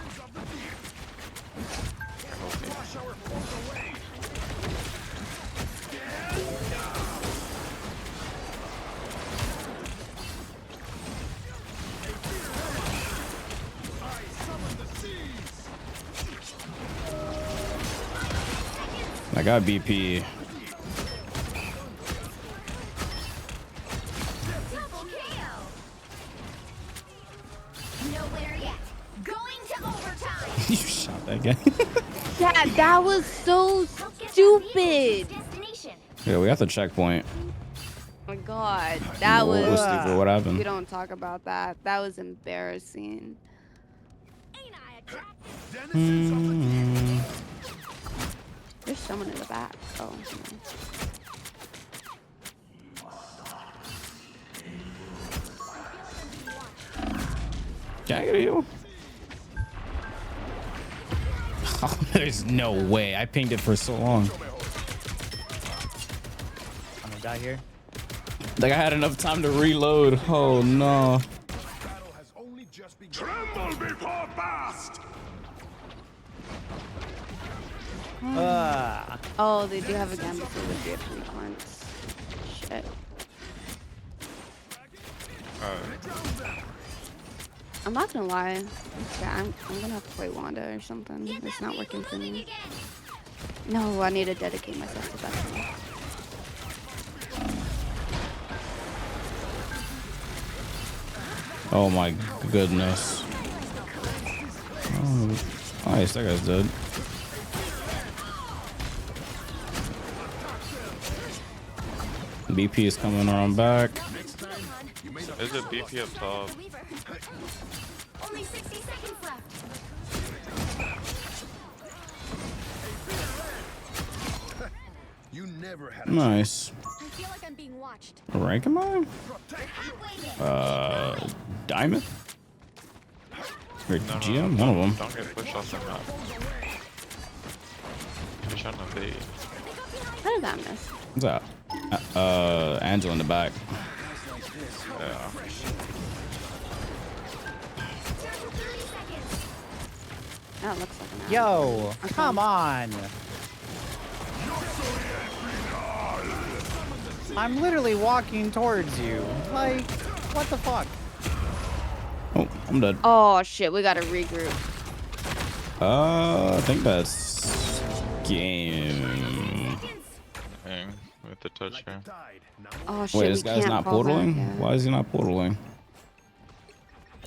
I got BP. You shot that guy. That was so stupid. Yeah, we got the checkpoint. Oh my god, that Whoa, was. Steve, what happened? We don't talk about that. That was embarrassing. There's someone in the back. Oh. No. Can I get a heal? Oh, there's no way. I pinged it for so long. I'm gonna die here. Like I had enough time to reload. Oh no. Tremble before blast. Oh, they do have a gambit for the gift points. Shit. I'm not gonna lie. Yeah, I'm gonna have to play Wanda or something. It's not working for me. No, I need to dedicate myself to that. Oh my goodness. Oh, nice, that guy's dead. BP is coming around back. There's a BP up top. Only 60 seconds left. You never had Nice. I feel like I'm being watched. What rank am I? Diamond? Or GM? One of them. Don't get pushed off the map. You're trying to bait. How did that miss? What's that? Angela in the back. Yeah. That looks like an Yo, come on. I'm literally walking towards you. Like, what the fuck? Oh, I'm dead. Oh shit, we gotta regroup. I think that's game. Dang, with the touch here. Oh shit, Wait, this we guy's can't not fall back portaling? yet. Why is he not portaling?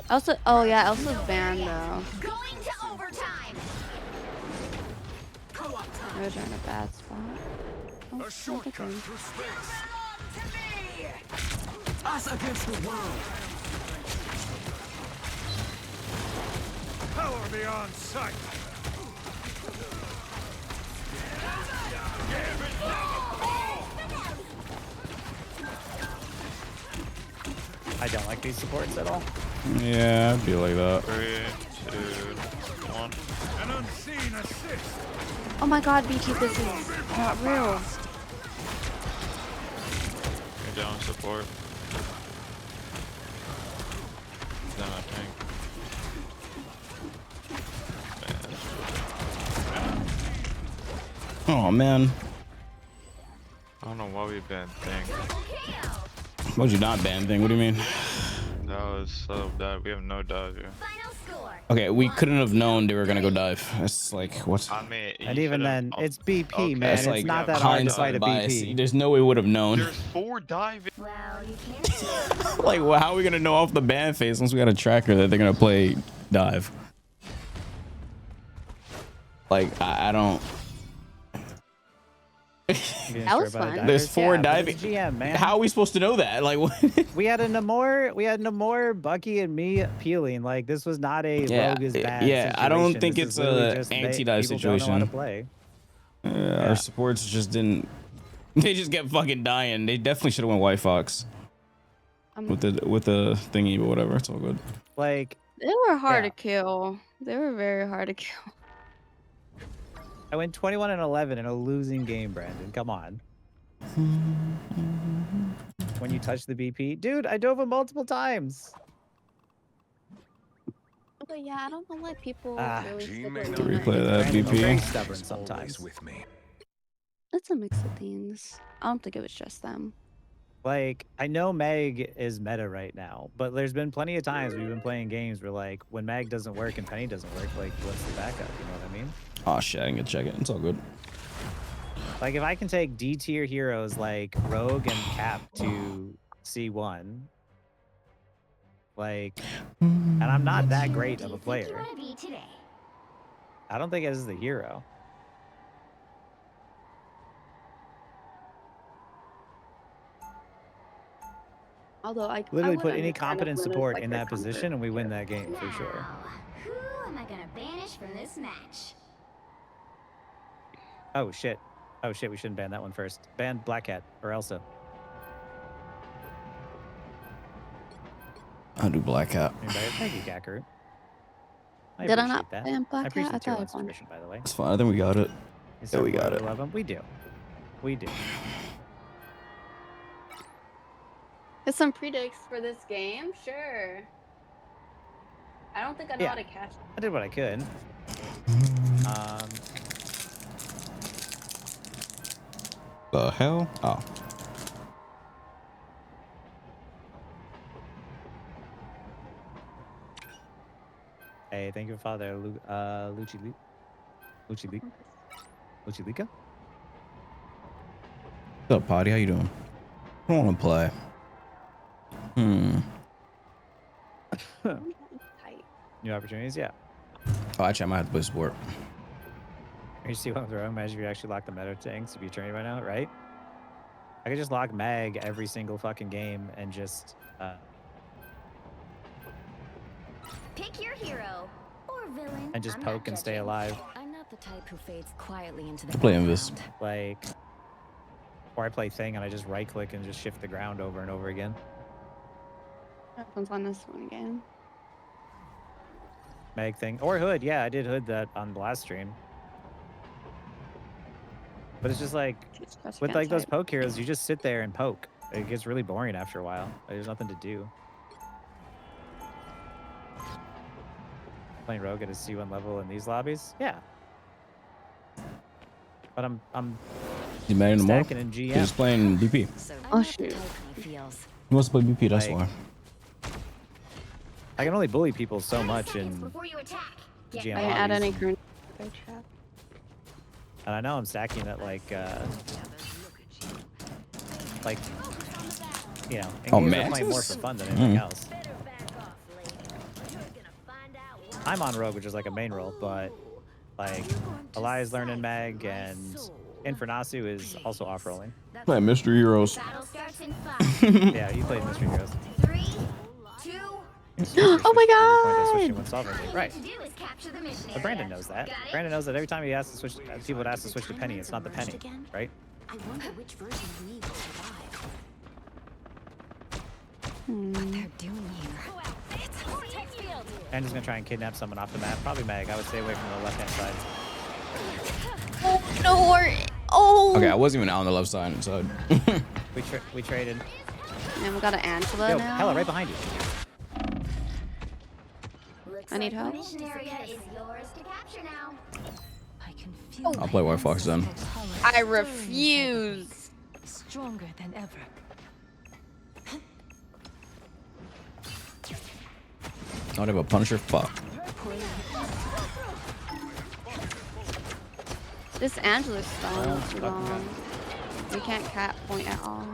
Elsa, oh yeah, Elsa's banned though. Going to overtime. Those are in a bad spot. Oh, A shortcut okay. through space. Us against the world. Power beyond sight. I don't like these supports at all. Yeah, I'd be like that. 3, 2, 1. An unseen assist. Oh my god, BT, this is not real. You're down support. Then I think. Oh man. I don't know why we banned Thing. Why'd you not ban thing? What do you mean? That was so bad. We have no dive here. Okay, we couldn't have known they were gonna go dive. It's like what? I mean, And even then, it's BP, man. That's It's like not that hard to fight a hindsight bias. BP. There's no way we would have known. There's 4 diving. Like, well, how are we gonna know off the ban phase once we got a tracker that they're gonna play dive? Like, I don't. That was fun. There's 4 Yeah, but diving. it's GM, man. How are we supposed to know that? Like, what? We had Namor, Bucky, and me peeling. Like, this was not a rogue is bad. Yeah, I don't situation. think This it's is literally a just anti-dive people don't know how to situation. play. Our supports just didn't. They just kept fucking dying. They definitely should have went White Fox with the thingy, but whatever. It's all good. Like, They were hard to kill. They were very hard to kill. I went 21-11 in a losing game, Brandon. Come on. When you touch the BP, dude, I dove him multiple times. But yeah, I don't know why people really stick To with replay that Brandon, I'm very BP. stubborn sometimes. It's a mix of things. I don't think it was just them. Like, I know Meg is meta right now, but there's been plenty of times we've been playing games where, like, when Meg doesn't work and Penny doesn't work, like, what's the backup? You know what I mean? Oh shit, I didn't get to check it. It's all good. Like, if I can take D tier heroes like Rogue and Cap to C1, like, and I'm not that great of a player. I don't think it is the hero. Although I Literally would put any understand if competent Luna's, support like, in their that position and we win that game for sure. Who am I gonna banish from this match? Oh shit. Oh shit, we shouldn't ban that one first. Ban Black Cat or Elsa. I'll do Black Hat. Thank you, Kakarot. Did I not appreciate that. ban Black I appreciate Cat? I tier thought I 1 submission, by the way. It's fine. I think we got it. Yeah, we got it. Love them. We do. We do. Get some predicts for this game? Sure. I don't think I know how to catch it. I did what I could. The hell? Oh. Hey, thank you, Father Lucilica. What's up, Potty? How you doing? I don't want to play. New opportunities, yeah. Oh, actually, I might have to play support. You see what I'm throwing? Imagine if you actually lock the meta tanks to be trained right now, right? I could just lock Mag every single fucking game and just Pick your hero or villain. and just I'm poke not and stay judging. alive. I'm not the type who fades quietly into the To play Invis. Like, or I play Thing and I just right click and just shift the ground over and over again. Happens on this one again. Meg Thing or Hood, yeah, I did Hood that on the last stream. But it's just like with like those poke heroes, you just sit there and poke. It gets really boring after a while. There's nothing to do. Playing Rogue at a C1 level in these lobbies, yeah. But I'm You mad anymore? stacking in GM. He's just playing BP. Oh shoot. He wants to play BP, that's Like, why. I can only bully people so much in Before you attack, I get GM didn't add any lobbies. current trap. And I know I'm stacking at like you know, Oh, and man. playing more for fun than anything else. I'm on Rogue, which is like a main role, but like Elias learning Mag and Infernasu is also off rolling. Play Mystery Heroes. battle starts in 5, Yeah, he played Mystery Heroes. 3, 2. Oh my Switching god! one sovereignty. Right. To do is capture the mission But Brandon knows that. Got it? Brandon knows that every time he asks to switch, people would ask to switch to Penny. It's not the Penny, right? I wonder which version of me will survive. Hmm. They're doing here. It's vortex field. And just gonna try and kidnap someone off the map. Probably Meg. I would stay away from the left-hand side. Oh no! Oh. Okay, I wasn't even out on the left side. So. We traded. And we got an Angela Yo, now. Hella, right behind you. Looks I need like help. the mission area is yours to capture now. I I'll play White Fox then. I refuse. Stronger than ever. I don't have a Punisher. Fuck. This Angela's stalling too long. We can't cap point at all.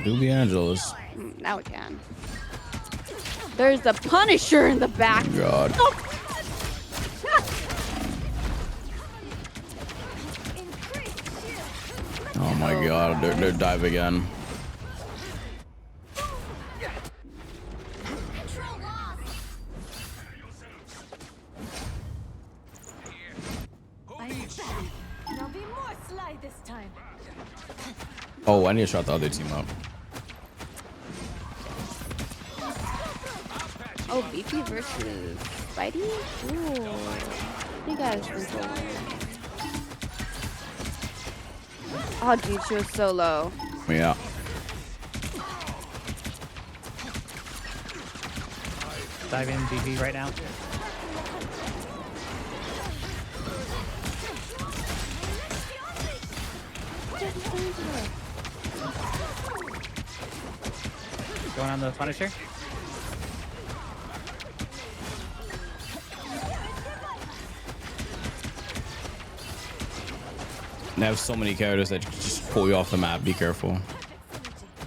Do be Angelas. Now we can. There's a Punisher in the back. God. Oh my God, they're dive again. Now be more sly this time. Oh, I need to shut the other team up. Oh, BP versus Spidey? Ooh. You guys control. Oh, dude, she was so low. Yeah. Dive in BP right now. Going on the Punisher. They have so many characters that just pull you off the map. Be careful.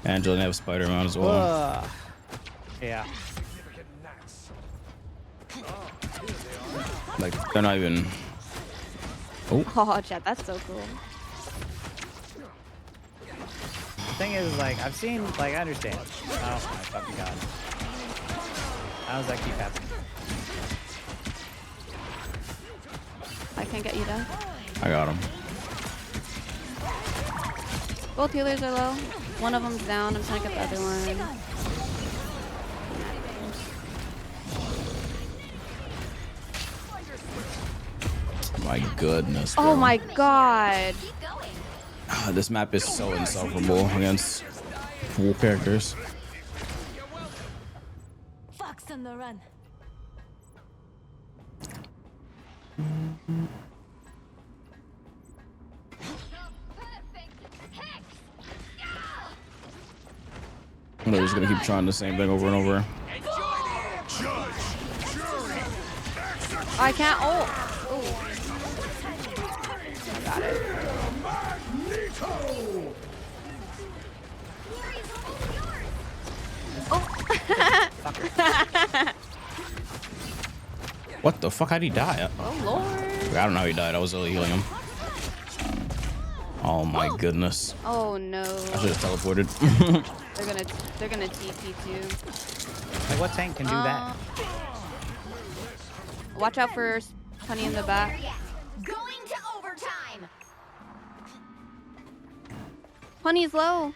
Angela, they have Spider-Man as well. Yeah. Like, they're not even... Oh, chat, that's so cool. The thing is, like, I've seen, like, I understand. Oh my fucking God. How does that keep happening? I can't get you down. I got him. Both healers are low. One of them's down. I'm trying to get the other one. My goodness. Oh bro. my God. This map is so insufferable against full characters. Fox on the run. They're just gonna keep trying the same thing over and over. I can't. Oh. I got it. Oh. What the fuck? How'd he die? Oh Lord. I don't know how he died. I was only healing him. Oh my goodness. Oh no. I should have teleported. They're gonna TP too. Like, what tank can do that? Watch out for Honey in the back. Going to overtime. Honey's low.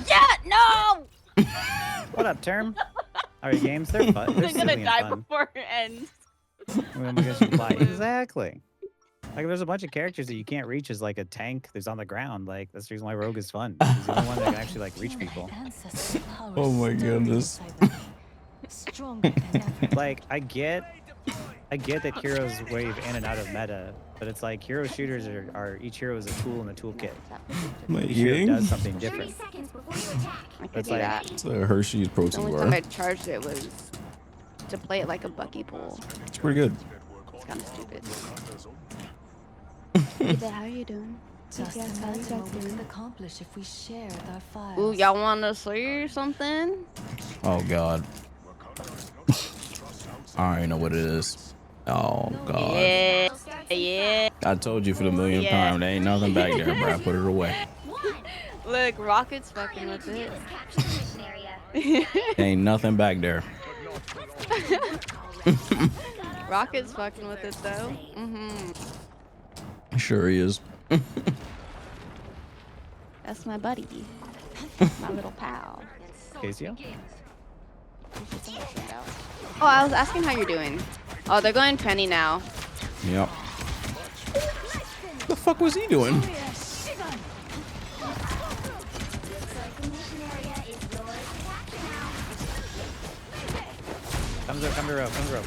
Yeah, no! What up, Term? Are your games? They're fun. They're They're gonna silly die and fun. before it ends. When we get to fly. Exactly. Like, there's a bunch of characters that you can't reach as like a tank that's on the ground. Like, that's the reason why Rogue is fun. He's the only one that can actually like reach people. Oh my goodness. Stronger than ever. Like, I get that heroes wave in and out of meta, but it's like hero shooters are each hero is a tool in the toolkit. Each hero does something different. I could It's do like- that. It's a Hershey's The protein only bar. time I charged it was to play it like a bucky pool. It's pretty good. It's kind of stupid. Hey, how are you doing? Just Yes, how are you imagine guys what we doing? could accomplish if we shared our files. Ooh, y'all want to see something? Oh god. I already know what it is. Oh god. Yeah, yeah. I told you for the millionth Yeah. time. There ain't nothing back there, bro. Put it away. Look, Rocket's fucking with it. There ain't nothing back there. Rocket's fucking with it though. Sure he is. That's my buddy. My little pal. Casio? Oh, I was asking how you're doing. Oh, they're going Penny now. Yep. fuck was he doing? Come to row, come to row.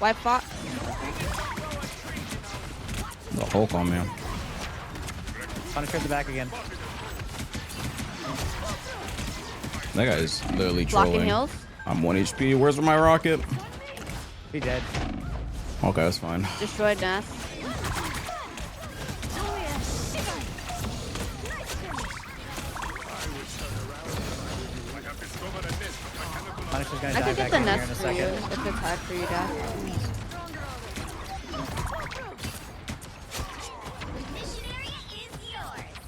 Wipe bot. The Hulk on me. Punisher at the back again. That guy's literally Blocking trolling. heals. I'm 1 HP. Where's my rocket? He dead. Okay, that's fine. Destroyed Nest. Punisher's gonna I dive could back get the in here in a nest for you second. if it's hard for you, Dad.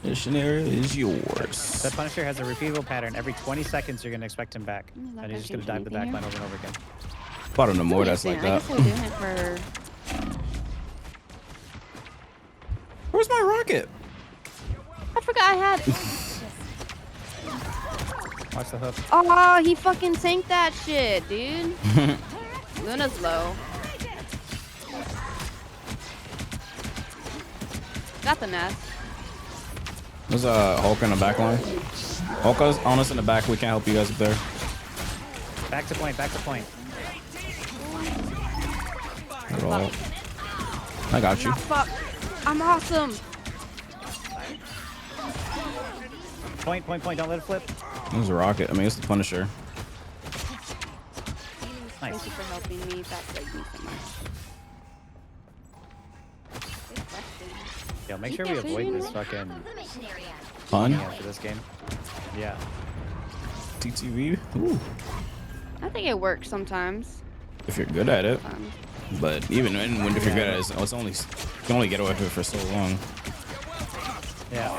Mission area is yours. That Punisher has a repeatable pattern. Every 20 seconds, you're gonna expect him back, not and he's just gonna gonna dive the change back anything line over and over again. I don't know more that's like I that. guess we're doing it for. Where's my rocket? I forgot I had it. Watch the hook. Oh, he fucking tanked that shit, dude. Luna's low. Got the nest. There's a Hulk in the back line. Hulk is on us in the back. We can't help you guys up there. Back to point, back to point. Roll. I got you. Nah, fuck. I'm awesome. Point, point, point. Don't let it flip. There's a rocket. I mean, it's the Punisher. Nice. Thank you for helping me. That saved me so much. Good question. Yo, make sure we avoid this fucking Fun. after this game. Yeah. TTV. Ooh. I think it works sometimes. If you're good at it. But even when if you're good at it, it's only you can only get away with it for so long. Yeah.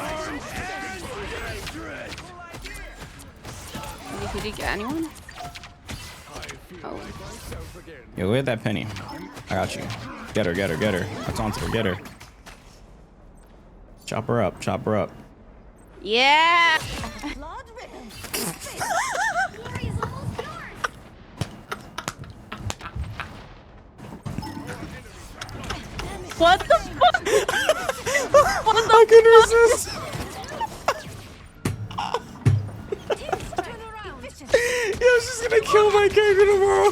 Did you get anyone? Oh. Yo, go get that penny. I got you. Get her, get her, get her. That's on to her, get her. Chop her up, chop her up. Yeah. What the fuck? What the I can resist. Yo, she's gonna kill my character tomorrow.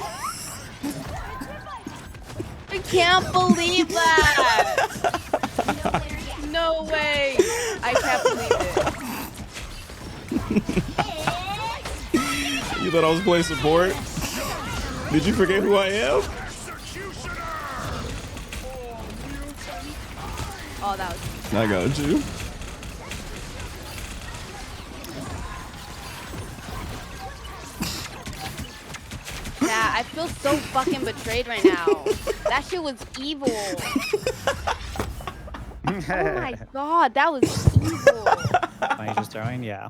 I can't believe that. No way. I can't believe it. You thought I was playing support? Did you forget who I am? Oh, that was. I got you. Yeah, I feel so fucking betrayed right now. That shit was evil. Oh my god, that was evil. Fine, just throwing, yeah.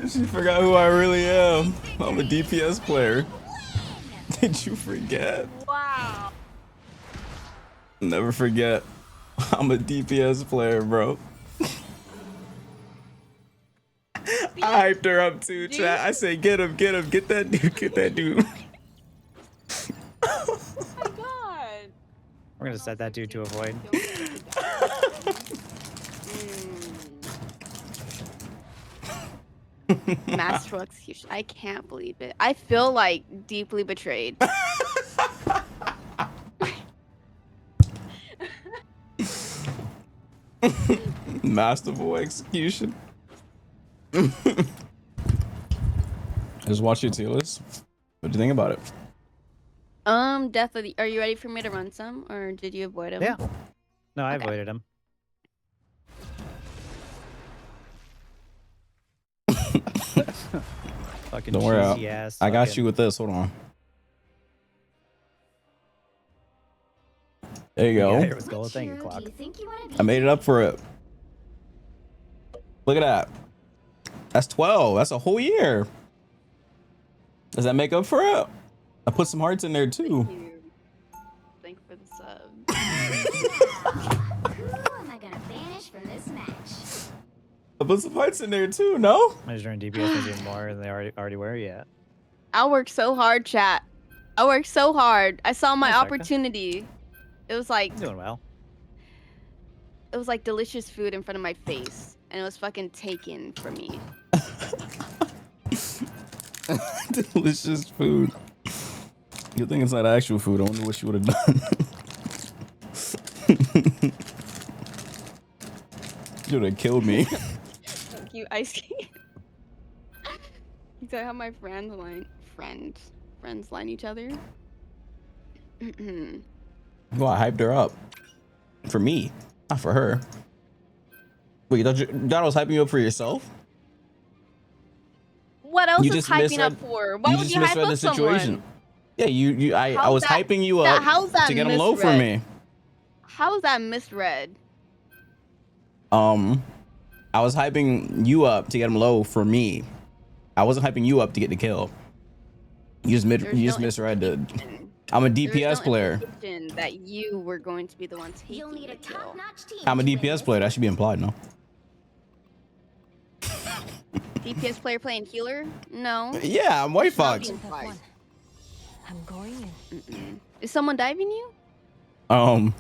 She forgot who I really am. I'm a DPS player. Did you forget? Wow. Never forget. I'm a DPS player, bro. I hyped her up too, chat. I say, get him, get that dude, get that dude. Oh my god. We're gonna set that dude to avoid. Master execution. I can't believe it. I feel like deeply betrayed. Masterful execution. Just watch your tier list. What do you think about it? Deathly, are you ready for me to run some, or did you avoid him? Yeah. No, I Okay. avoided him. Fucking Don't worry, cheesy ass. I got fucking- you with this. Hold on. There you go. Yeah, here was gold. Thank you, Clock. I made it up for it. Look at that. That's 12. That's a whole year. Does that make up for it? I put some hearts in there too. Thank you for the sub. Who am I gonna banish from this match? I put some fights in there too, no? I just earned DPS maybe more than they already were yet. I worked so hard, chat. I worked so hard. I saw my Nice, Becca. opportunity. It was like Doing well. it was like delicious food in front of my face, and it was fucking taken from me. Delicious food. Good thing it's not actual food. I wonder what she would have done. She would have killed me. Thank you, Ice King. Is that how my friends line each other? Well, I hyped her up. For me, not for her. Wait, you thought I was hyping you up for yourself? What else You is just hyping misread- up for? Why you would just you hype misread up the situation. someone? Yeah, I How's was that- hyping you that- up how's that to get him low for misread? me. How is that misread? I was hyping you up to get him low for me. I wasn't hyping you up to get the kill. You just misread it. I'm a DPS player. That you were going to be the one taking You'll need a the kill. top-notch team. I'm a DPS player. That should be implied, no? DPS player playing healer? No. Yeah, I'm White Not Fox. being implied. I'm going in. Is someone diving you? No.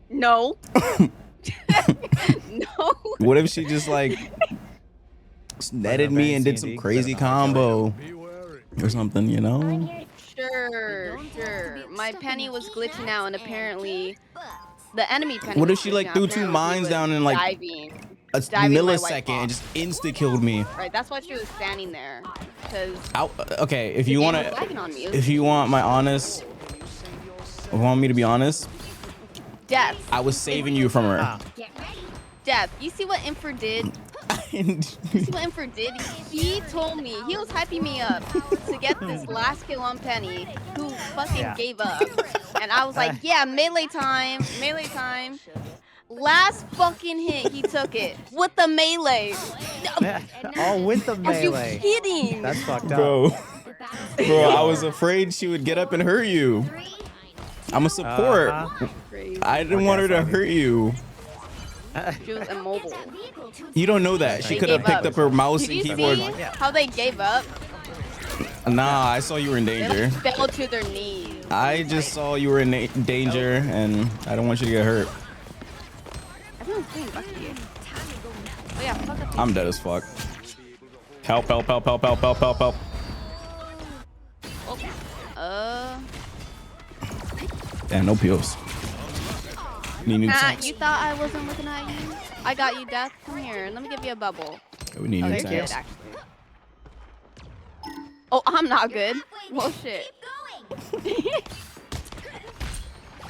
No. What if she just like netted me and did some crazy combo or something, you know? Sure. My penny was glitching out, and apparently the enemy penny. What if was she glitching like out. threw two Apparently mines was down in like diving. a Diving my white millisecond box. and just insta killed me? Right, that's why she was standing there. Because Okay, if the you game want was lagging on me. It was if you want my honest, want me to be honest, Death. I was saving you from her. Death. You see what Infer did? You see what Infer did? He told me, he was hyping me up to get this last kill on Penny, who fucking gave up. And I was like, yeah, melee time. Last fucking hit, he took it with the melee. Oh, with the melee. Are you kidding? That's fucked up. Bro, I was afraid she would get up and hurt you. I'm a support. I didn't want her to hurt you. She was immobile. You don't know that. She They could have gave picked up. up her mouse Did and you keyboard. see how they gave up? Nah, I saw you were in They danger. like fell to their knees. I just saw you were in danger, and I don't want you to get hurt. Everyone's doing Bucky. Oh yeah, fuck up. I'm dead as fuck. Help. Damn, no pills. Need new Matt, tanks. you thought I wasn't looking at you? I got you, Death. Come here. Let me give you a bubble. We need new You're good, tanks. actually. Oh, I'm not good. Well, shit.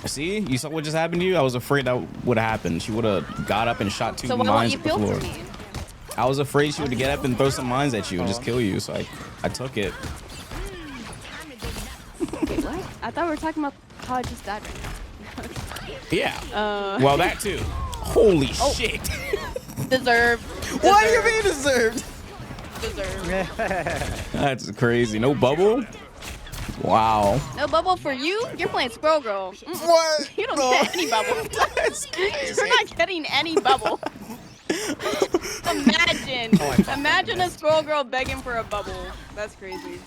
See, you saw what just happened to you? I was afraid that would have happened. She would have got up and shot two So why won't mines you at the peel floor. for me? I was afraid she would get up and throw some mines at you and just kill you, so I took it. Wait, what? I thought we were talking about how I just died right now. Yeah. Well, that too. Holy shit. Deserved. Why are you being deserved? Deserved. That's crazy. No bubble? Wow. No bubble for you? You're playing Squirrel Girl. What? You don't get any bubble. You're not getting any bubble. Imagine a Squirrel Girl begging for a bubble. That's crazy.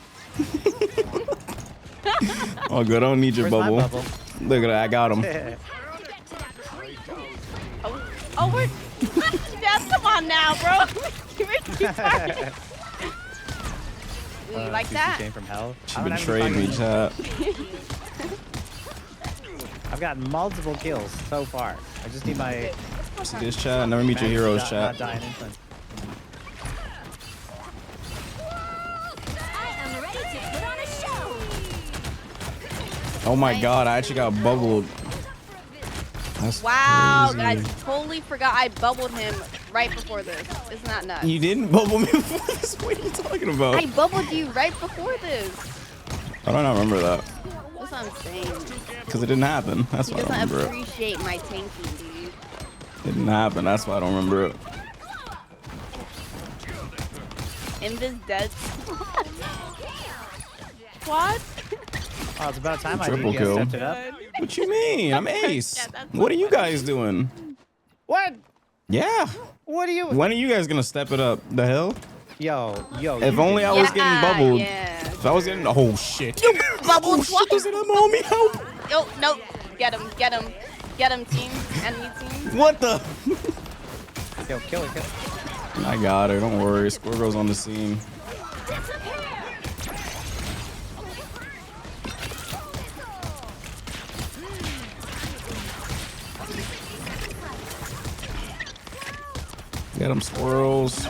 Oh, good. I don't need your Where's my bubble. bubble? Look at that. I got him. Oh, we're... Dad, come on now, bro. You're retarded. You like CC that? Came from hell. She I'm not even betrayed me, fucking- chat. I've gotten multiple kills so far. I just need my. See this chat? Never meet your heroes, not chat. dying instant. I am ready to put on a show. Oh my god, I actually got bubbled. That's Wow, crazy. guys, totally forgot I bubbled him right before this. Isn't that nuts? You didn't bubble me before this? What are you talking about? I bubbled you right before this. I don't remember that. That's what I'm saying. Because it didn't happen. That's He why I don't doesn't remember it. appreciate my tanking, dude. It didn't happen. That's why I don't remember it. Invis dead. What? Oh, it's about time I Triple DPS kill. stepped it up. What you mean? I'm ace. What are you guys doing? What? Yeah. What are you? When are you guys gonna step it up? The hell? Yo. If only I was getting bubbled. Yeah. If I was getting oh shit. You bubbled oh shit, does it have homie help? Nope, nope. Get him, get him. Get him, team. Enemy team. What the? Yo, kill her. I got her. Don't worry. Squirrel Girl's on the scene. Get them squirrels.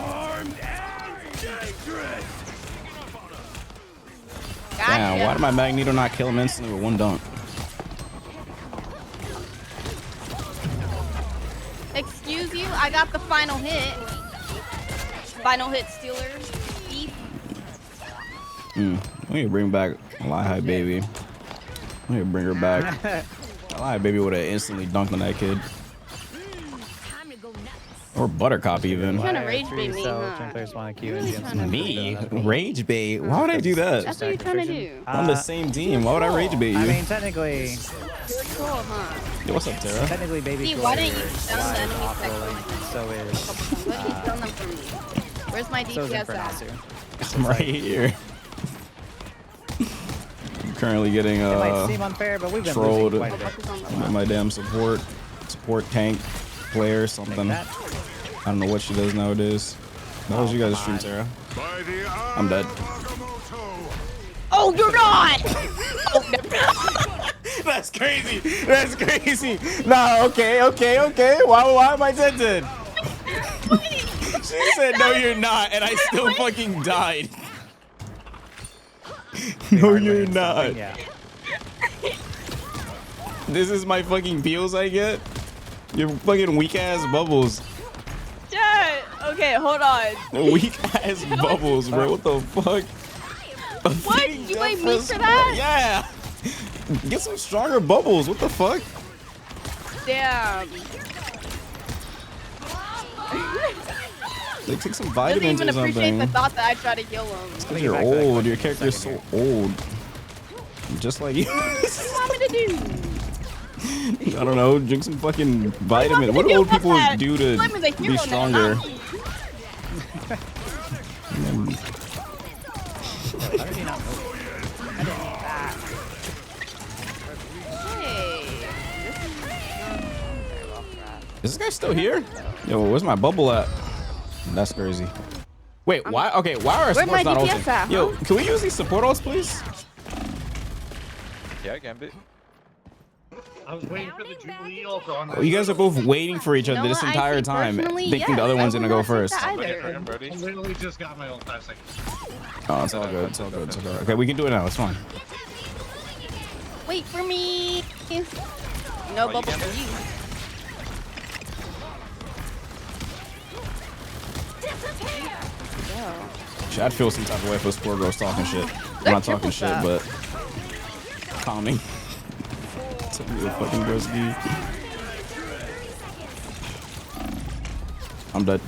Damn, why did my Magneto not kill him instantly with one dunk? Excuse you, I got the final hit. Final hit stealer. Beef. We need to bring back Lie Baby. We need to bring her back. Lie Baby would have instantly dunked on that kid. Or Buttercup even. You're trying to rage bait me, huh? Me? Rage bait? Why would I do that? That's what you're trying to do. On the same team. Why would I rage bait you? I mean, technically. You're cool, huh? Yo, what's up, Tara? Technically, baby. See, why didn't you stun the enemy section? So is. Why didn't you stun them for me? Where's my So is DPS at? Infernasu. I'm right here. I'm currently getting It might seem unfair, but we've been trolled losing quite a bit. by my damn support tank player something. I don't know what she does nowadays. That was you guys' stream, Tara. I'm dead. Oh, you're not! Oh, never That's crazy. That's crazy. Nah, okay. Why am I tempted? She said, no, you're not, and I still fucking died. No, you're not. This is my fucking peels I get? Your fucking weak ass bubbles. Jet! Okay, hold on. Weak ass bubbles, bro. What the fuck? What? You blame me for that? Yeah. Get some stronger bubbles. What the fuck? Damn. Like, take some Doesn't vitamins even or appreciate something. the thought that I try to heal him. It's 'cause you're old. Your character is so old. Just like you. What do you want me to do? I don't know. Drink some fucking vitamin. What do old people do to be stronger? Is this guy still here? Yo, where's my bubble at? That's crazy. Wait, why? Okay, why are our Where'd supports my not DPS ulting? at, Yo, huh? can we use these support ults, please? Yeah, I can be. I was waiting for the Jubilee ult on. Oh, you guys are both waiting for each other this entire time, thinking the other one's gonna go first. I literally just got my ult 5 seconds. Oh, it's all good. It's all good. It's all good. Okay, we can do it now. It's fine. Wait for me. No bubble for you. Shit, I'd feel some type of way if this poor girl's talking shit. I'm not talking shit, but calming. Took me a fucking broski. I'm dead.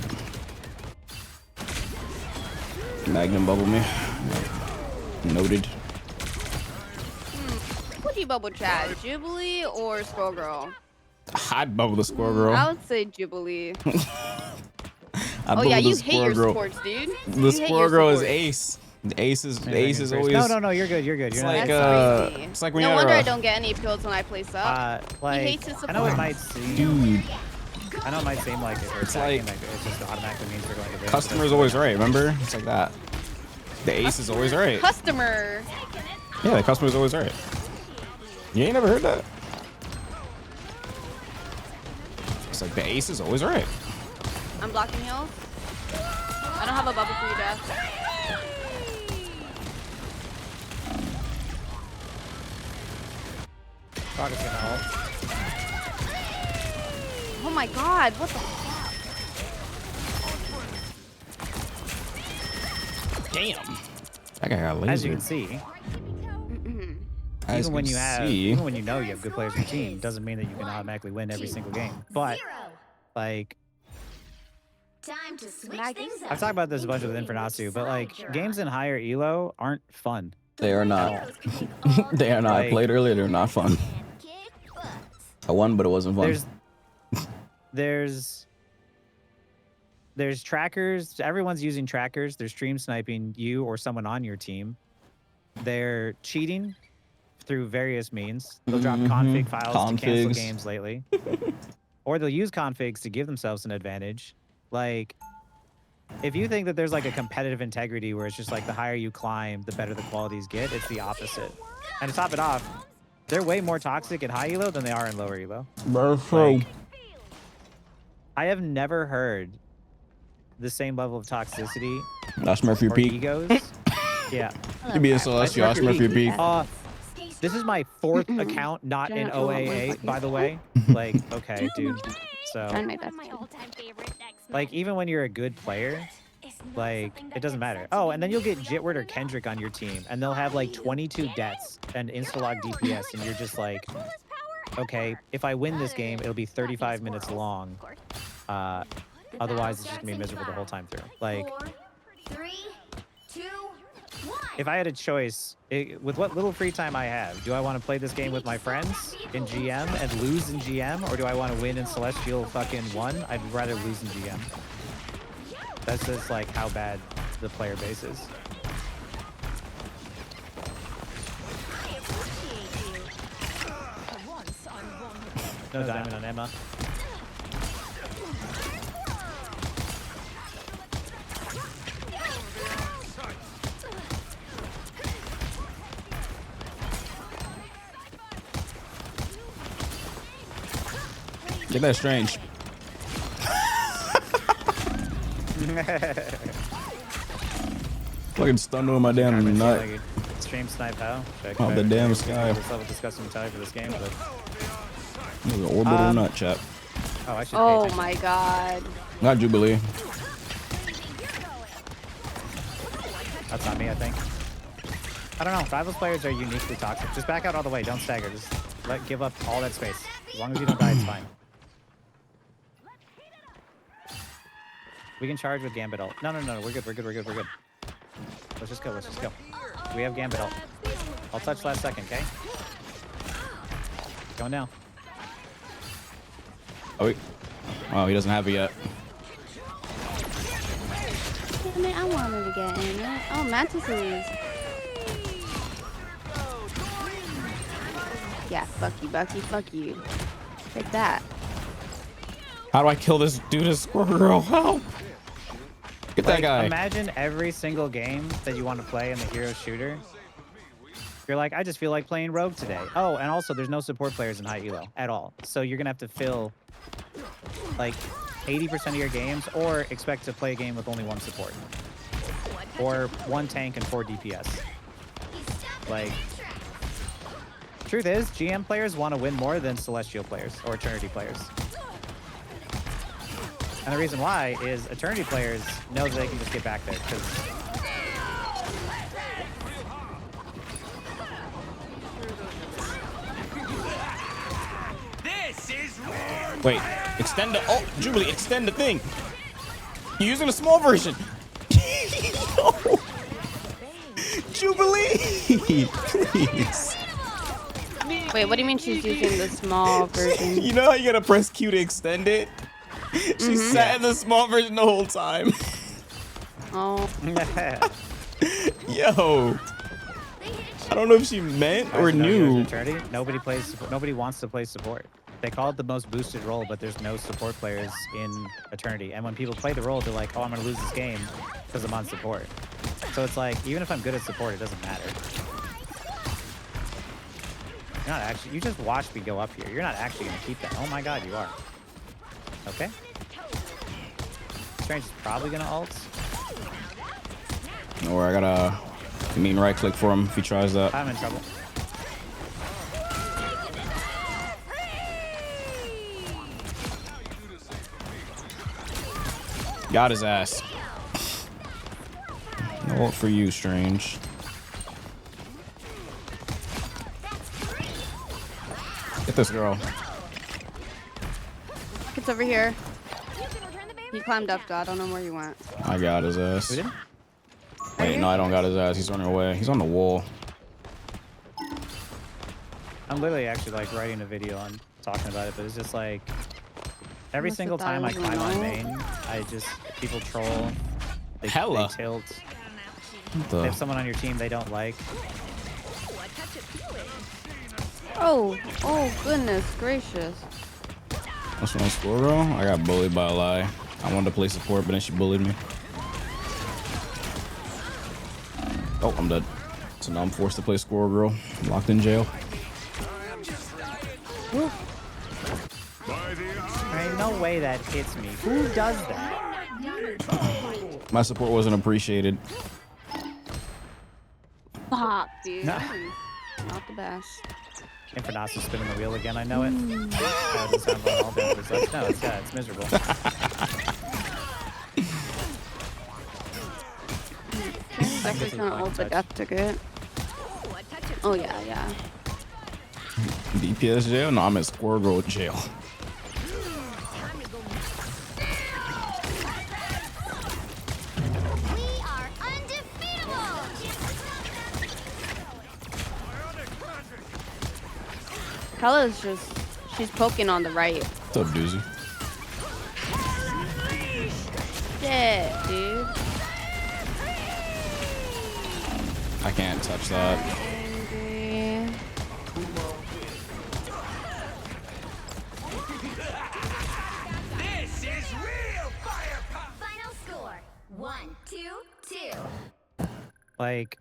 Magnum bubble me. Noted. What do you bubble chat? Jubilee or Squirrel Girl? I'd bubble the squirrel girl. I would say Jubilee. I'd Oh yeah, bubble you the hate your squirrel girl. supports, dude. The squirrel girl is ace. The ace is always. No, you're good. You're good. It's You're like That's crazy. it's like when No you're wonder I don't get any pills when I play sub. Like, he hates his support. I know it might seem, dude. I know it might seem like it's like it just automatically means we're going to win. Customer's always right. Remember? It's like that. The ace is always right. Customer. Yeah, the customer's always right. You ain't never heard that? It's like the ace is always right. I'm blocking heals. I don't have a bubble for you, Death. Rocket's gonna ult. Oh my god, what the fuck? Damn. That guy got lasered. As you can see, even when you know you have good players on your team, doesn't mean that you can automatically win every single game. But like, Time to switch things up. I've talked about this a bunch with Infernasu, but like games in higher elo aren't fun. They are not. They are not. I Like- played earlier. They're not fun. I won, but it wasn't fun. There's there's trackers. Everyone's using trackers. They're stream sniping you or someone on your team. They're cheating through various means. They'll drop config files to cancel games lately. Or they'll use configs to give themselves an advantage. Like, if you think that there's like a competitive integrity where it's just like the higher you climb, the better the qualities get, it's the opposite. And to top it off, they're way more toxic at high elo than they are in lower elo. Like, I have never heard the same level of toxicity. That's Murphy or Peak. Egos. Yeah. You be a Celestial. That's Murphy Peak. This is my 4th account, not in OAA, by the way. Like, okay, dude. So, like, even when you're a good player, like, it doesn't matter. Oh, and then you'll get Jitward or Kendrick on your team, and they'll have, like, 22 deaths and insta-log DPS, and you're just like, okay, if I win this game, it'll be 35 minutes long. Otherwise, it's just gonna be miserable the whole time through. Like, 3, 2, 1. if I had a choice, with what little free time I have, do I want to play this game with my friends in GM and lose in GM, or do I want to win in Celestial fucking 1? I'd rather lose in GM. That's just like how bad the player base is. No diamond on Emma. Get that strange. Fucking stunned on my damn nut. Like stream snipe how? Oh, the damn sky. Disgusting tally for this game, but It was an orbital nut, chap. oh, I should. Oh my god. Not Jubilee. That's not me, I think. I don't know. Rivals players are uniquely toxic. Just back out all the way. Don't stagger. Just give up all that space. As long as you don't die, it's fine. We can charge with Gambit ult. No. We're good. Let's just go. We have Gambit ult. I'll touch last second, okay? Going now. Oh, he doesn't have it yet. Damn it, I wanted to get in it. Oh, Mantises. Yeah, fuck you, Bucky. Fuck you. Take that. How do I kill this dude, this squirrel? Help! Get that guy. Imagine every single game that you want to play in the hero shooter. You're like, I just feel like playing Rogue today. Oh, and also there's no support players in high elo at all. So you're gonna have to fill like 80% of your games, or expect to play a game with only 1 support, or 1 tank and 4 DPS. Like, truth is, GM players want to win more than Celestial players or Eternity players. And the reason why is Eternity players know that they can just get back there, because wait, extend the Jubilee, extend the thing. You're using a small version. No. Jubilee, please. Wait, what do you mean she's using the small version? You know how you gotta press Q to extend it? She sat in the small version the whole time. Oh. Yo. I don't know if she meant or knew. Nobody wants to play support. They call it the most boosted role, but there's no support players in Eternity. And when people play the role, they're like, oh, I'm going to lose this game because I'm on support. So it's like, even if I'm good at support, it doesn't matter. You're not actually, you just watched me go up here. You're not actually going to keep that. Oh my god, you are. Okay. Strange is probably going to ult. Or I gotta right click for him if he tries that. I'm in trouble. Got his ass. No ult for you, Strange. Get this girl. It's over here. He climbed up, God. I don't know where you went. I got his ass. We did? Wait, no, I don't got his ass. He's running away. He's on the wall. I'm literally actually like writing a video on talking about it, but it's just like Every Must single have thought time I it was climb on remote. main, I just people troll. They Hella. tilt. What the- They have someone on your team they don't like. Oh, oh goodness gracious. What's wrong, score girl? I got bullied by a lie. I wanted to play support, but then she bullied me. Oh, I'm dead. So now I'm forced to play score girl. I'm locked in jail. There ain't no way that hits me. Who does that? My support wasn't appreciated. Fuck, dude. No. Not the best. Infernasu spinning the wheel again. I know it. That doesn't sound like all bad results. No, it's miserable. He's actually trying to ult the death ticket. Oh yeah, yeah. DPS jail? No, I'm in score girl jail. We are undefeatable. Kella's just, she's poking on the right. What's up, Doozy? Shit, dude. I can't touch that. Angry. This is real firepower. Final score: 1-2-2. Like,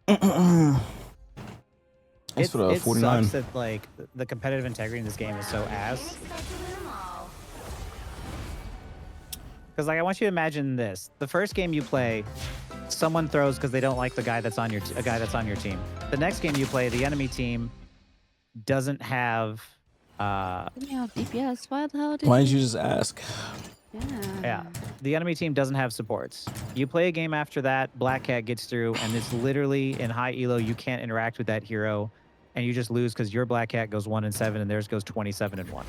That's for the it 49. sucks that like the competitive integrity in this game is so ass. Because like I want you to imagine this: the first game you play, someone throws because they don't like the guy that's on your team. The next game you play, the enemy team doesn't have. Yeah, DPS. Why the hell did Why didn't you just ask? Yeah, the enemy team doesn't have supports. You play a game after that, Black Cat gets through, and it's literally in high elo. You can't interact with that hero, and you just lose because your Black Cat goes 1-7 and theirs goes 27-1.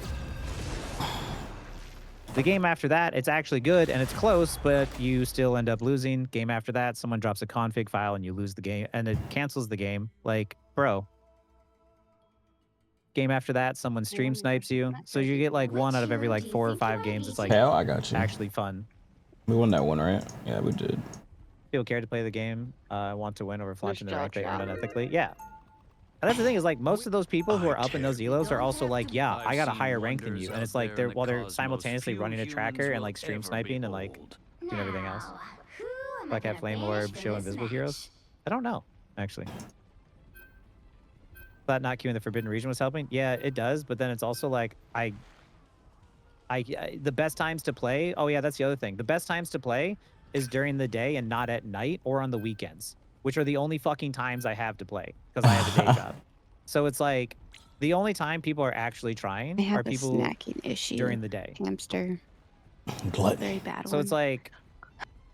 The game after that, it's actually good and it's close, but you still end up losing. Game after that, someone drops a config file and you lose the game, and it cancels the game. Like, bro. Game after that, someone stream snipes you. So you get like 1 out of every like 4 or 5 games. It's like Hell, I got you. actually fun. We won that one, right? Yeah, we did. People care to play the game. Want to win over flaunching their rank they earned Josh. unethically. Yeah. And that's the thing is like most of those people who are up in those elos are also like, yeah, I got a higher rank than you. And it's like they're they're simultaneously running a tracker and like stream sniping and like doing everything else. Like at Flame Orb, show invisible heroes. I don't know, actually. But not queuing the Forbidden Region was helping. Yeah, it does. But then it's also like the best times to play. Oh yeah, that's the other thing. The best times to play is during the day and not at night or on the weekends, which are the only fucking times I have to play because I have a day job. So it's like the only time people are actually trying I have are a people snacking issue. during the day. Hamster. Glut. Very bad So one. it's like,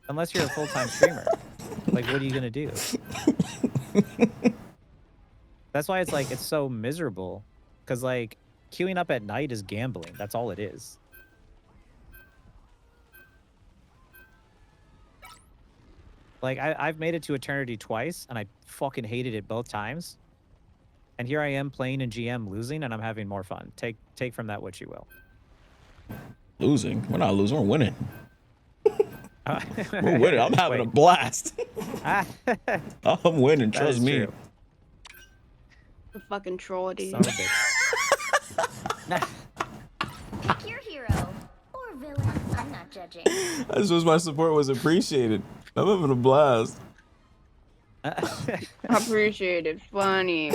unless you're a full-time streamer, like what are you gonna do? That's why it's like it's so miserable, because like queuing up at night is gambling. That's all it is. Like I've made it to Eternity twice, and I fucking hated it both times. And here I am playing in GM losing, and I'm having more fun. Take from that what you will. Losing? We're not losing. We're winning. We're winning. I'm having a blast. I'm winning. That Trust is me. true. The fucking troll, dude. Son of a bitch. Pick your hero or villain. I'm not judging. That's just my support was appreciated. I'm having a blast. Appreciated. Funny.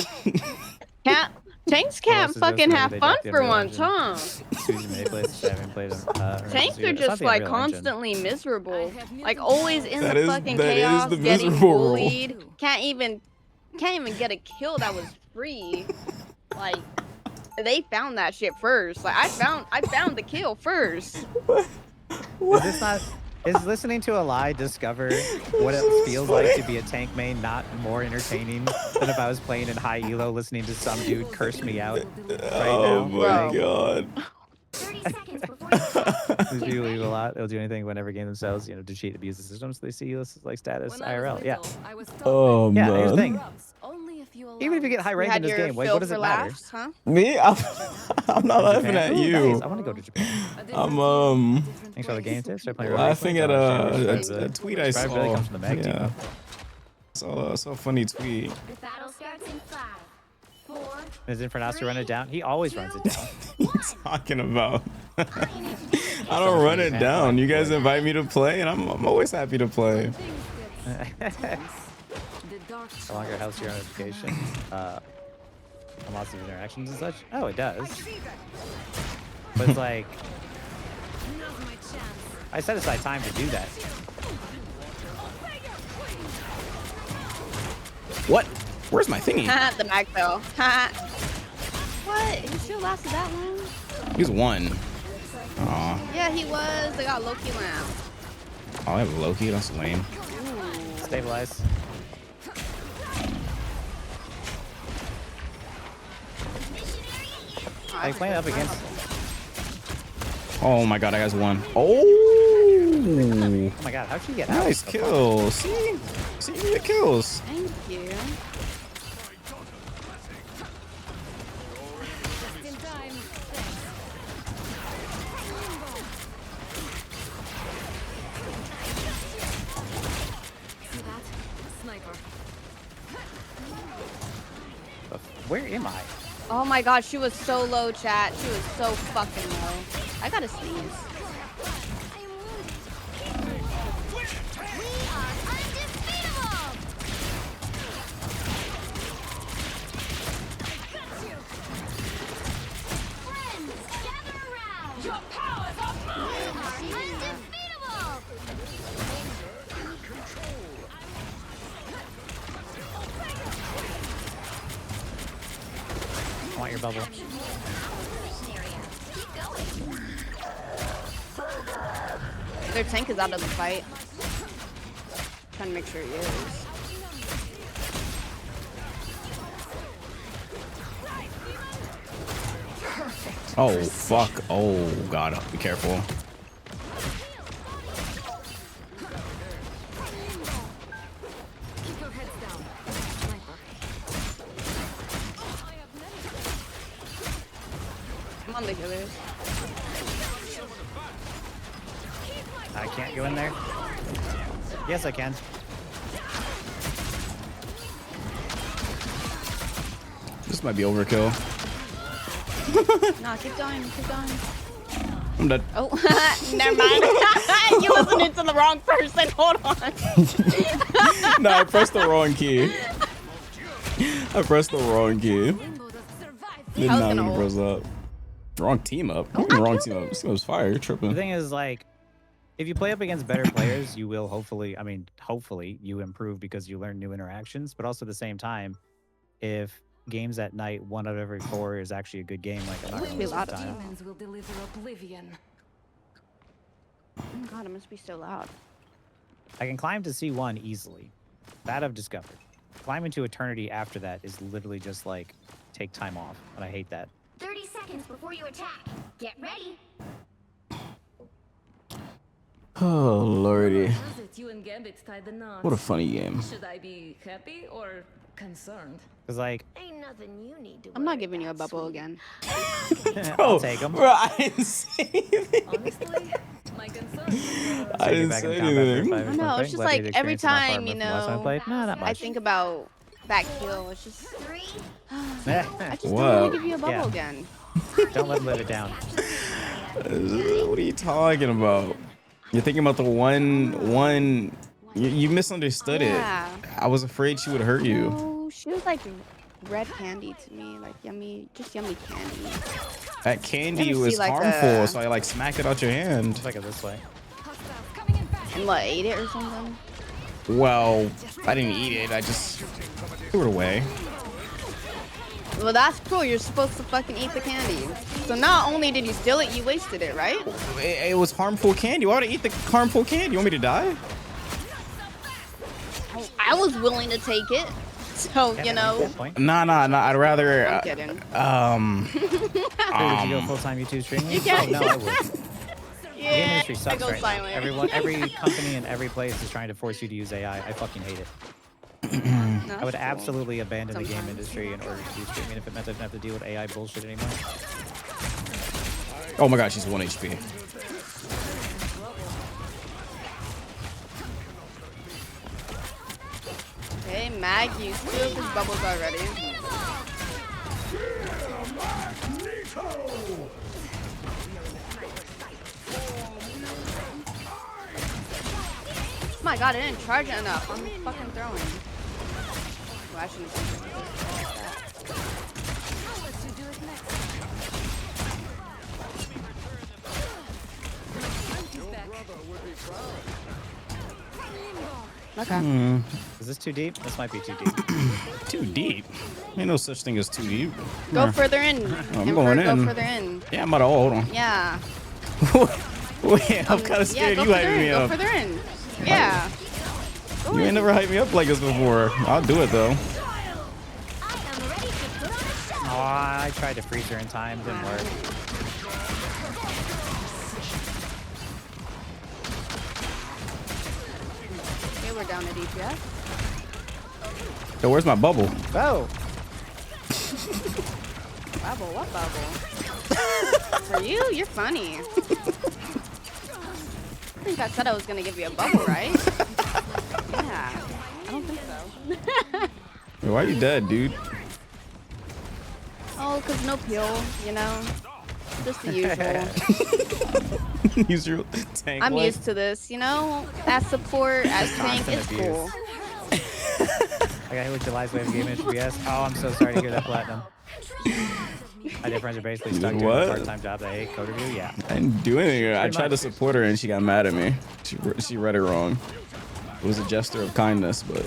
Tanks can't is fucking just have maybe they fun ducked the for Unreal once, Engine. huh? Susan May plays. I haven't played them. Tanks are It's not just the like Unreal Engine. constantly miserable. Like always in That the is- fucking that is chaos, the getting miserable role. bullied. Can't even get a kill that was free. Like they found that shit first. Like I found the kill first. Is this not? Is listening to a lie discover what it feels like to be a tank main not more entertaining than if I was playing in high elo listening to some dude curse me out right Oh now? my god. 30 seconds before These people leave a lot. They'll do anything but never game themselves, you know, to cheat, abuse the system, so they see you as like status IRL. Yeah. Oh Yeah, here's the man. thing. Even if you get high rank in this game, wait, what does it matter? Laughs, huh? Me? I'm not laughing at Japan? Ooh, you. nice. I want to go to Japan. I'm Thanks for the game tips. laughing at a tweet I saw. Really comes from the mag team. Yeah. Saw a funny tweet. The battle starts in 5, 4. Is Infernasu run it down? He always runs it down. What are you talking about? I don't run it down. You guys invite me to play, and I'm always happy to play. No longer helps your notifications. Lots of interactions and such. Oh, it does. But it's like, I set aside time to do that. What? Where's my thingy? The mag fell. What? He still lasted that long? He's one. Aw. Yeah, he was. They got Loki now. Oh, I have Loki. That's lame. Stabilize. Are you playing up against? Oh my god, I got one. Oh! Oh my god, how'd you get out? Nice kill. See, you get kills. Thank you. Where am I? Oh my god, she was so low, chat. She was so fucking low. I gotta sneeze. I want your bubble. Their tank is out of the fight. Trying to make sure he is. Oh fuck. Oh god, be careful. Come on, the killers. I can't go in there. Yes, I can. This might be overkill. Nah, keep going, keep going. I'm dead. Oh, never mind. You listening to the wrong person. Hold on. No, I pressed the wrong key. I pressed the wrong key. Did not mean to press up. Wrong team up. Wrong team up. This team was fire. You're tripping. The thing is, like, if you play up against better players, you will hopefully, hopefully you improve because you learn new interactions. But also at the same time, if games at night, 1 out of every 4 is actually a good game, like, I'm not going to lose time. Demons will deliver oblivion. God, it must be so loud. I can climb to C1 easily. That I've discovered. Climbing to eternity after that is literally just like, take time off. And I hate that. 30 seconds before you attack. Get ready. Oh lordy. Was it you and Gambit tied the knot? What a funny game. Should I be happy or concerned? Cause like, Ain't nothing you need to I'm not giving you a bubble again. I'll take them. Bro, I didn't say anything. Honestly, my concern. I didn't say anything. I know, it's just like every time, you know, not I much. think about that kill. It's just, 3. I just don't Wow. want to give you a bubble Yeah. again. Don't let him live it down. What are you talking about? You're thinking about the one. You misunderstood Yeah. it. I was afraid she would hurt you. No, she was like red candy to me, like yummy, just yummy candy. That candy You ever was see, like, harmful, so I like smacked it out your hand. Just like it this way. And what, ate it or something? Well, I didn't eat it. I just threw it away. Well, that's cool. You're supposed to fucking eat the candy. So not only did you steal it, you wasted it, right? It was harmful candy. Why would I eat the harmful candy? You want me to die? I was willing to take it. So, you know. Nah. I'd rather. I'm kidding. Would you go full-time YouTube streaming? You can't. Oh, no, I would. The game Yeah, industry sucks go right silent. now. Every company in every place is trying to force you to use AI. I fucking hate it. I would absolutely abandon the game industry in order to do streaming if it meant I didn't have to deal with AI bullshit anymore. Oh my god, she's 1 HP. Okay, Mag used 2 of his bubbles already. Oh my god, I didn't charge it enough. I'm fucking throwing. Well, I shouldn't have done that. Okay. Is this too deep? This might be too deep. Too deep? Ain't no such thing as too deep. Go further in. I'm going in. Go further in. Yeah, I'm about to hold on. Yeah. Wait, I'm kind of scared you hyping me up. Go further in. Yeah. You ain't never hyped me up like this before. I'll do it though. Oh, I tried to freeze her in time. Didn't work. Okay, we're down at DPS. Yo, where's my bubble? Oh. Bubble? What bubble? For you? You're funny. I think I said I was gonna give you a bubble, right? Yeah. I don't think so. Yo, why are you dead, dude? Oh, cause no peel, you know? Just the usual. Usual tank I'm life. used to this, you know? As support, as tank, Constant it's abuse. cool. I got hit with July's wave of game HBS. Oh, I'm so sorry to hear that, Platinum. My dear friends are basically stuck doing What? a part-time job they hate. Code review, yeah. I didn't do anything. I Pretty tried to much. support her and she got mad at me. She read it wrong. It was a gesture of kindness, but.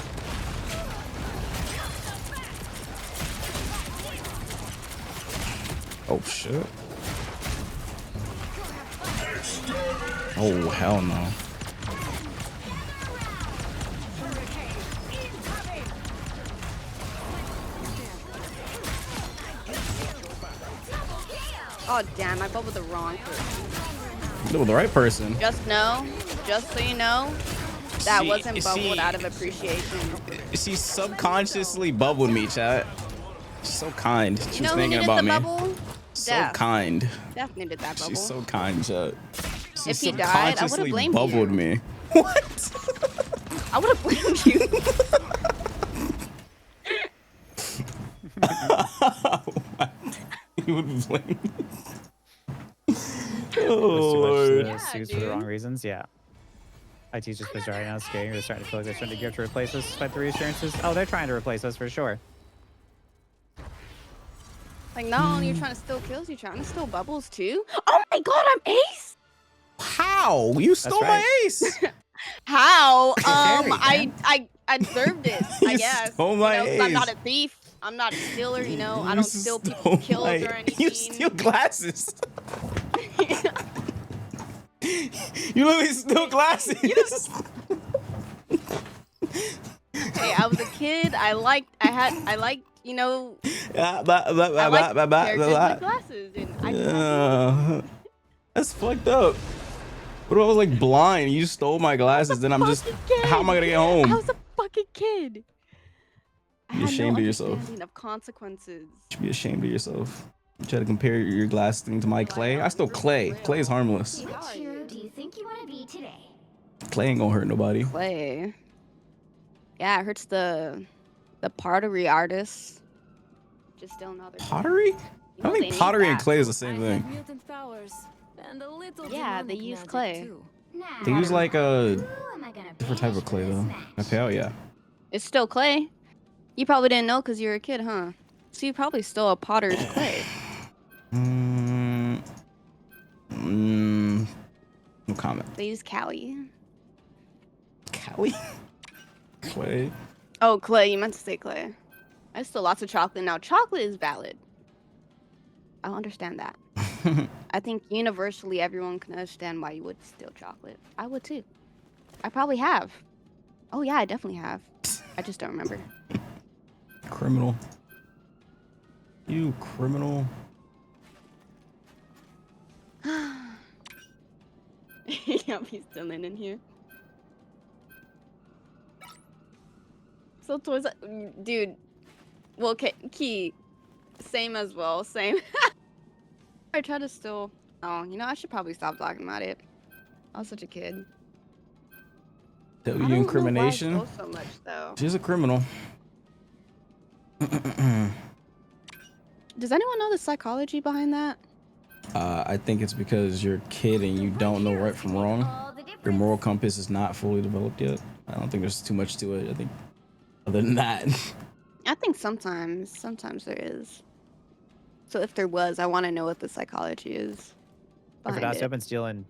Oh shit. Oh hell no. Oh damn, I bubbled the wrong person. No, the right person. Just so you know, that She- wasn't bubbled she- out of appreciation. She subconsciously bubbled me, chat. She's so kind. She You was know who thinking needed about the me. bubble? So Death. kind. Death needed that bubble. She's so kind, chat. She If he died, I would've subconsciously blamed bubbled you. me. What? I would have blamed you. You would blame me. Too Lord. much suits for the wrong reasons, yeah. IT's just been right now skating. They're starting to feel like they're starting to give to replace us despite the reassurances. Oh, they're trying to replace us for sure. Like, not only are you trying to steal kills, you're trying to steal bubbles too. Oh my god, I'm ace! How? You stole my ace. How? Carry, I deserved it, I guess. stole my you know, 'cause I'm not ace. a thief. I'm not a stealer, you know. I You don't steal stole people's kills my- or anything. You steal glasses. You literally steal glasses. Hey, I was a kid. I liked, you know, Yeah, blah, blah, blah, I liked blah, blah, characters blah, with blah. glasses, and I Yeah. That's fucked up. What if I was like blind? You stole my glasses, then I'm just. How am I gonna get I home? was a fucking kid. I Be had ashamed no of yourself. understanding of consequences. You should be ashamed of yourself. You try to compare your glass thing to my clay. I stole clay. Clay is harmless. Which hero do you think you want to be today? Clay ain't gonna hurt nobody. Clay. Yeah, it hurts the pottery artists. Just still another Pottery? I don't think pottery and clay is the same thing. Mutant powers and a little Yeah, they demonic use magic clay. too. They use like a different type of clay though. Okay, oh yeah. It's still clay. You probably didn't know because you were a kid, huh? So you probably stole a potter's clay. No comment. They use Cali. Cali? Clay. Oh, clay. You meant to say clay. I stole lots of chocolate. Now, chocolate is valid. I'll understand that. I think universally everyone can understand why you would steal chocolate. I would too. I probably have. Oh yeah, I definitely have. I just don't remember. Criminal. You criminal. Yep, he's still in here. So toys, dude. Well, okay, Key, same as well, same. I tried to steal Oh, you know, I should probably stop talking about it. I was such a kid. W incrimination. Know why I so much though. She's a criminal. Does anyone know the psychology behind that? I think it's because you're a kid and you don't know right from wrong. Your moral compass is not fully developed yet. I don't think there's too much to it. I think other than that. I think sometimes there is. So if there was, I want to know what the psychology is. InferNasu, I've been stealing,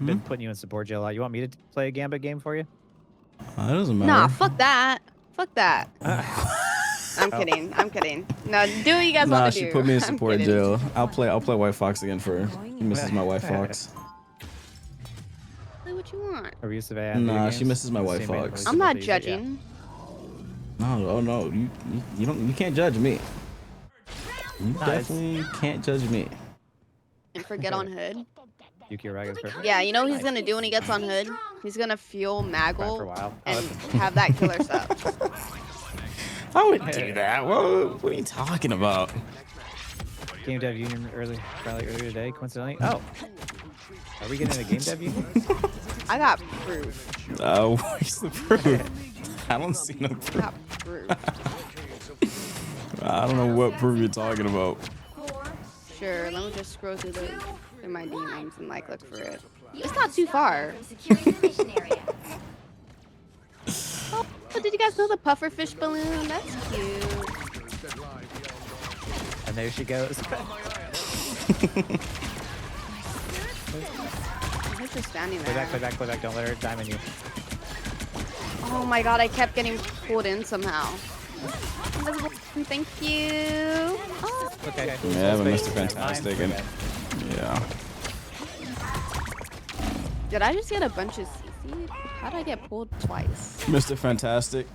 been putting you in support jail a lot. You want me to play a Gambit game for you? It doesn't matter. Nah, fuck that. Fuck that. I'm kidding. I'm kidding. No, do what you guys want to do. Nah, she put me in support jail. I'll play White Fox again for her. She misses my White Fox. Play what you want. Abusive AI. Nah, she misses my White Fox. I'm not judging. No, oh no, you can't judge me. You definitely can't judge me. And forget on hood. Yuki Araga's perfect. Yeah, you know what he's gonna do when he gets on hood? He's gonna fuel Maggle and have that killer stuff. I wouldn't do that. What are you talking about? Game dev union earlier today, coincidentally. Oh, are we getting a game dev union? I got proof. Where's the proof? I don't see no proof. I got proof. I don't know what proof you're talking about. Sure, let me just scroll through my DMs and like look for it. It's not too far. Oh, did you guys know the pufferfish balloon? That's cute. And there she goes. They're just standing there. Play back. Don't let her diamond you. Oh my god, I kept getting pulled in somehow. Invisible, thank you. Oh. Okay. Yeah, but Mr. Fantastic. And, yeah. Did I just get a bunch of CC? How did I get pulled twice? Mr. Fantastic.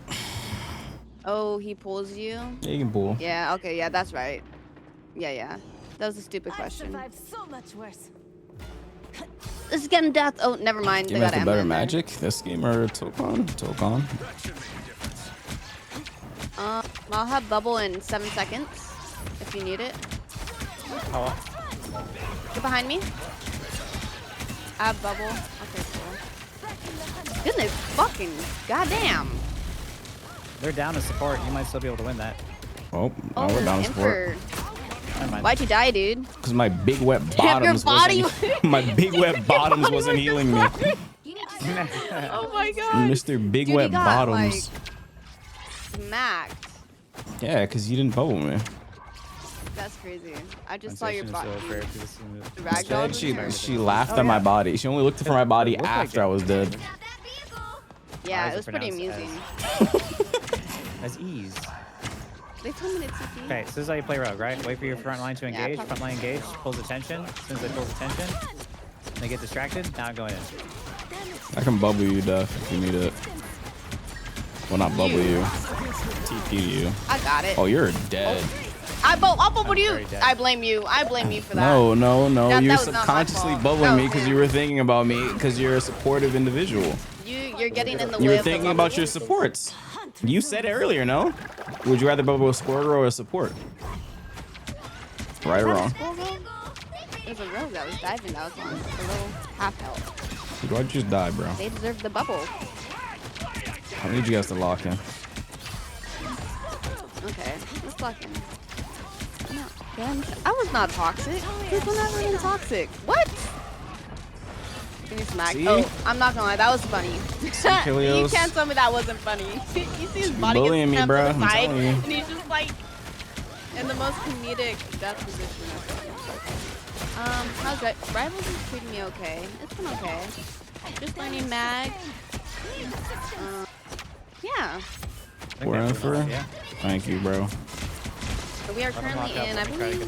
Oh, he pulls you? Yeah, you can pull. Yeah, okay, yeah, that's right. Yeah. That was a stupid question. So much worse. This is getting death. Oh, never mind. Game has the better magic. This game or Tokon? I'll have bubble in 7 seconds if you need it. Oh. Get behind me. I have bubble. Okay, cool. Goodness fucking goddamn. They're down to support. You might still be able to win that. Oh, no, we're down to support. Why'd you die, dude? Because my big wet bottoms wasn't healing me. Oh my god. Mr. Big Dude, Wet got, Bottoms. Like, smacked. Yeah, because you didn't bubble me. That's crazy. I just saw your body. Instead, she laughed at my body. She only looked for my body after I was dead. Yeah, it was pretty amusing. As ease. They told me to TP. Okay, so this is how you play rogue, right? Wait for your front line to engage. Yeah, front line engage, pulls attention. As soon as they pulls attention, they get distracted. Now going in. I can bubble you, Duff, if you need it. Well, not bubble you. TP you. I got it. Oh, you're dead. I'll bubble you. I blame you. I blame you for that. No. That You're was not my subconsciously fault. bubbling me because you were thinking about me because you're a supportive individual. You're getting in the way. You were of the thinking bubble. about your supports. You said it earlier, no? Would you rather bubble a supporter or a support? Right or wrong? There's a rogue that was diving. That was on a little half health. Why'd you just die, bro? They deserve the bubble. I need you guys to lock in. Okay, let's lock in. No, damn, I was not toxic. People never been toxic. What? Give me smack. See? Oh, I'm not gonna lie, that was funny. You Kilios. can't tell me that wasn't funny. You see his body bullying get me, snapped bro. to the I'm side, telling you. and he's just like in the most comedic death position. How's that? Rivals is treating me okay. It's been okay. Just learning mag. Yeah. We're in for it? Yeah. Thank you, bro. So we are currently in, I believe.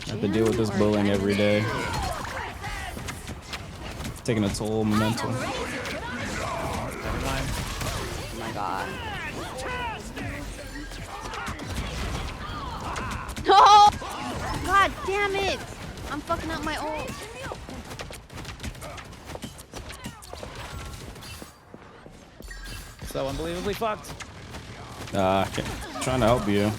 I have to deal with this bullying every day. It's taking a toll on my mental. Never mind. Oh my god. Oh! God damn it! I'm fucking up my ult. So unbelievably fucked. Okay. Trying to help you.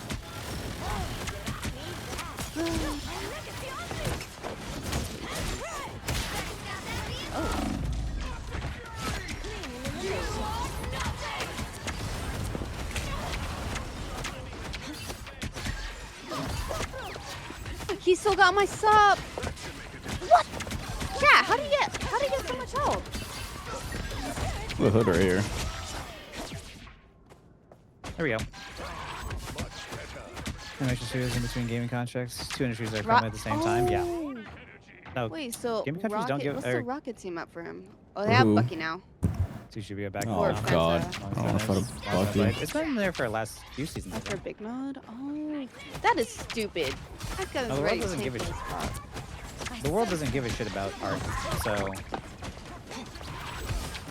still got my sub. What? Chat, how do you get so much health? The hood right here. There we go. Animation studios in between gaming contracts. 2 industries are coming at the same time. Yeah. No. Wait, so gaming countries Rocket, don't give. what's the Rocket team up for him? Oh, they have Who? Bucky now. So you should be back. Oh now. god. I don't want to fight a Bucky. It's been there for the last few seasons. After Big Mode? Oh, that is stupid. That guy's No, the world ready to doesn't take give a this shit. spot. The world doesn't give a shit about art, so.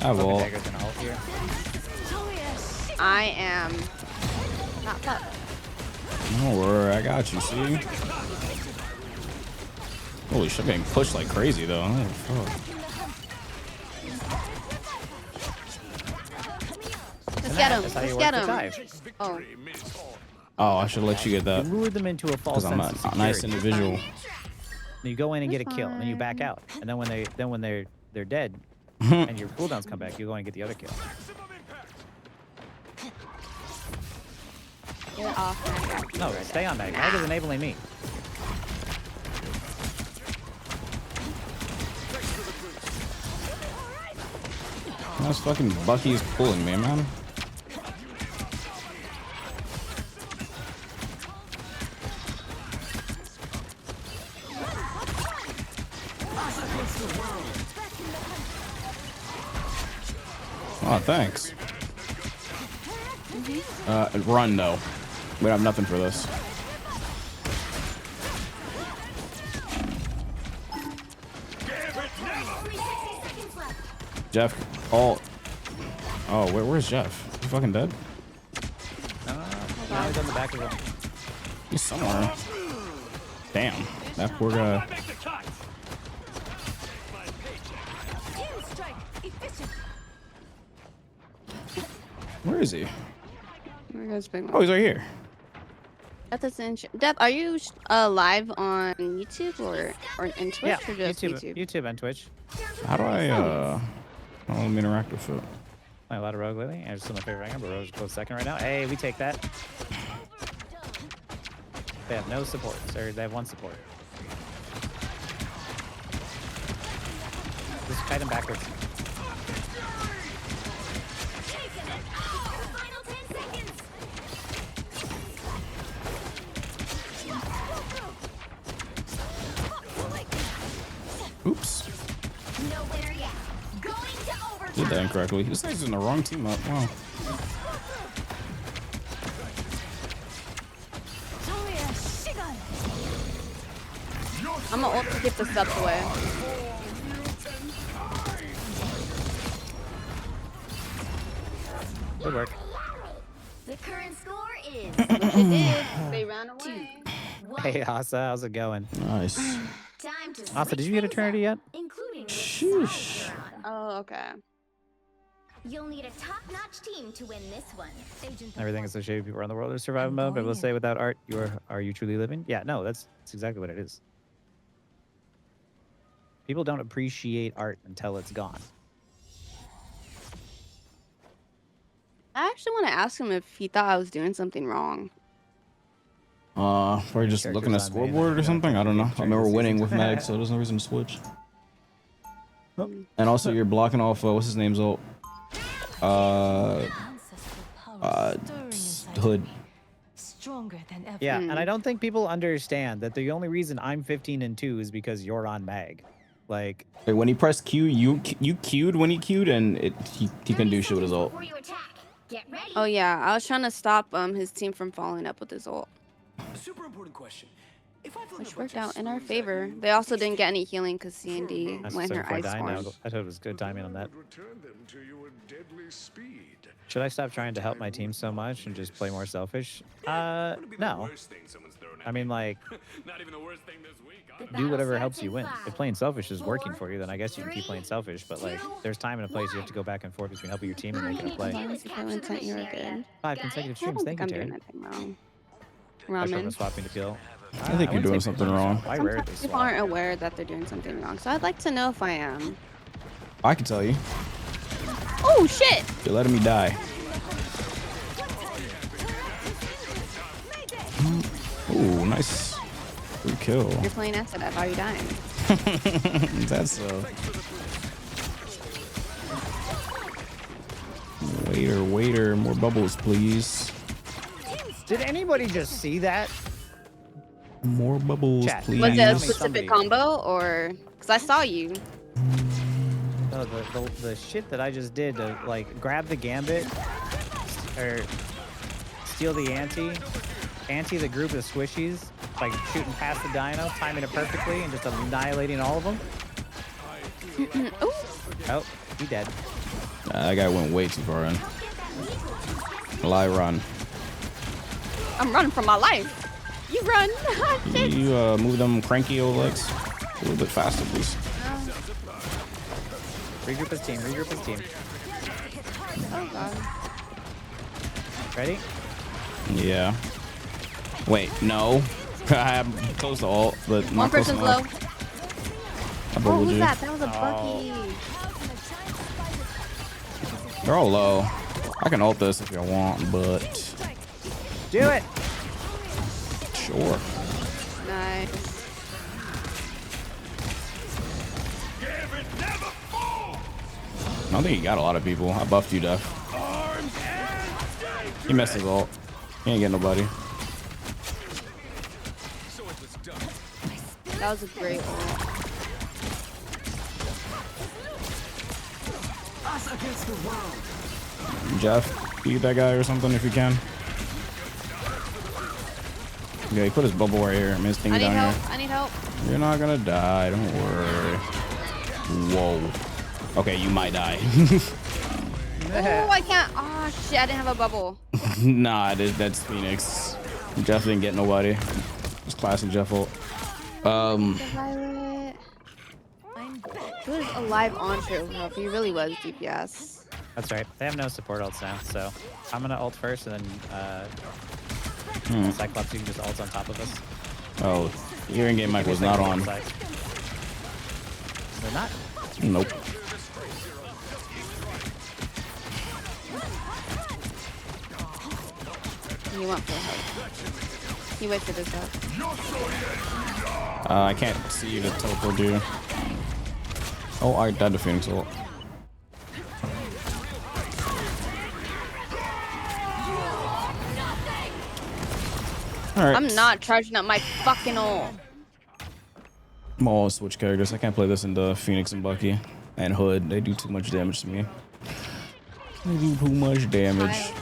I will. Dagger's gonna ult here. I am not fucked. Don't worry, I got you, see? Holy shit, I'm getting pushed like crazy though. Oh, fuck. Let's get him. That's how Let's you get work the him. dive. Oh. Oh, I should let you get that. You lure them into a false Because I'm sense of a nice security. individual. You go in and get a kill, and then you back out, and then when they're dead, and your cooldowns come back, you go in and get the other kill. Get off my No, stay on Mag. Mag is enabling me. That's fucking Bucky's pulling me, man. Oh, thanks. Run though. We have nothing for this. Jeff, oh, where's Jeff? You fucking dead? Now he's on the back of the. He's somewhere. Damn, that poor guy. Where is he? Where goes Big Mode? Oh, he's right here. Death, are you live on YouTube or in Twitch Yeah, or just YouTube? YouTube and Twitch. How do I let me interact with it? I a lot of Rogue lately. And it's still my favorite rank, but Rogue's close second right now. Hey, we take that. They have no support, or they have one support. Just kite him backwards. Oops. Did that incorrectly. This guy's in the wrong team up. Wow. I'm gonna ult to get the subs away. Good work. The current score is. Which it did. They ran away. Hey, Asa, how's it going? Nice. Time to Asa, did you get Eternity yet? including the Sheesh. side you're on. Oh, okay. You'll need a top-notch team to win this one. Everything associated with people around the world are survival mode, but let's say without art, are you truly living? Yeah, no, that's exactly what it is. People don't appreciate art until it's gone. I actually want to ask him if he thought I was doing something wrong. Probably just looking at scoreboard or something. I don't know. I remember winning with Mag, so there's no reason to switch. And also, you're blocking off what's his name's ult? Hood. Stronger than ever. Yeah, and I don't think people understand that the only reason I'm 15-2 is because you're on Mag. Like, Wait, when he pressed Q, you queued when he queued, and he can do shit with his ult. Oh yeah, I was trying to stop his team from following up with his ult. Super important question. Which worked out in our favor. They also didn't get any healing because C&D that's went so her far ice dying now. form. I thought it was good timing on that. Return them to you at deadly speed. Should I stop trying to help my team so much and just play more selfish? No. I mean, like, Not even the worst thing this week. do whatever helps you win. If playing selfish is working for you, then I guess you can keep playing selfish. But like, there's time and a place you have to go back and forth between helping your team and making a play. Intent you were good. 5 consecutive I don't streams. think Thank you, I'm doing Terry. anything wrong. Extra Ramen. swapping to kill. I think you're doing something wrong. I rarely Sometimes people swap. aren't aware that they're doing something wrong, so I'd like to know if I am. I can tell you. Oh shit! You're letting me die. Ooh, nice. Good kill. You're playing Acid. How are you dying? That's so. Waiter, more bubbles, please. Did anybody just see that? More bubbles, Chat. please. Was it Tell a me specific somebody- combo or? Because I saw you. No, the shit that I just did to like grab the gambit or steal the anti the group of squishies, like shooting past the dino, timing it perfectly, and just annihilating all of them. Oh, he dead. That guy went way too far in. Lie run. I'm running for my life. You run. Shit. You move them cranky old legs a little bit faster, please. Regroup his team. Regroup his team. Oh god. Ready? Yeah. Wait, no. I'm close to ult, but One not close person's enough. low. I Oh, bubbled who's you. that? That was a Bucky. They're all low. I can ult this if you want, but do it. Sure. Nice. I don't think he got a lot of people. I buffed you, Def. He messed his ult. He ain't getting nobody. That was a great ult. Us against the world. Jeff, beat that guy or something if you can. Yeah, he put his bubble right here. I mean, his thing I need down help. here. I need help. You're not gonna die. Don't worry. Whoa. Okay, you might die. Oh, I can't. Oh shit! I didn't have a bubble. Nah, that's Phoenix. Jeff didn't get nobody. It's classic Jeff ult. Violet. He was a live entree overall. He really was DPS. That's right. They have no support ults now, so I'm gonna ult first, and then Cyclops, you can just ult on top of us. Oh, your in-game mic was not on. They're not? Nope. He went for help. He wasted his help. I can't see the teleport, dude. Oh, I died to Phoenix ult. Alright. I'm not charging up my fucking ult. I'm all switch characters. I can't play this into Phoenix and Bucky and Hood. They do too much damage to me. They do too much damage.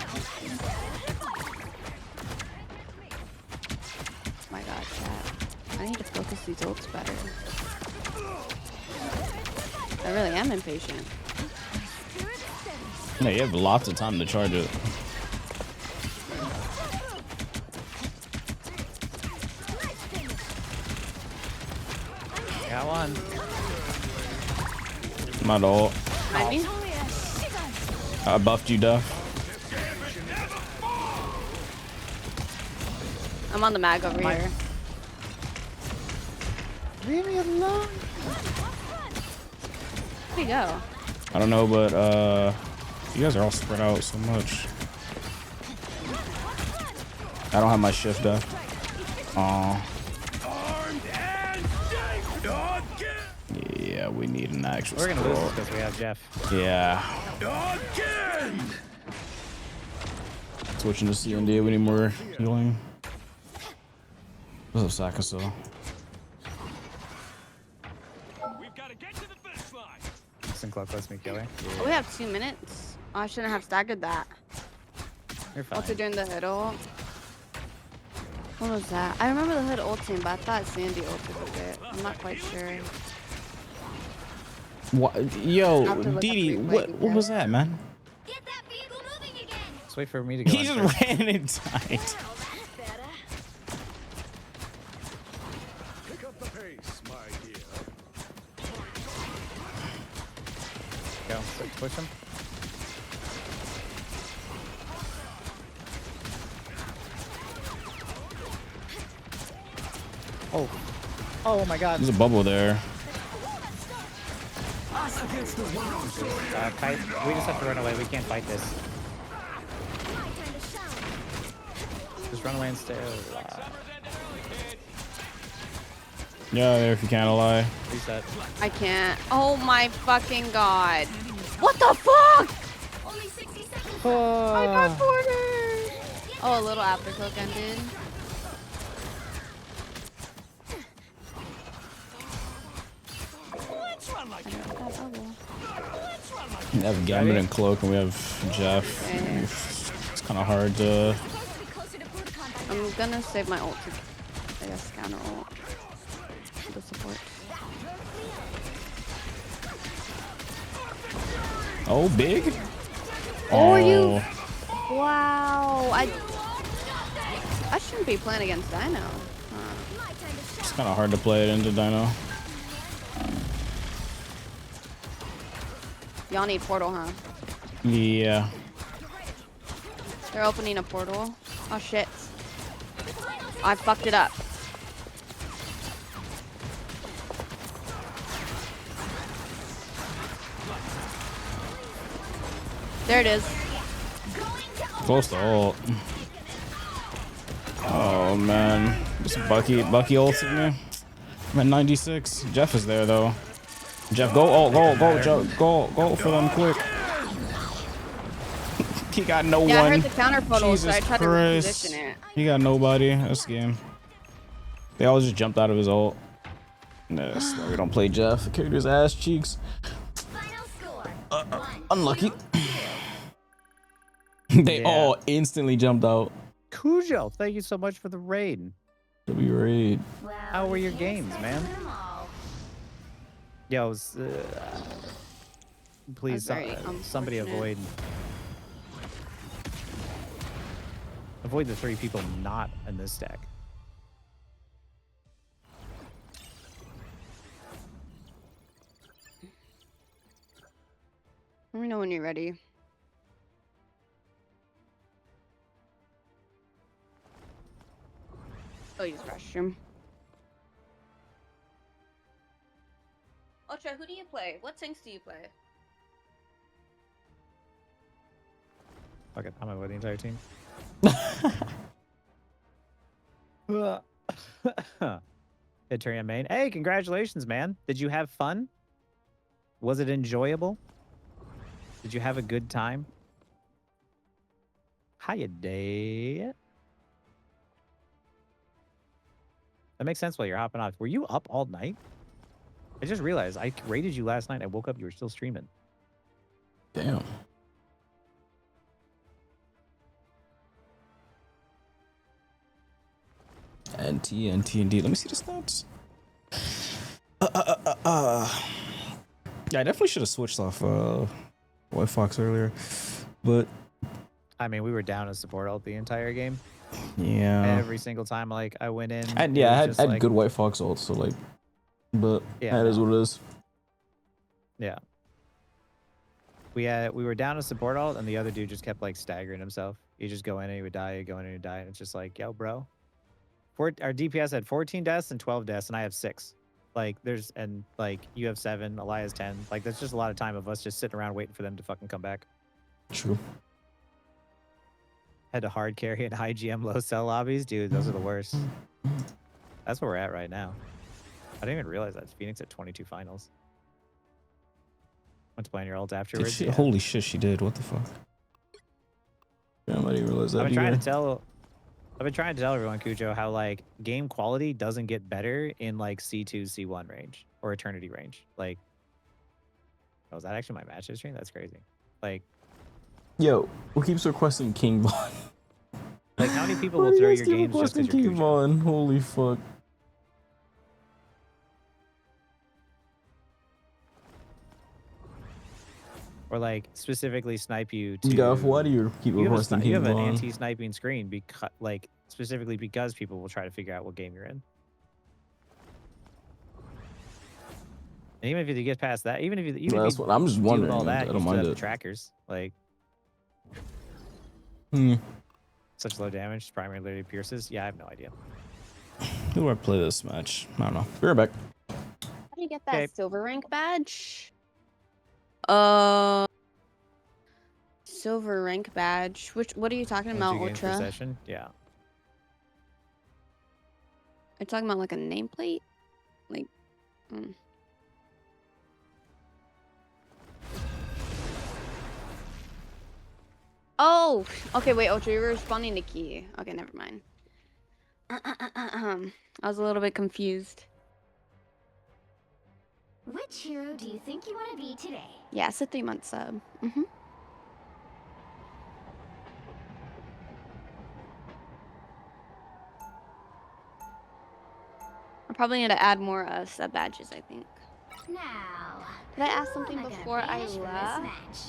My god, chat. I need to focus these ults better. I really am impatient. Yeah, you have lots of time to charge it. Got one. Not all. I mean, I buffed you, Duff. I'm on the mag over here. Leave me alone. Where'd he go? I don't know, but you guys are all spread out so much. I don't have my shift Duff. Aw. Yeah, we need an actual. We're gonna lose scroll. this because we have Jeff. Yeah. Switching to CND, we need more healing. What's up, Sakaso? Listen, Cloak lets me kill her. Oh, we have 2 minutes. Oh, I shouldn't have staggered that. You're fine. Also doing the hood ult. What was that? I remember the hood ulting, but I thought Sandy ulted a bit. I'm not quite sure. What? I'll Yo, have to look up Didi, the what replay. was that, man? Just wait for me to go. He in just first. ran and died. Pick up the pace, my dear. Go, push him. Oh. Oh my god. There's a bubble there. Us against the world. Fight. We just have to run away. We can't fight this. Just run away and stay alive. Yeah, there if you can't lie. Reset. I can't. Oh my fucking god. What the fuck? I got cornered. Oh, a little aftercloak ended. We have Gambit and Cloak, and we have Jeff. Okay. It's kind of hard to. I'm gonna save my ult to, I guess, counter ult. The support. Oh, big. Oh, you. Wow. I shouldn't be playing against Dino. Huh. It's kind of hard to play it into Dino. Y'all need portal, huh? Yeah. They're opening a portal. Oh shit. I fucked it up. There it is. Close to ult. Oh man. Just Bucky ulted me. I'm at 96. Jeff is there though. Jeff, go ult, go for them quick. He got no one. Yeah, I heard the counter portal, so I Jesus tried to Christ. reposition it. He got nobody. This game. They all just jumped out of his ult. Nah, that's why we don't play Jeff. The character's ass cheeks. Unlucky. They all instantly jumped out. Cujo, thank you so much for the raid. We raid. How were your games, man? Yo, please, somebody avoid the 3 people not in this stack. Let me know when you're ready. Oh, you just rushed him. Ultra, who do you play? What tanks do you play? Fuck it, I'm with the entire team. Hitteria main. Hey, congratulations, man. Did you have fun? Was it enjoyable? Did you have a good time? Hiya, day. That makes sense while you're hopping off. Were you up all night? I just realized I raided you last night. I woke up, you were still streaming. Damn. NT, D. Let me see the stats. Yeah, I definitely should have switched off White Fox earlier, but I mean, we were down as support ult the entire game. Yeah. Every single time, like I went in. I had good White Fox ult, so like, but yeah, that is what it is. Yeah. We were down a support ult, and the other dude just kept like staggering himself. He'd just go in and he would die, he'd go in and he'd die, and it's just like, yo, bro. Our DPS had 14 deaths and 12 deaths, and I have 6. Like you have 7, Elias 10. Like that's just a lot of time of us just sitting around waiting for them to fucking come back. True. Had to hard carry in high GM low cell lobbies, dude. Those are the worst. That's where we're at right now. I didn't even realize that Phoenix at 22 finals. Went to play on your ult afterwards. Yeah. Holy shit, she did. What the fuck? Damn, I didn't realize that. I've been trying to tell everyone, Cujo, how like game quality doesn't get better in like C2, C1 range or Eternity range. Like, oh, is that actually my match history? That's crazy. Like, yo, who keeps requesting King Von? Like, how many people will throw your games just because you're Cujo? Von? Holy fuck. Or like specifically snipe you to. Yeah, why do you keep requesting King Von? You have an anti-sniping screen because, like, specifically because people will try to figure out what game you're in. And even if you get past that, even if you that's what I'm just wondering. All that, I don't mind it. Trackers like. Such low damage, primary literally pierces. Yeah, I have no idea. Who do I play this match? I don't know. Be right back. How do you get that silver rank badge? Silver rank badge. What are you talking about, Ultra? Procession? Yeah. Are you talking about like a nameplate? Like, Oh, okay, wait, Ultra, you were responding to Key. Okay, never mind. I was a little bit confused. Which hero do you think you want to be today? Yeah, it's a 3-month sub. I probably need to add more sub badges, I think. Now, Did I ask who something am I gonna before I banish from this left? match?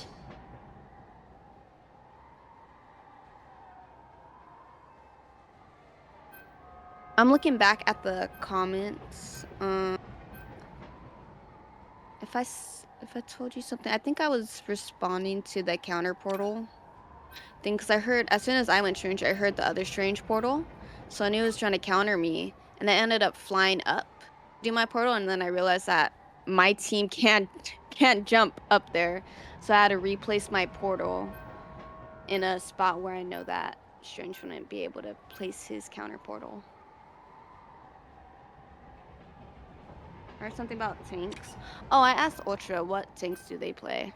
I'm looking back at the comments. If I told you something, I think I was responding to the counter portal thing because I heard as soon as I went strange, I heard the other strange portal, so I knew it was trying to counter me, and I ended up flying up, do my portal, and then I realized that my team can't jump up there, so I had to replace my portal in a spot where I know that strange wouldn't be able to place his counter portal. Or something about tanks. Oh, I asked Ultra what tanks do they play.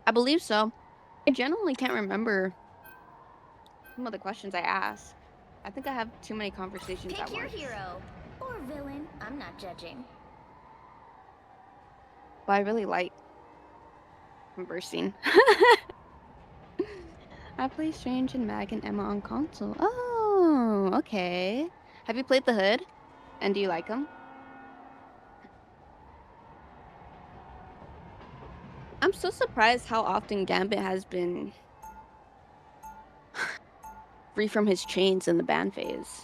I believe so. I genuinely can't remember some of the questions I asked. I think I have too many conversations Pick at your once. hero or villain. I'm not judging. But I really like conversing. I play Strange and Mag and Emma on console. Oh, okay. Have you played the Hood? And do you like him? I'm so surprised how often Gambit has been free from his chains in the ban phase.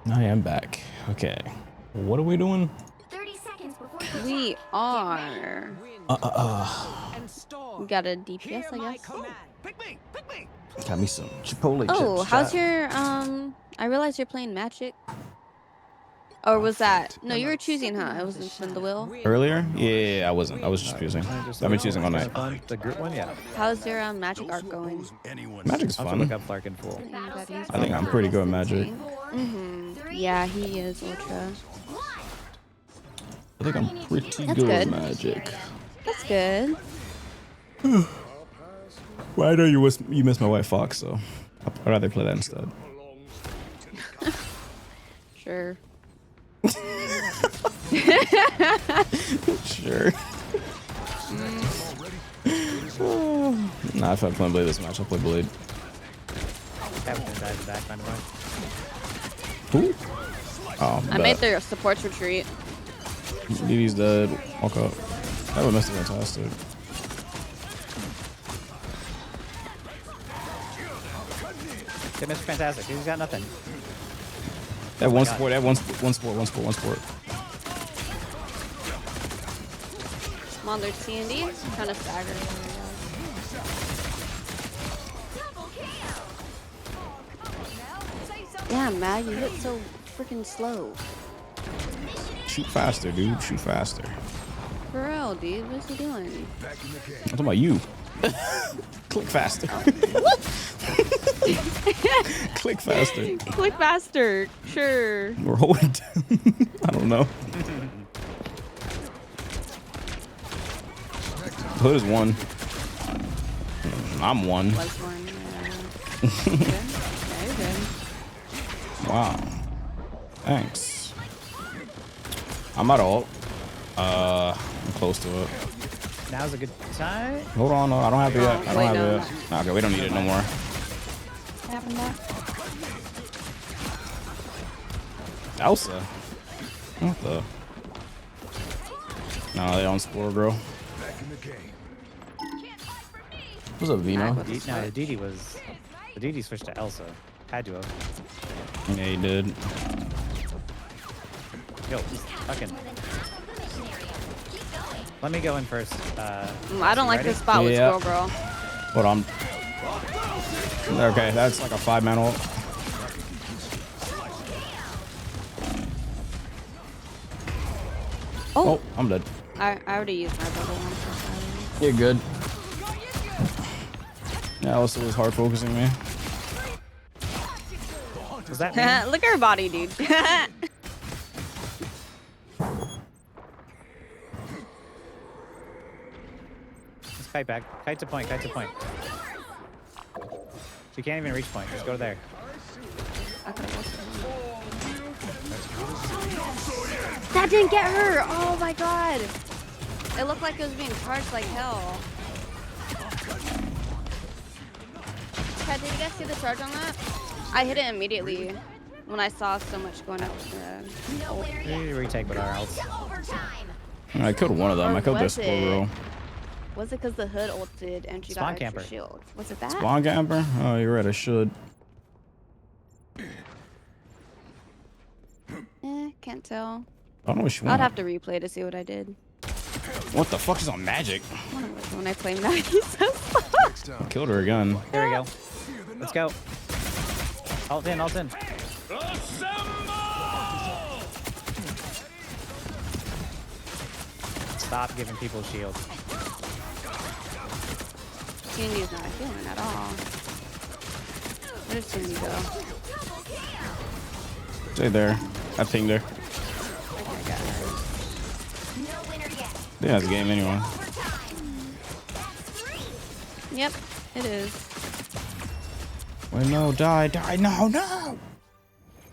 I am back. Okay. What are we doing? 30 seconds before We are. We got a DPS, I guess. Got me some Chipotle Oh, chips. how's chat. your I realized you're playing Magic. Or was that no? You were choosing, huh? It wasn't spin the wheel. Earlier? Yeah, I wasn't. I was just choosing. I've been choosing all night. The group one, yeah. How's your Magic arc going? Magic's I'll fun. look up Flark in full. I think I'm pretty good at Magic. Yeah, he is Ultra. I think I'm pretty That's good at good. Magic. That's good. Well, I know you missed my White Fox, so I'd rather play that instead. Sure. Sure. Nah, if I play Blade this match, I'll play Blade. Captain dies back, by the way. Who? Oh, I made their supports retreat. DD's dead. Walk up. That would must have been fantastic. Good, Mr. Fantastic. He's got nothing. They have one support. They have one support. Come on, there's TND. Trying to stagger. Yeah, Mag, you hit so freaking slow. Shoot faster, dude. Shoot faster. For real, dude. What's he doing? I'm talking about you. Click faster. Click faster. Click faster. Sure. We're holding down. I don't know. Hood is one. I'm one. Was one. Yeah. Good. Very good. Wow. Thanks. I'm at ult. I'm close to it. Now's a good time. Hold on, no, I don't have it yet. I don't wait, have no, it yet. Nah, okay, we don't need it no more. What happened to that? Elsa? What the? No, they on Spore, bro. What's up, Vino? No, the DD was... The DD switched to Elsa. Had to have. Yeah, he did. Yo, fucking. Let me go in first. I don't like this spot with Squirrel Girl. Hold on. Okay, that's like a 5-man ult. Oh, I'm dead. I already used my bubble one. You're good. Yeah, also was hard focusing me. Does that mean? Look at her body, dude. Just kite back. Kite to point. Kite to point. She can't even reach point. Just go there. That didn't get her. Oh my god. It looked like it was being charged like hell. Did you guys see the charge on that? I hit it immediately when I saw so much going up. We retake with our else. I killed one of them. I killed their Squirrel. Was it because the hood ulted and she Spawn got extra camper. shield? Was it that? Spawn camper? Oh, you're right. I should. Can't tell. I don't know which one. I'd have to replay to see what I did. What the fuck is on magic? When I play Maggie I killed her again. Here we go. Let's go. Ult in, ult in. Stop giving people shields. Cindy's not healing at all. Where's Cindy go? Stay there. I pinged her. Yeah, it's a game anyway. Yep, it is. Wait, no, die, no!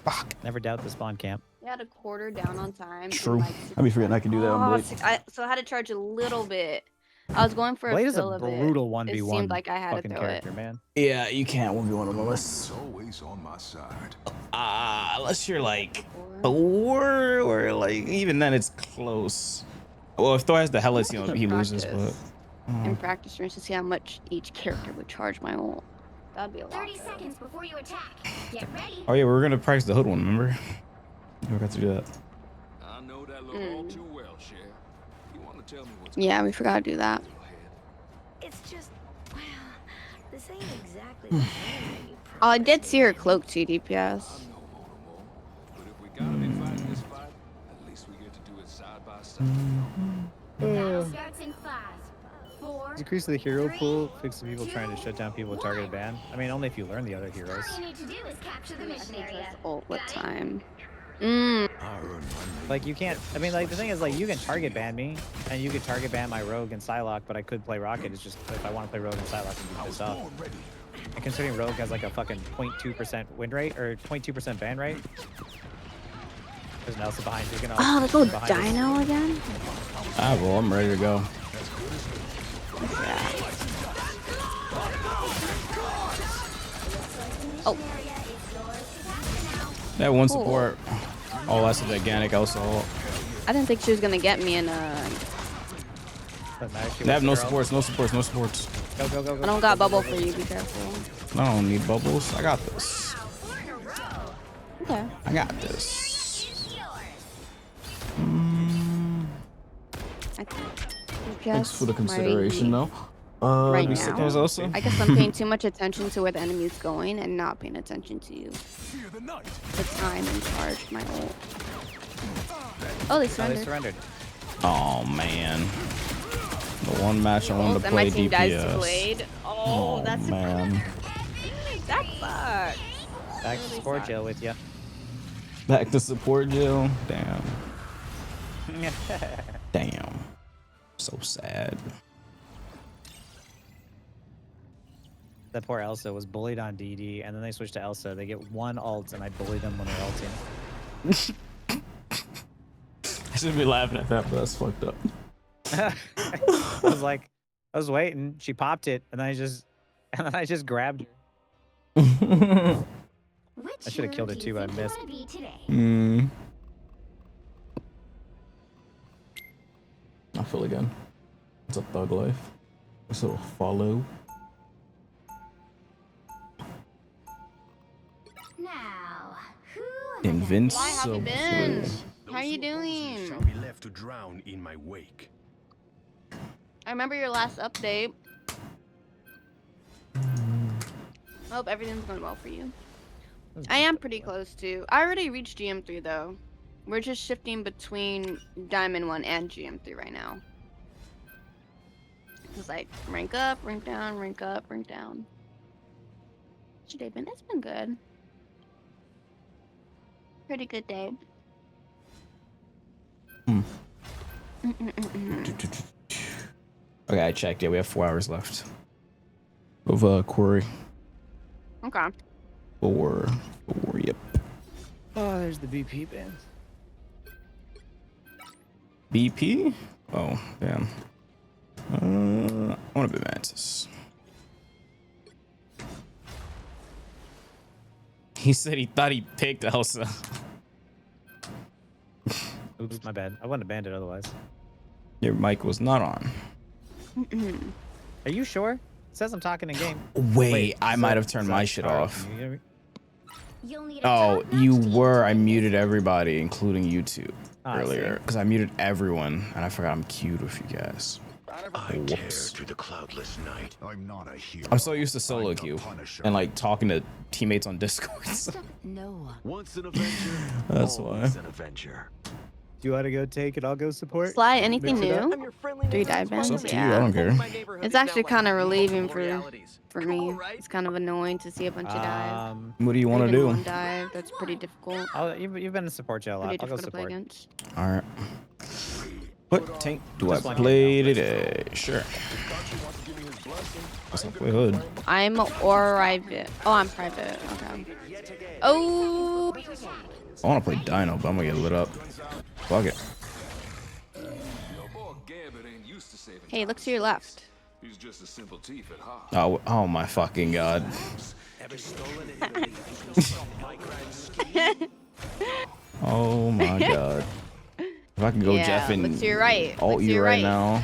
Fuck. Never doubt the spawn camp. We had a quarter down on time. True. I'd be forgetting I can do that on Blade. So I had to charge a little bit. I was going for Blade a is fill a of it. brutal 1v1 It seemed like I had to fucking throw character, it. man. Yeah, you can't 1v1 them unless... Always on my side. Unless you're like 4 or like... Even then it's close. Well, if Thor has the Hellas, you know, he loses, but... In practice rooms to see how much each character would charge my ult. That'd be a lot. 30 seconds before you attack. Get ready. Oh yeah, we were gonna practice the hood one, remember? We forgot to do that. I know that look all too well, Cher. You want to tell me what's Yeah, we forgot to do that. It's just, well, this ain't exactly the same. Oh, I did see her cloak too, DPS. But if we gotta be fighting this fight, at least we get to do it side by side. Battle starts in 5, 4. Decrease the hero pool, fix the people trying to shut down people with targeted ban. I mean, only if you learn the other heroes. All you need to do is capture the mission area. Ult with time. Like, you can't, I mean, like, the thing is, like, you can target ban me, and you can target ban my Rogue and Psylocke, but I could play Rocket. It's just, if I want to play Rogue and Psylocke, I'm be pissed off. And considering Rogue has, like, a fucking 0.2% win rate, or 0.2% ban rate. There's an Elsa behind you. Oh, let's go Dino again? Well, I'm ready to go. Yeah. Oh. That one support. Oh, that's a gigantic Elsa ult. I didn't think she was gonna get me in They have no supports, no supports, no supports. Go, go, go, go. I don't got bubble for you, be careful. I don't need bubbles. I got this. Okay. I got this. Thanks for the consideration, though. Right you sick now, as Elsa? I guess I'm paying too much attention to where the enemy is going and not paying attention to the time and charge my ult. Oh, they surrendered. Oh man. The one match I wanted to And play my team dies to DPS. Blade. Oh, that's man. that sucks. Back to support jail with ya. Back to support jail. Damn. Damn. So sad. That poor Elsa was bullied on DD, and then they switched to Elsa. They get one ult, and I bully them when they're ulting. I shouldn't be laughing at that, but that's fucked up. I was like, I was waiting. She popped it, and then I just grabbed her. I should have killed her too, but I missed. I feel again. It's a thug life. This little follow. Now, Why have you been? How are you you doing? Shall be left to drown in my wake. I remember your last update. I hope everything's going well for you. I am pretty close to. I already reached GM3 though. We're just shifting between Diamond 1 and GM3 right now. It's like rank up, rank down, rank up, rank down. Today been? It's been good. Pretty good day. Okay, I checked. Yeah, we have 4 hours left of quarry. Okay. Four, yep. Oh, there's the BP band. BP? Oh, damn. I want to be Mantis. He said he thought he picked Elsa. Oops, my bad. I wouldn't have banned it otherwise. Your mic was not on. Are you sure? It says I'm talking in game. Wait, I so- might have turned so- my shit alright, off. can you hear me? Oh, you were. I muted everybody, including you two, Ah, I earlier. see. Because I muted everyone, and I forgot I'm queued with you guys. I tear Whoops. to the cloudless night. I'm not a hero. I'm so used to solo queue and like talking to teammates on Discord. No. Once an avenger, That's why. always an avenger. Do you want to go take it? I'll go support. Sly, anything Mix it up. new? 3 dive bands? It's up to you. I don't care. It's actually kind of relieving for me. It's kind of annoying to see a bunch of dive. What do you want to Even do? one dive, that's pretty difficult. You've been in support jail a lot. Pretty I'll go difficult to play support. against. All right. What tank do I Just one play hit today? Sure. Guess I'll play Hood. I'm private. Oh, I'm private. Okay. Oh. I want to play Dino, but I'm gonna get lit up. Fuck it. Hey, look to your left. He's just a simple thief at heart. Oh my fucking god. Oh my god. If I could go Yeah, Jeff and look to your right. alt Look to you your right right. now,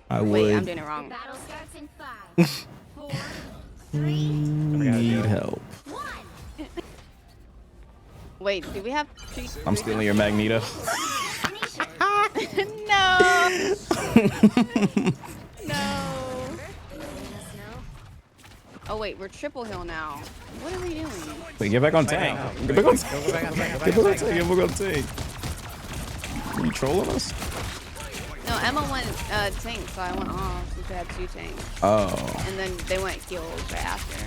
I would. Wait, I'm doing it wrong. Battle starts in 5, 4, 3, Need help. Wait, do we have? I'm stealing your Magneto. No. No. Oh wait, we're triple hill now. What are we doing? Wait, get back on tank. Get back on tank. Go back on tank. Get back on tank. Get back on tank. Are you trolling us? No, Emma went tank, so I went off since I had 2 tanks. Oh. And then they went heals right after.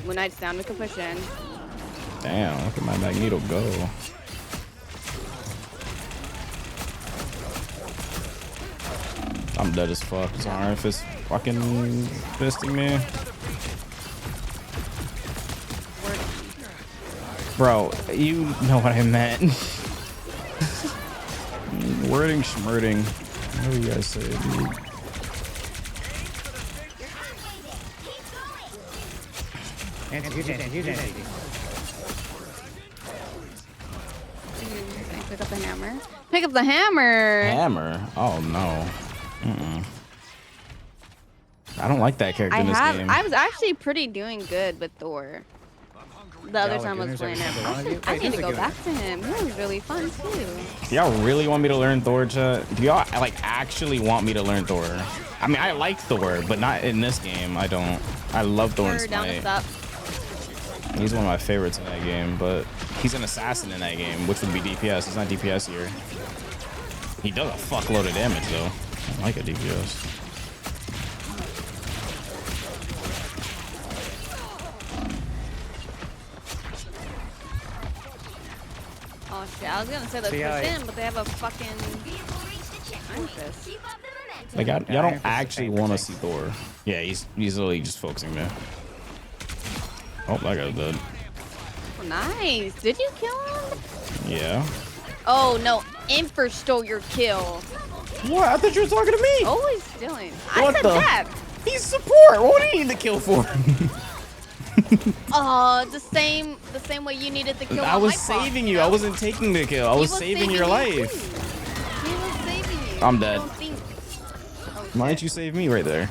When Knight's down, we can push in. Damn, look at my Magneto go. I'm dead as fuck. This Iron Fist fucking fisting me. Bro, you know what I meant. Wording, schmerding. What do you guys say, dude? Huge anti. Pick up the hammer. Pick up the hammer. Hammer? Oh no. I don't like that character in this game. I was actually pretty doing good with Thor. The other time I was playing him. I need to go back to him. He was really fun too. Do y'all really want me to learn Thor, chat? Do y'all like actually want me to learn Thor? I mean, I like Thor, but not in this game. I don't. I love Thor in Smite. He's one of my favorites in that game, but he's an assassin in that game, which would be DPS. It's not DPS here. He does a fuckload of damage though. I like a DPS. Oh shit, I was gonna say let's push in, but they have a fucking Iron Fist. Like y'all don't actually want to see Thor. Yeah, he's literally just focusing me. Oh, that guy's dead. Oh, nice. Did you kill him? Yeah. Oh no, Infer stole your kill. What? I thought you were talking to me. Always stealing. What I said the? that. He's support. What do you need the kill for? The same way you needed the kill. I was saving you. I wasn't taking the kill. I was saving your life. He was saving you. I'm dead. You don't think, Why didn't you save me right there?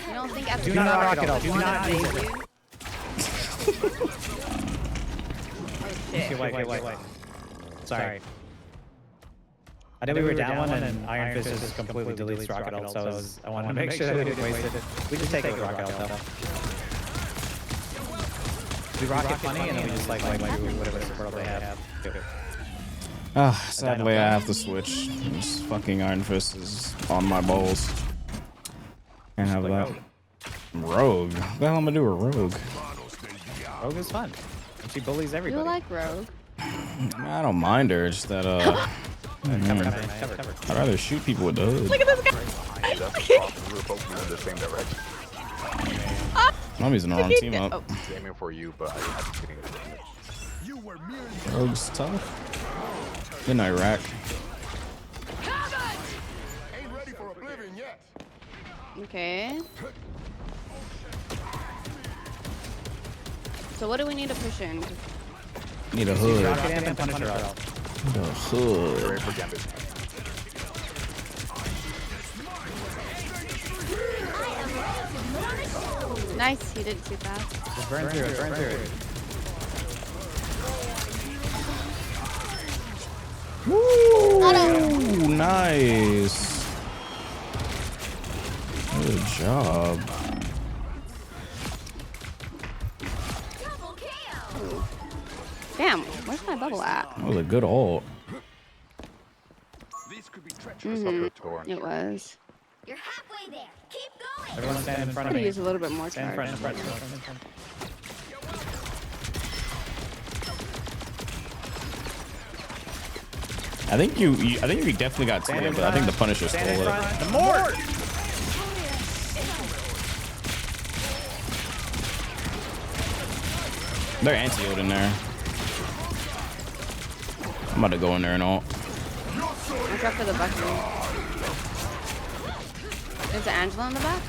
you don't think after Do not rock it up. Do Do not save use it. you? shit. Get white. Sorry. I know we were down one, and Iron Fist just completely deletes Rocket Ult, so I wanted to make sure that we didn't waste it. We just take it with Rocket Ult, though. We Rocket Money, and then we just like whatever support they have. Sadly I have to switch. This fucking Iron Fist is on my balls. Can't have that. Rogue? What the hell am I gonna do with Rogue? Rogue is fun. And she bullies everybody. You like Rogue? I mean, I don't mind her, it's that Cover. I'd rather shoot people with the hood. Look at this guy. We were both moving the same direction. I'm using the wrong team up. Aiming for you, but I was getting it. Rogue's tough. In Iraq. Okay. So what do we need to push in? Need a hood. Rocket Amp and Punisher out. Need a hood. Nice, he did it too fast. Just burn through it, burn through it. Woo! Nice. Good job. Damn, where's my bubble at? That was a good ult. It was. You're halfway there. Keep going. Everyone stand in front I of could me. use a little bit more Stand charge. in front. I think you definitely got Tia, but I think the Punisher stole it. The Mort! They're anti-ult in there. I'm about to go in there and ult. Watch out for the Bucky. Is Angela in the back?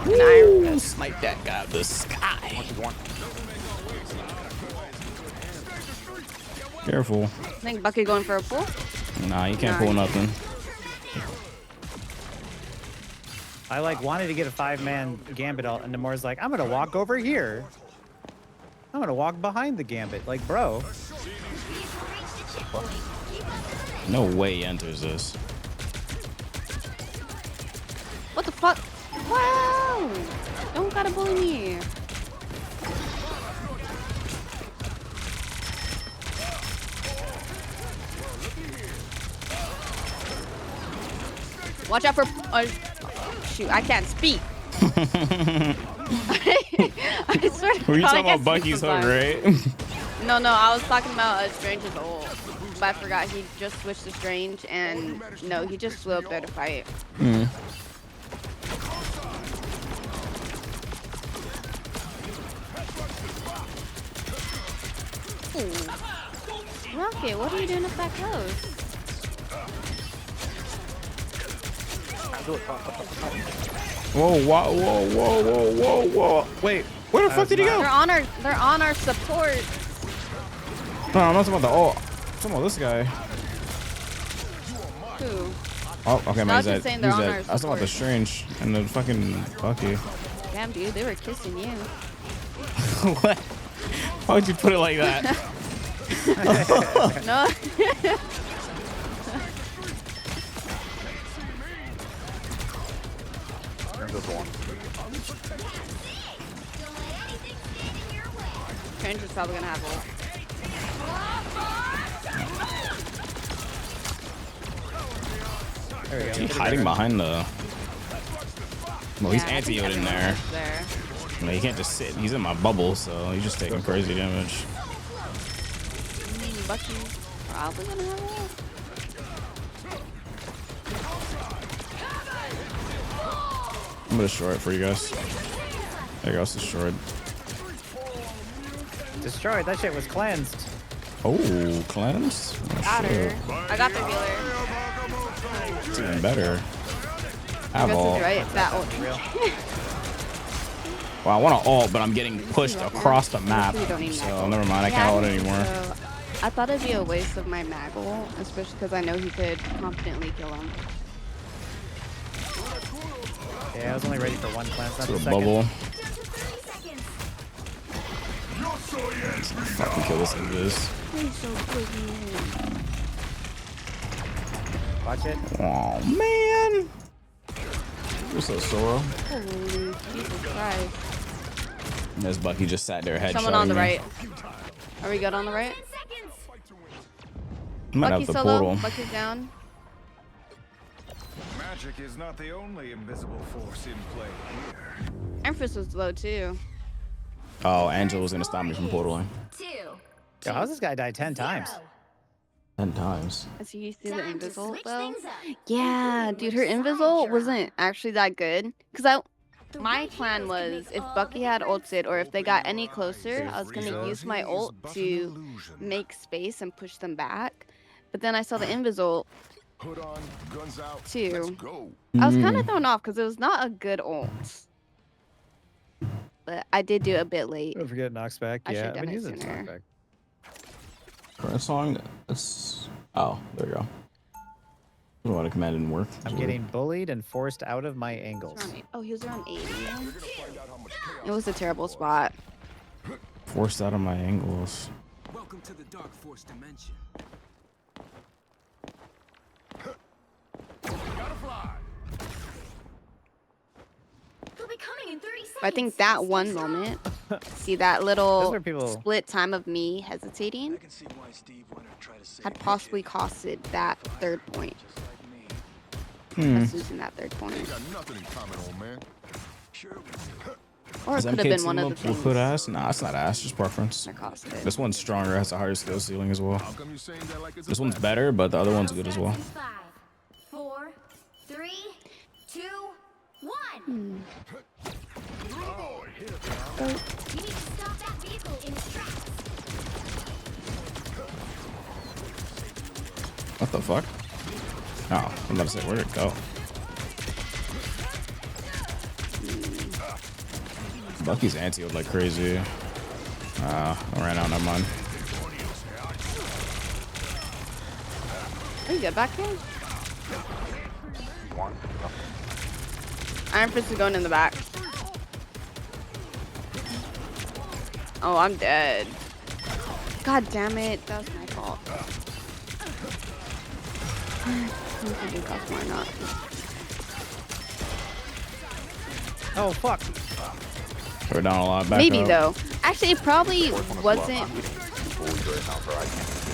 An Iron Fist. Snipe that guy out of the sky. Careful. I think Bucky going for a pull. Nah, you can't pull nothing. I like wanted to get a 5-man Gambit ult, and Nemore's like, I'm gonna walk over here. I'm gonna walk behind the Gambit. Like, bro. No way he enters this. What the fuck? Wow! Don't gotta bully me. Watch out for. Shoot, I can't speak. I swear to Were you God, talking about Bucky's hook, right? No, I was talking about Strange's ult. But I forgot he just switched to Strange, and no, he just flew up there to fight. Ooh. Rocket, what are you doing up that close? Whoa. Wait, where the fuck did he go? They're on our support. No, I'm not talking about the ult. I'm talking about this guy. Who? Oh, okay, I man. was just saying they're on our I was talking about the Strange and the fucking Bucky. Damn, dude, they were kissing you. What? Why would you put it like that? No. Strange is probably gonna have ult. There we go. He's hiding behind the. Well, he's anti-ult in there. No, he can't just sit. He's in my bubble, so he's just taking crazy damage. Bucky's probably gonna have ult. I'm gonna destroy it for you guys. There you go, it's destroyed. Destroyed. That shit was cleansed. Oh, cleansed? Oh, Got shit. her. I got the healer. It's even better. I guess ult. it's right. It's that ult. Well, I want to ult, but I'm getting pushed across the map. So never mind, I can't ult anymore. So I thought it'd be a waste of my mag ult, especially because I know he could confidently kill him. Yeah, I was only ready for one cleanse. To a bubble. Fucking kill this Invis. He's so boogie. Watch it. Oh man. What's up, Soro? Holy Jesus Christ. This Bucky just sat there headshotting Someone on the me. right. Are we good on the right? I might Bucky have the solo. portal. Bucky's down. Magic is not the only invisible force in play here. Empress was low too. Oh, Angela was gonna stop me from portaling. Yo, how's this guy died 10 times? 10 times. I see you see the Invisol though. Yeah, dude, her Invisol wasn't actually that good. Cause my plan was if Bucky had ulted or if they got any closer, I was gonna use my ult to make space and push them back. But then I saw the Invisol too. I was kind of thrown off because it was not a good ult. But I did do it a bit late. Don't forget knocks back. I Yeah, should've I've been done it using sooner. knockback. Current song. It's... Oh, there you go. I don't know why the command didn't work. I'm getting bullied and forced out of my angles. Oh, he was around 80. It was a terrible spot. Forced out of my angles. Welcome to the Dark Force dimension. I think that one moment, see that little split time of me hesitating, had possibly costed that third point. Us losing that third point. Or it could have been one of the things. Put ass? Nah, it's not ass, just preference. that cost it. This one's stronger, has a higher skill ceiling as well. This one's better, but the other one's good as well. 5, 4, 3, 2, 1. You need to stop that vehicle in its tracks. What the fuck? Oh, I'm about to say, where'd it go? Bucky's anti-healed like crazy. I ran out, never mind. Are you good back there? Iron Fist is going in the back. Oh, I'm dead. God damn it. That was my fault. I think it cost more or not. Oh, fuck. We're down a lot back Maybe up. though. Actually, it probably wasn't.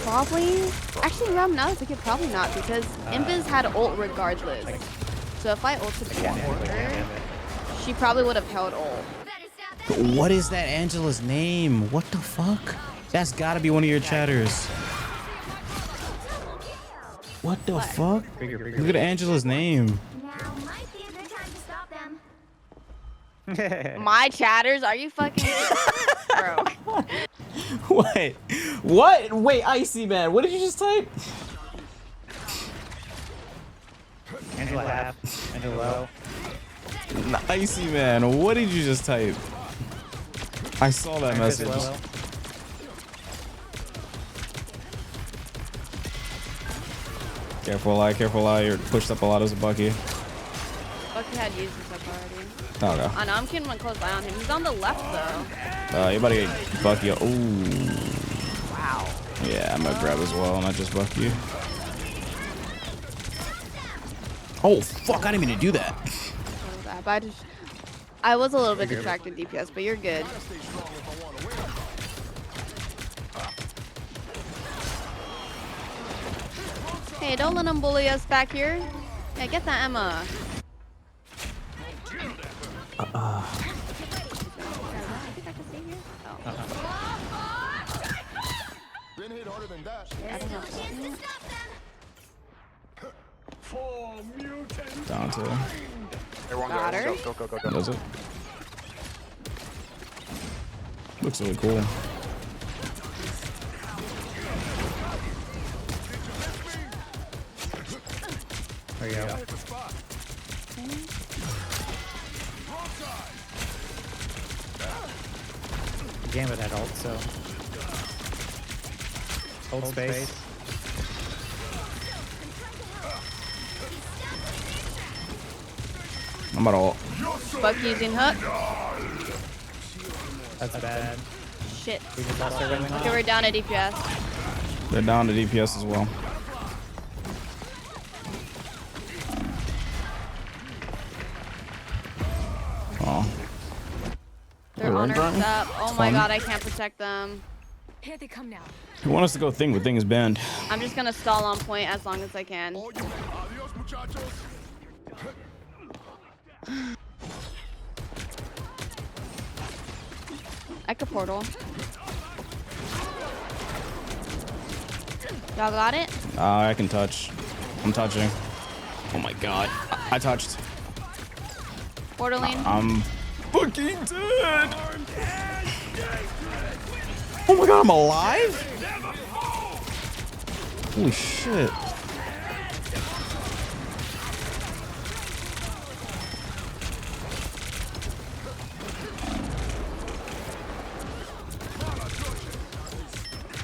Probably. Actually, Rob, now I think it probably not because Invis had ult regardless. So if I ulted before her, she probably would have held ult. What is that Angela's name? What the fuck? That's gotta be one of your chatters. What the fuck? Look at Angela's name. My chatters? Are you fucking bro? What? What? Wait, Icy Man, what did you just type? Angela half. Angela low. Icy Man, what did you just type? I saw that message. Careful eye, you're pushed up a lot as a Bucky. Bucky had used this up already. Oh no. I know, I'm keeping one close eye on him. He's on the left though. You about to get Bucky. Ooh. Wow. Yeah, I'm gonna grab as well, not just Bucky. Oh fuck, I didn't mean to do that. But I was a little bit distracted DPS, but you're good. Hey, don't let them bully us back here. Yeah, get that Emma. Been hit harder than that. Down to. Everyone Got her. go. Does it? Looks really cool. There you go. Gambit had ult, so. Hold space. I'm about to ult. Buck using hook. That's bad. Shit. We just lost our going Okay, we're down at DPS. They're down to DPS as well. Oh. Their honor's up. Oh my god, I can't protect them. Here they come now. You want us to go thing, but thing is banned. I'm just gonna stall on point as long as I can. I could portal. Y'all got it? I can touch. I'm touching. Oh my god. I touched. Portaling. I'm fucking dead. Oh my god, I'm alive? Holy shit.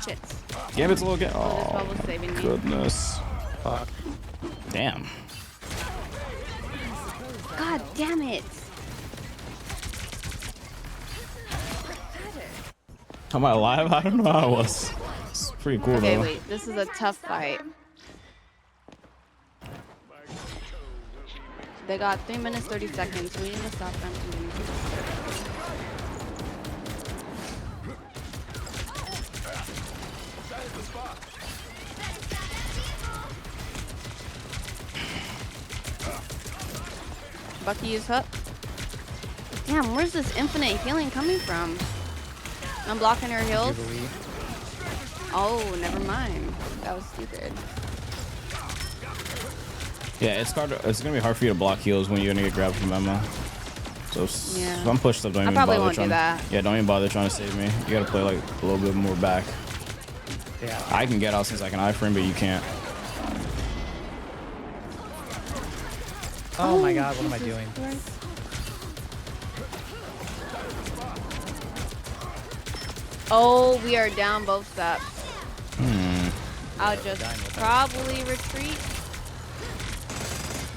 Shit. Gambit's a little get. Oh, this Oh bubble's saving my me. goodness. Fuck. Damn. God damn it. Am I alive? I don't know how I was. It's pretty cool Okay, though. wait. This is a tough fight. They got 3 minutes 30 seconds. We need to stop them from doing this. Bucky is hooked. Damn, where's this infinite healing coming from? I'm blocking her heals. Oh, never mind. That was stupid. Yeah, it's gonna be hard for you to block heals when you're gonna get grabbed from Emma. So Yeah. if I'm pushed up, don't I even probably bother won't do trying. that. Yeah, don't even bother trying to save me. You gotta play like a little bit more back. Yeah. I can get out since I can iframe, but you can't. Oh my god, what am I doing? Oh, we are down both steps. Hmm. I'll just probably retreat.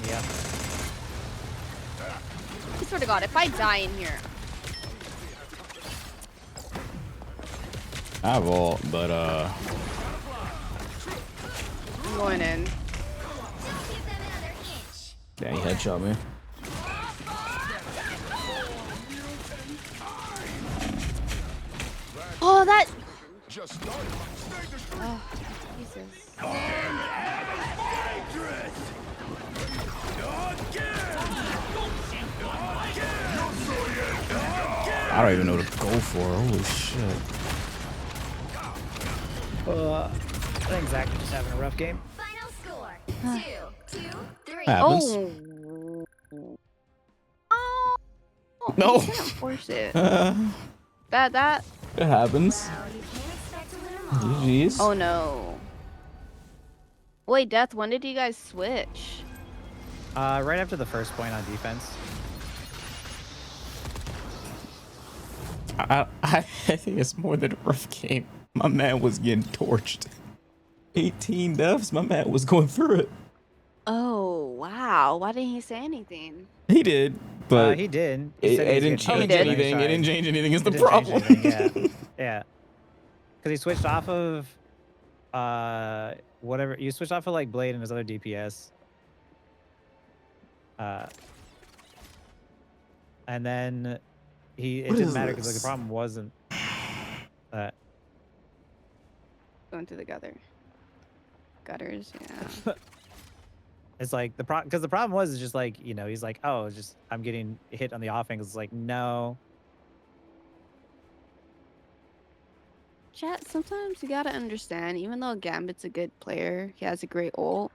Yeah. I swear to God, if I die in here, I have ult, but I'm going in. yeah, he headshot me. Oh, that. Oh, Jesus. I don't even know what to go for. Holy shit. I think Zach is just having a rough game. Final score 2-3. Happens. Oh. No. You can't force it. That. It happens. GG's. Oh no. Wait, Death, when did you guys switch? Right after the first point on defense. I think it's more than a rough game. My man was getting torched. 18 deaths. My man was going through it. Oh, wow. Why didn't he say anything? He did, but he did. It said he was didn't getting change torched. anything. It didn't change anything. Is the It didn't change problem. anything, yeah. Because he switched off of whatever. You switched off of like Blade and his other DPS. And then it What didn't is matter because like, this? the problem wasn't that. Going to the gutters, yeah. It's like because the problem was just like, you know, he's like, oh, it's just I'm getting hit on the offense. It's like, no. Chat, sometimes you gotta understand, even though Gambit's a good player, he has a great ult.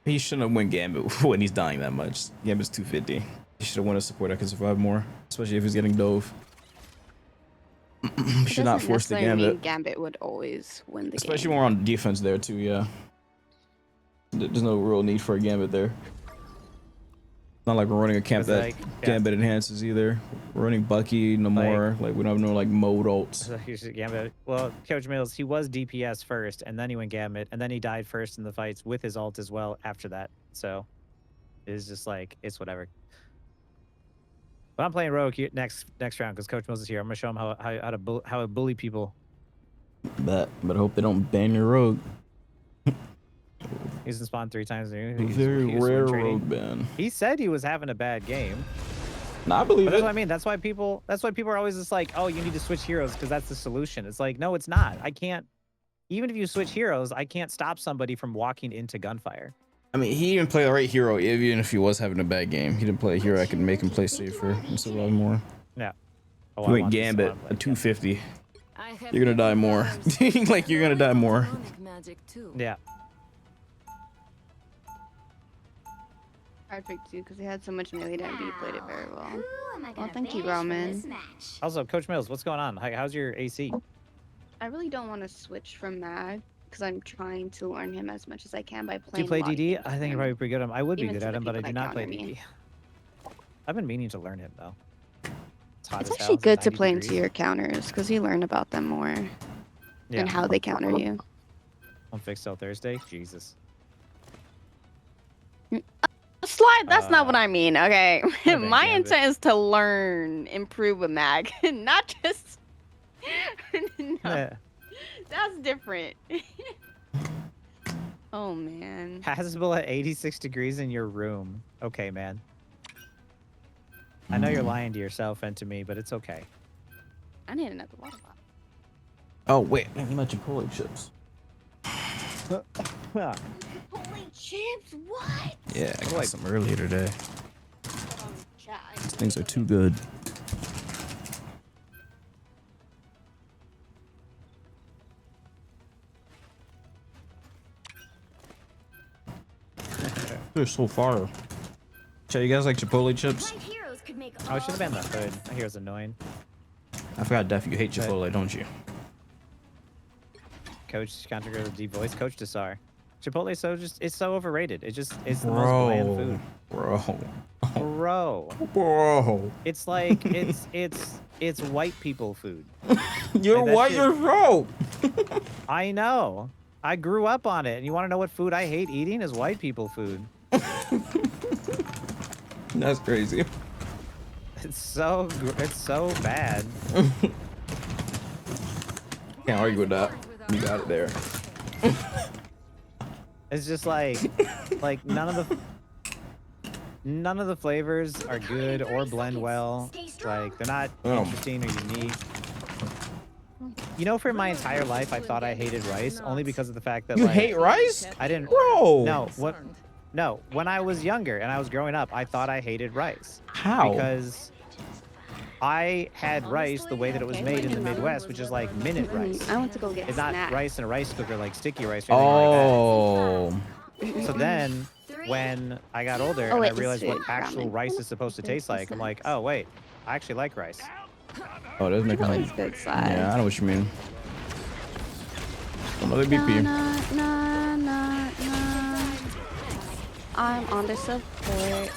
He shouldn't have won Gambit when he's dying that much. Gambit's 250. He should have won a support that can survive more, especially if he's getting dove. He should not force the Gambit. Gambit would always win the game. Especially when we're on defense there too, yeah. There's no real need for a Gambit there. Not like we're running a camp that Gambit enhances either. We're running Bucky, no more. Like we don't have no like mode ults. Gambit. Well, Coach Mills, he was DPS first, and then he went Gambit, and then he died first in the fights with his ult as well after that. So it's just like, it's whatever. But I'm playing Rogue here next round because Coach Mills is here. I'm gonna show him how to bully people. But I hope they don't ban your rogue. He's been spawned 3 times. Very rare rogue ban. He said he was having a bad game. No, I believe But it. that's what I mean. That's why people are always just like, oh, you need to switch heroes because that's the solution. It's like, no, it's not. I can't. Even if you switch heroes, I can't stop somebody from walking into gunfire. I mean, he didn't play the right hero, even if he was having a bad game. He didn't play a hero I could make him play safer and survive more. Yeah. Oh, He went Gambit at 250. You're gonna die more. Like, you're gonna die more. Yeah. Perfect too, because he had so much melee damage. He played it very well. Well, thank you, Roman. Also, Coach Mills, what's going on? How's your AC? I really don't want to switch from Mag because I'm trying to learn him as much as I can by Do playing. you play a lot of DD? games I with think you're him. probably pretty good at him. I would be Even good to at the him, but I people do that not play counter me. DD. I've been meaning to learn him though. Hot It's as actually hell, good to 90 play degrees. into your counters because you learn about them more Yeah. and how they counter you. On Fix Till Thursday? Jesus. Slide, that's not what I mean, okay? been My Gambit. intent is to learn, improve with Mag, not just... No, Yeah. that's different. Oh, man. Hasbel at 86 degrees in your room. Okay, man. I know you're lying to yourself and to me, but it's okay. I need another water bottle. Oh, wait. I need my Chipotle chips. Holy chips, what? Yeah, I got some earlier today. These things are too good. They're so far. Chat, you guys like Chipotle chips? Oh, it should have been the hood. I hear it's annoying. I forgot, Def, you hate Chipotle, don't you? Coach counter the deep voice. Coach Desar. Chipotle it's so overrated. It's the most bland food. Bro. It's like it's white people food. You're white yourself. I know. I grew up on it. And you want to know what food I hate eating is white people food. That's crazy. It's so bad. Can't argue with that. You got it there. It's just like none of the flavors are good or blend well. Like they're not interesting or unique. You know, for my entire life, I thought I hated rice only because of the fact that You like, hate rice? I didn't. Bro. No. When I was younger and I was growing up, I thought I hated rice. How? Because I had rice the way that it was made in the Midwest, which is like minute rice. I want to go get It's not snacks. rice in a rice cooker like sticky rice or anything like that. So then, when I got older and I wait, realized it's what food, actual ramen. rice is supposed to taste like, I'm like, oh wait, I actually like rice. Oh, that's making Chipotle's good side. Yeah, I know what you mean. Another BP. Na. I'm on the support.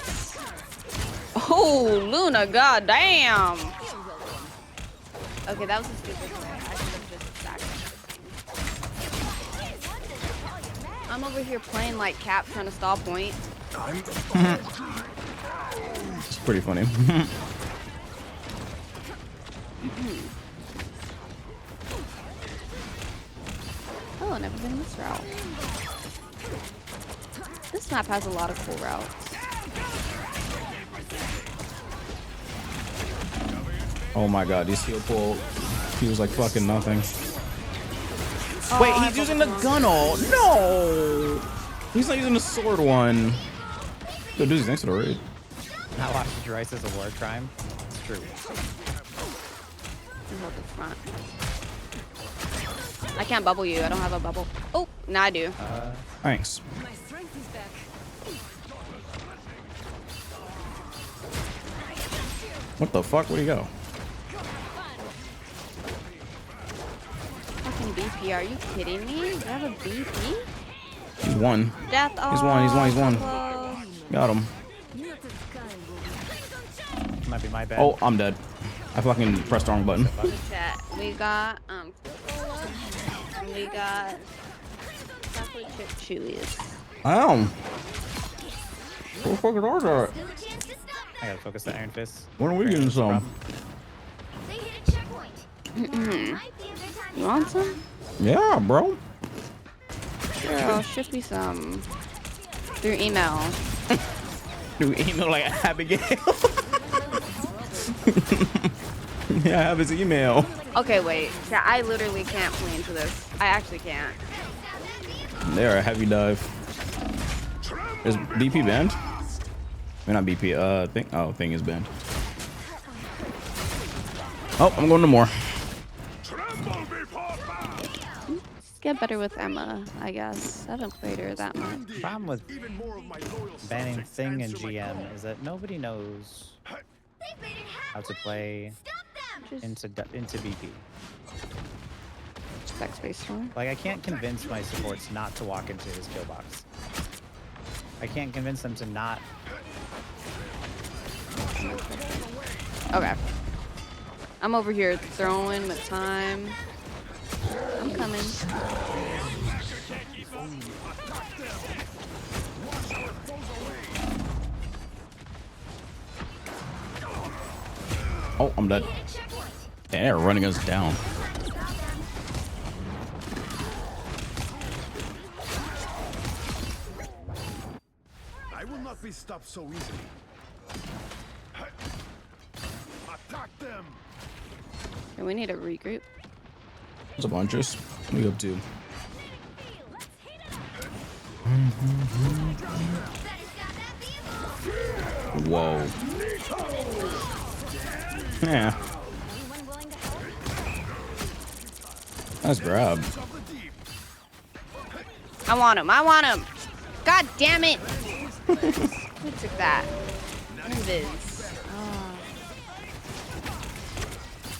Oh, Luna, goddamn. Okay, that was a stupid play. I should have just attacked. I'm over here playing like Cap, trying to stall point. It's pretty funny. Oh, never been this route. This map has a lot of cool routes. Oh my god, these heal pull feels like fucking nothing. Wait, he's using the gun ult. No! He's not using the sword one. Yo, dude's next to the raid. Not watching rice is a war crime. It's true. Hold the front. I can't bubble you. I don't have a bubble. Oh, now I do. Thanks. My strength is back. What the fuck? Where'd he go? Fucking BP. Are you kidding me? You have a BP? He's one. Death. He's one. Got him. Might be my bad. Oh, I'm dead. I fucking pressed the wrong button. Chat. We got Coca-Cola, and we got chocolate chip chewies. Ow. What the fuck is that? I gotta focus the Iron Fist. When are we getting some? They hit a checkpoint. You want some? Yeah, bro. Sure, I'll ship you some through email. Through email like Abigail. Yeah, I have his email. Okay, wait. Yeah, I literally can't play into this. I actually can't. There, a heavy dive. Is BP banned? I mean, not BP. Thing is banned. Oh, I'm going to more. Just get better with Emma, I guess. I haven't played her that much. The problem with banning Thing and GM is that nobody knows how to play into BP. Sex-based one. Like, I can't convince my supports not to walk into his kill box. I can't convince them to not. Okay. I'm over here throwing the time. I'm coming. Oh, I'm dead. Damn, they're running us down. I will not be stopped so easily. Attack them! Okay, we need to regroup. There's a bunches. What are you up to? Whoa. Yeah. Nice grab. I want him. I want him. God damn it. Who took that? Invis.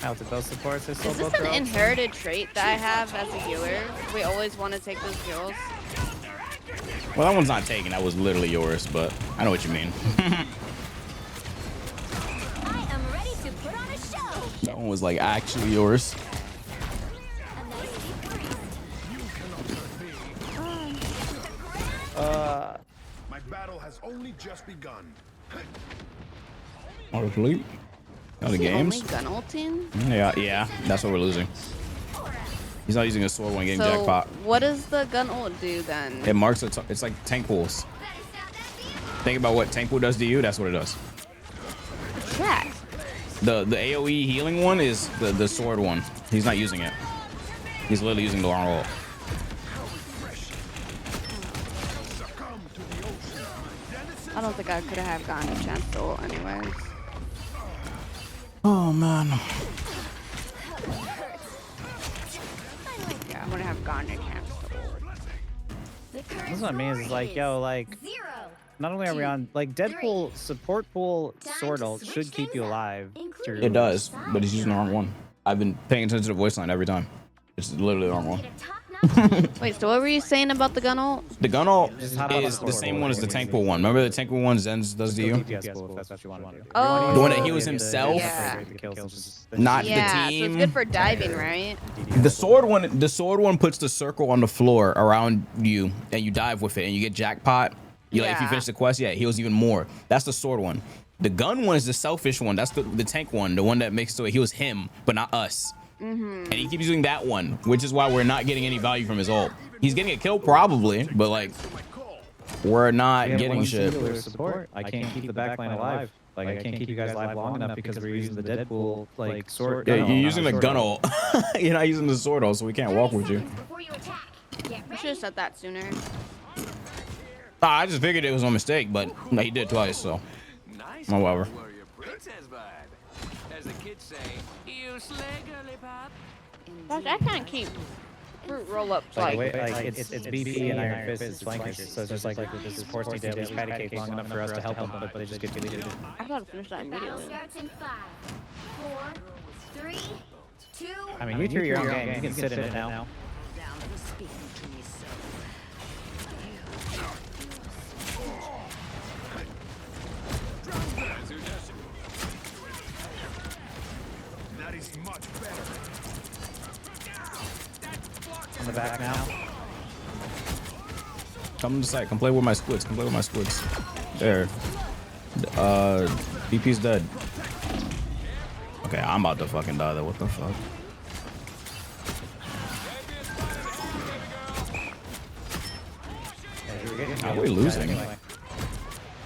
Out to those supports. Is this an inherited trait that I have as a healer? We always want to take those kills. Well, that one's not taken. That was literally yours, but I know what you mean. I am ready to put on a show. That one was like actually yours. My battle has only just begun. Auto delete. Oh, the games. Only gun ulting? Yeah, that's what we're losing. He's not using a sword when getting So jackpot. what does the gun ult do then? It marks it's like tank pools. Think about what tank pool does to you. That's what it does. Chat. The AOE healing one is the sword one. He's not using it. He's literally using the long ult. I don't think I could have gotten a chance to ult anyways. Oh man. Yeah, I would have gotten a chance to ult. That's what I mean. Is like, yo, like, not only are we on like Deadpool support pool sword ult should keep you alive. It does, but he's using the wrong one. I've been paying attention to the voice line every time. It's literally the wrong one. Wait, so what were you saying about the gun ult? The gun ult is the same one as the tank pool one. Remember the tank pool one Zen's does to you? Oh. The one that heals himself? Yeah. Not the So team. it's good for diving, right? The sword one puts the circle on the floor around you and you dive with it and you get jackpot. You like if you finish the quest, it heals even more. That's the sword one. The gun one is the selfish one. That's the tank one, the one that makes so it heals him, but not us. And he keeps using that one, which is why we're not getting any value from his ult. He's getting a kill probably, but like we're not getting shit. Support. I can't keep the backline alive. Like I can't keep you guys alive long enough because we're using the Deadpool like sword. Yeah, you're using the gun ult. You're not using the sword ult, so we can't walk with you. I should have said that sooner. I just figured it was a mistake, but no, he did twice, so oh, whatever. As the kids say, you slay, girly pop. Gosh, I can't keep fruit roll-ups Like it's BP and Iron Fist is flankers, so it's just like the supports need to at least patty cake long enough for us to help them, but they just get deleted. I gotta finish that immediately. Starts in 5, 4, 3, 2. I mean, you threw your own game. You can sit in it now. That is much better. On the back now. Come to the side. Come play with my squids. Come play with my squids. There. VP's dead. Okay, I'm about to fucking die though. What the fuck? Oh, we're losing.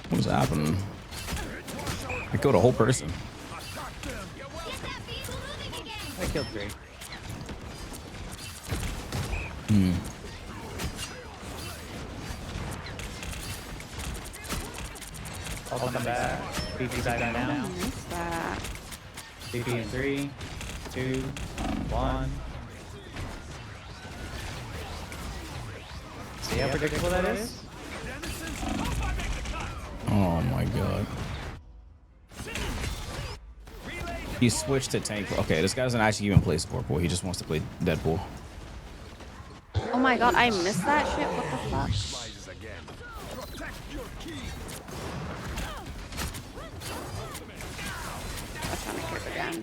What's happening? I killed a whole person. I killed 3. I'll come back. BP diving now. BP in 3, 2, 1. See how predictable that is? Oh my god. He switched to tank. Okay, this guy doesn't actually even play support pool. He just wants to play Deadpool. Oh my god, I missed that shit. What the fuck? I'm trying to kick again.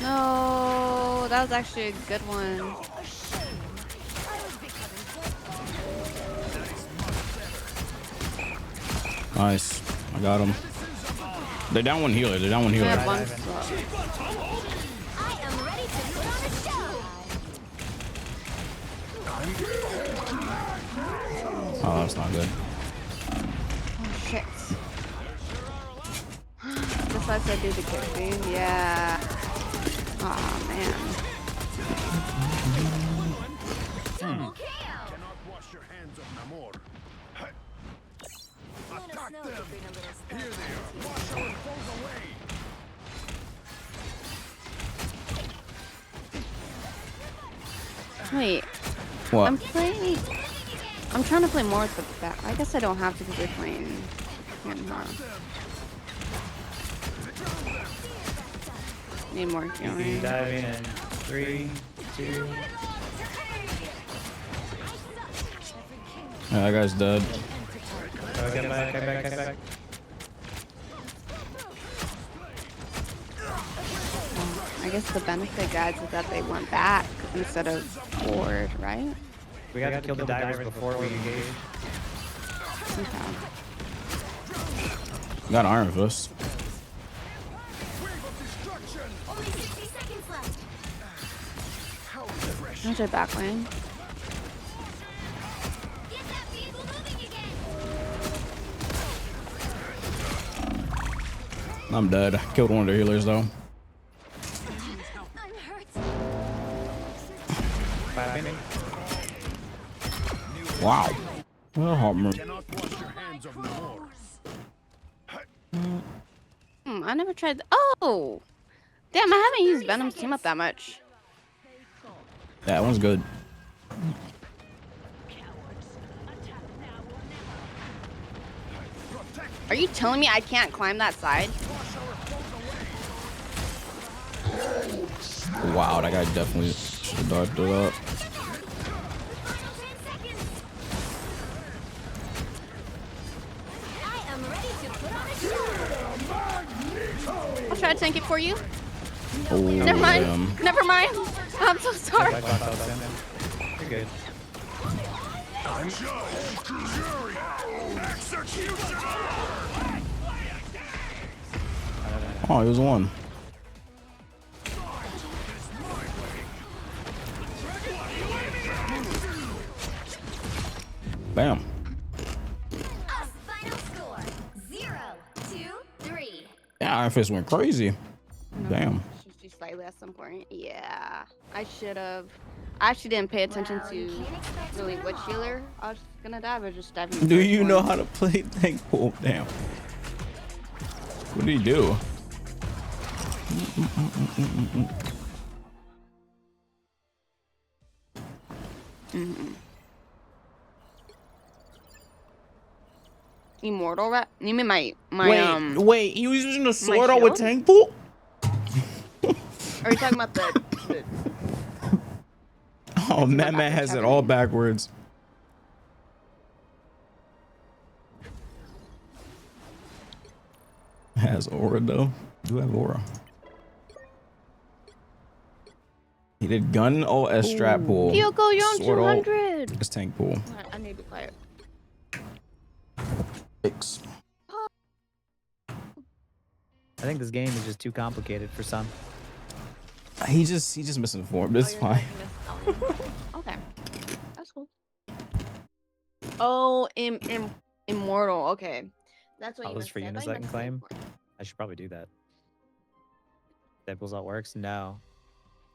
No, that was actually a good one. Nice. I got him. They're down one healer. They're down one healer. Oh, that's not good. Oh shit. That's why I said do the kick thing. Yeah. Oh man. Wait. What? I'm trying to play more with the back. I guess I don't have to because they're playing. Need more healing. Diving in 3, 2. Yeah, that guy's dead. Oh, get back. I guess the benefit, guys, is that they went back instead of forward, right? We gotta kill the divers before we engage. Okay. Got Iron Fist. How's your back lane? I'm dead. I killed one of the healers though. Wow. I never tried. Oh, damn! I haven't used Venom's team up that much. That one's good. Are you telling me I can't climb that side? Wow, that guy definitely should have dodged it up. I'll try to tank it for you. Oh, Never mind. damn. Never mind. I'm so sorry. You're good. Oh, he was one. Bam. Yeah, Iron Fist went crazy. Damn. Just slightly at some point. Yeah, I should have. I actually didn't pay attention to really which healer I was gonna dive. I was just diving. Do you know how to play tank pool? Damn. What did he do? Immortal rat? You mean my wait, he was using a sword out shield? with tank pool? Are you talking about the Oh, Meme has it all backwards. Has aura though. Do have aura. He did gun ult as strat pool. Kyoko, you're on Sword ult 200. as tank pool. I need to be quiet. Thanks. I think this game is just too complicated for some. He just misinformed. It's fine. Okay, that's cool. Oh, immortal. Okay, that's what Oh, you this missed. for Unisect claim. I should probably do that. Deadpool's alt works? No.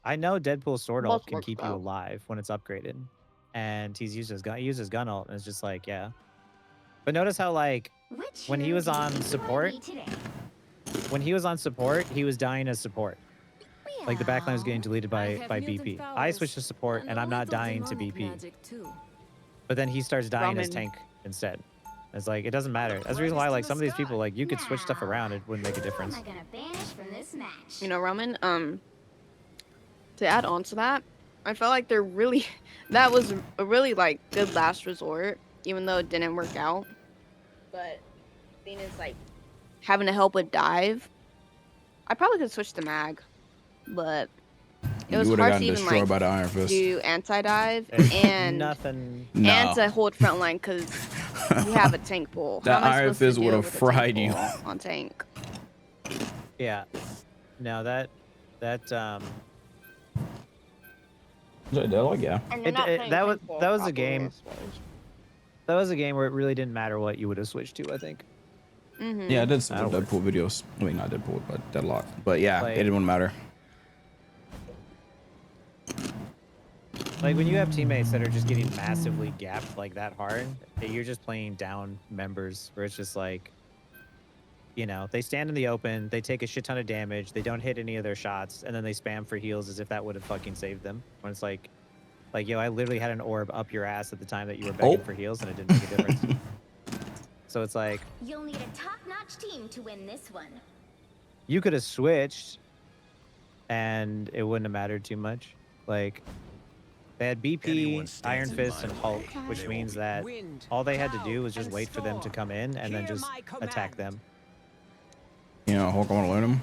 I know Deadpool's sword ult can keep you alive when it's upgraded, and he's used his gun. He uses gun ult, and it's just like, yeah. But notice how like when he was on support, he was dying as support. Like the backline was getting deleted by BP. I switched to support, and I'm not dying to BP. But then he starts dying as tank instead. It's like it doesn't matter. That's the reason why like some of these people like you could switch stuff around, it wouldn't make a difference. You know, Roman. To add on to that, I felt like that was a really like good last resort, even though it didn't work out. But the thing is, like, having to help with dive, I probably could switch to mag, but it was hard to even like by the Iron Fist. do anti-dive and nothing. and to hold front line because you have a tank pool. That Iron Fist would have fried you on tank. Yeah. No, that yeah. That was a game. That was a game where it really didn't matter what you would have switched to, I think. Yeah, I did some Deadpool videos. I mean, not Deadpool, but Deadlock. But yeah, like, it didn't matter. Like when you have teammates that are just getting massively gapped like that hard, you're just playing down members where it's just like, you know, they stand in the open, they take a shit ton of damage, they don't hit any of their shots, and then they spam for heals as if that would have fucking saved them. When it's like, yo, I literally had an orb up your ass at the time that you were begging for heals, and it didn't make a difference. So it's like, You'll need a top-notch team to win this one. you could have switched, and it wouldn't have mattered too much. Like, they had BP, Iron Fist, and Hulk, which means that all they had to do was just wait for them to come in and then just attack them. You know, Hulk, I want to learn him.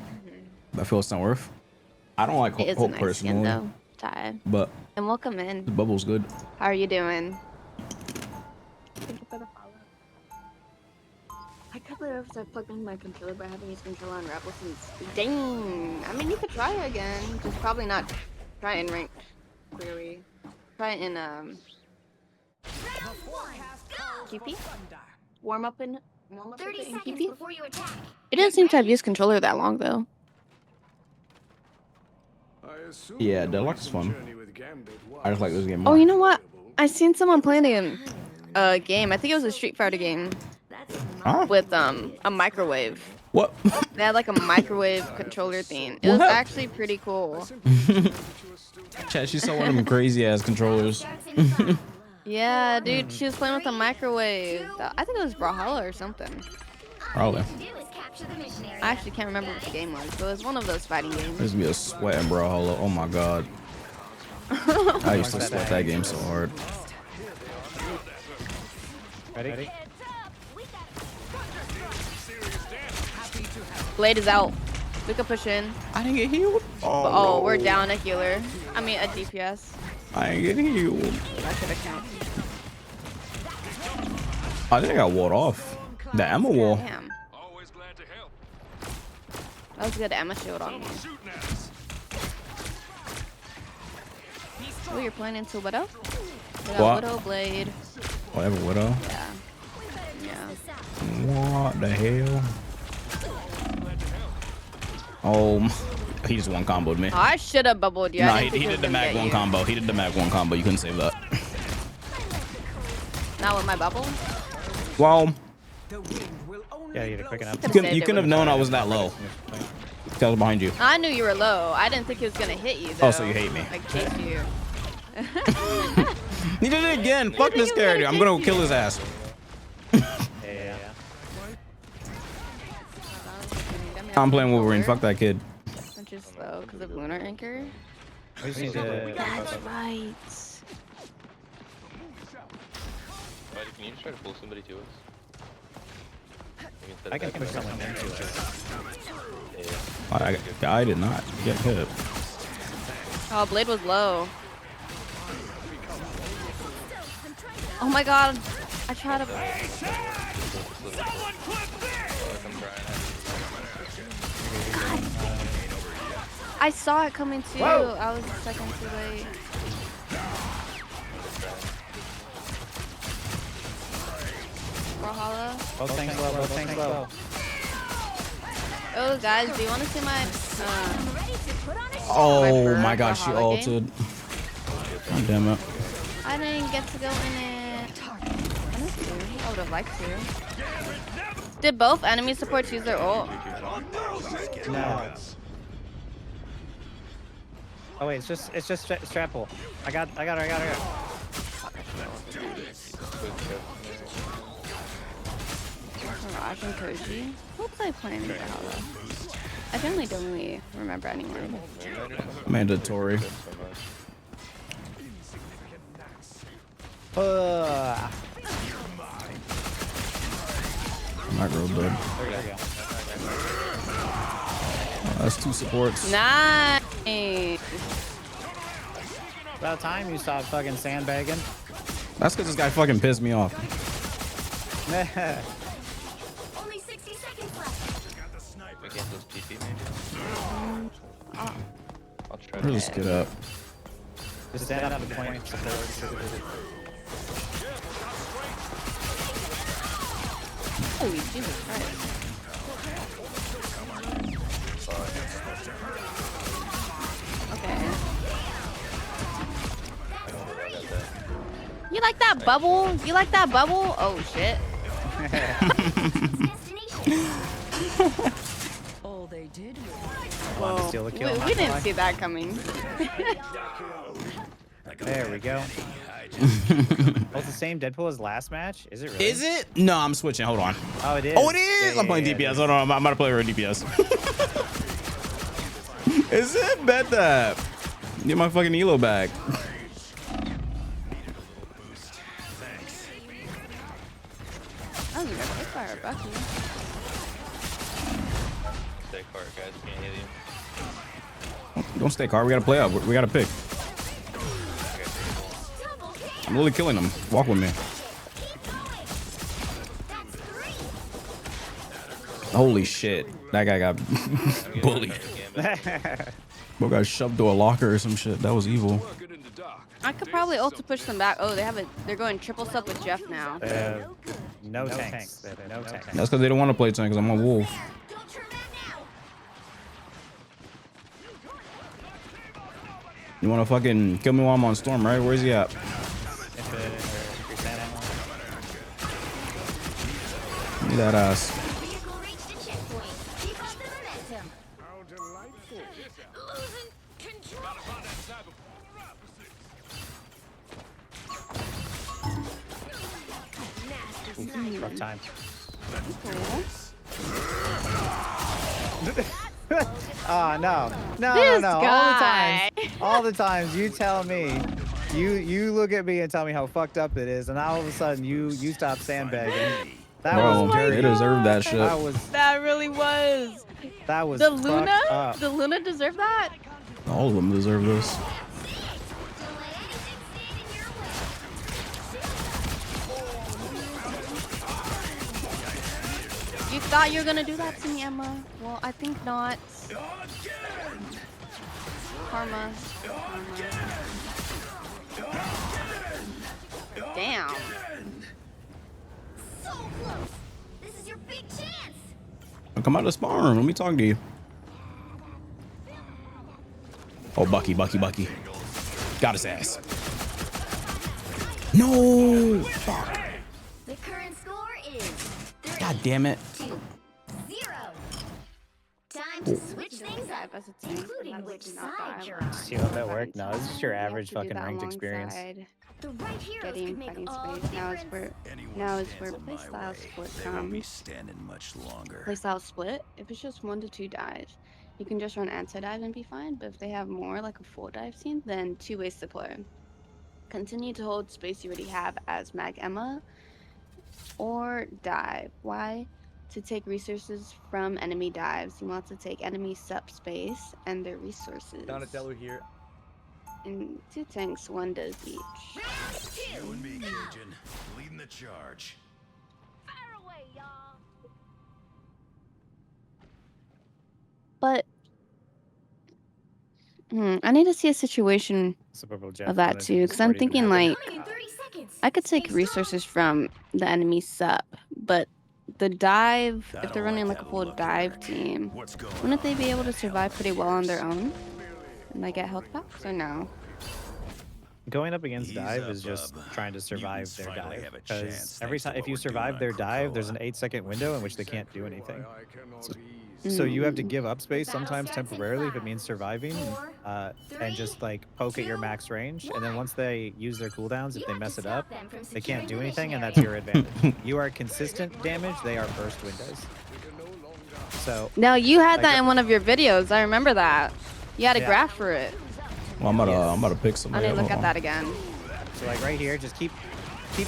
I feel it's not worth. I don't like It is Hulk a nice personally, skin, though, Ty. but And welcome in. the bubble's good. How are you doing? I can't believe I plugged in my controller, but I haven't used controller on Rebel since. Dang! I mean, you could try it again. Just probably not try it in ranked. Clearly, try it in QP. Warm up in 30 in seconds QP. before you attack. It didn't seem to have used controller that long though. Yeah, Deadlock's fun. I just like this game more. Oh, you know what? I seen someone playing a game. I think it was a Street Fighter game. With a microwave. What? They had like a microwave controller thing. It was actually pretty cool. Chat, she saw one of them crazy ass controllers. Yeah, dude, she was playing with a microwave. I think it was Brawlhalla or something. Probably. I actually can't remember what the game was, but it was one of those fighting games. There's me a sweat and Brawlhalla. Oh my god. I used to sweat that game so hard. Ready? Blade is out. We could push in. I didn't get healed. Oh, no. we're down a healer. I mean, a DPS. I ain't getting healed. That should account. I think I got walled off. The ammo wall. Damn. That was good ammo shield on me. Oh, you're playing into Widow? We got What? Widow, Blade. Oh, I have a Widow? Yeah. Yeah. What the hell? Oh, he just one comboed me. I should have bubbled you. Nah, I he didn't think it did was the gonna mag get one you. combo. He did the mag one combo. You couldn't save that. Not with my bubble. Well, Yeah, you had a quick enough. you couldn't have known I was that low. I was behind you. I knew you were low. I didn't think it was gonna hit you though. Oh, so you hate me. Like chase you. He did it again. Fuck this character. I'm gonna kill his ass. Yeah. I'm playing Wolverine. Fuck that kid. Which is slow because of Lunar Anchor. We just need to. That's right. Buddy, can you just try to pull somebody to us? I can push someone into it. I did not get hit. Oh, Blade was low. Oh my god. I tried to. Someone clip this! I saw it coming too. Whoa. I was a second too late. Brawlhalla. Both tanks low, both tanks low. Oh guys, do you want to see my Oh my god, she Brawlhalla game? ulted. God damn it. I didn't get to go in it. I would have liked to. Did both enemy supports use their ult? No. Oh wait, it's just Strapple. I got her. Mirage and Koji. Who was I playing Brawlhalla? I generally don't really remember anyone. Mandatory. Not real good. That's 2 supports. Nice. About time you stopped fucking sandbagging. That's because this guy fucking pissed me off. Only 60 seconds left. We get those TP maybe? I'll try Where's this kid up? Just stand up and point. Holy Jesus Christ. Okay. You like that bubble? You like that bubble? Oh shit. All they did Wanted to steal the kill, we not didn't lie. see that coming. There we go. Oh, it's the same Deadpool as last match? Is it really? Is it? No, I'm switching. Hold on. Oh, it is. Oh, it is. Yeah, I'm playing yeah, DPS. Hold on. I'm about to play with DPS. Is it? Bet that. Get my fucking elo back. Oh, you got fire, Bucky. Stay card, guys. Can't hit you. Don't stay car. We gotta play up. We gotta pick. I'm really killing them. Walk with me. Holy shit. That guy got bullied. Bro got shoved to a locker or some shit. That was evil. I could probably also push them back. Oh, they have it. They're going triple sub with Jeff now. No tanks. No tanks. That's because they don't want to play tank because I'm a wolf. You want to fucking kill me while I'm on storm, right? Where's he at? Give me that ass. Rough time. Oh no. This No. guy. All the times you tell me, you look at me and tell me how fucked up it is, and all of a sudden you stop sandbagging. That Bro, was dirty. they deserve that shit. That really was. That was the Luna. fucked up. The Luna deserve that. All of them deserve this. You thought you were gonna do that to me, Emma? Well, I think not. Karma. Damn. So close. This is your big chance. Come out of the spawn room. Let me talk to you. Oh, Bucky. Got his ass. No! Fuck. The current score is God damn it. 2-0. Time to switch things up, including which side you're on. See how that worked? No, this is your average fucking ranked experience. The right heroes Getting could make fighting all space. the Now is where playstyle split comes. standing much longer. Playstyle split. If it's just 1 to 2 dives, you can just run anti-dive and be fine. But if they have more, like a full dive scene, then 2 ways to play. Continue to hold space you already have as Mag Emma, or dive. Why? To take resources from enemy dives. You want to take enemy subspace and their resources. Donatello here. And 2 tanks, 1 does each. You and me, Cajun, leading the charge. Fire away, But I need to see a situation Jeff, of that too, because I'm thinking like I could take resources from the enemy sub, but the dive, if they're running like a full dive team, wouldn't they be able to survive pretty well on their own and like get health packs or no? Going up against dive is just trying to survive their dive, because every time if you survive their dive, there's an 8-second window in which they can't do anything. So you have to give up space sometimes temporarily if it means surviving, and just like poke at your max range, and then once they use their cooldowns, if they mess it up, they can't do anything, and that's your advantage. You are consistent damage, they are burst windows. So no, you had that in one of your videos. I remember that. You had a graph for it. Well, I'm about to pick some. I need to look at that again. So like right here, just keep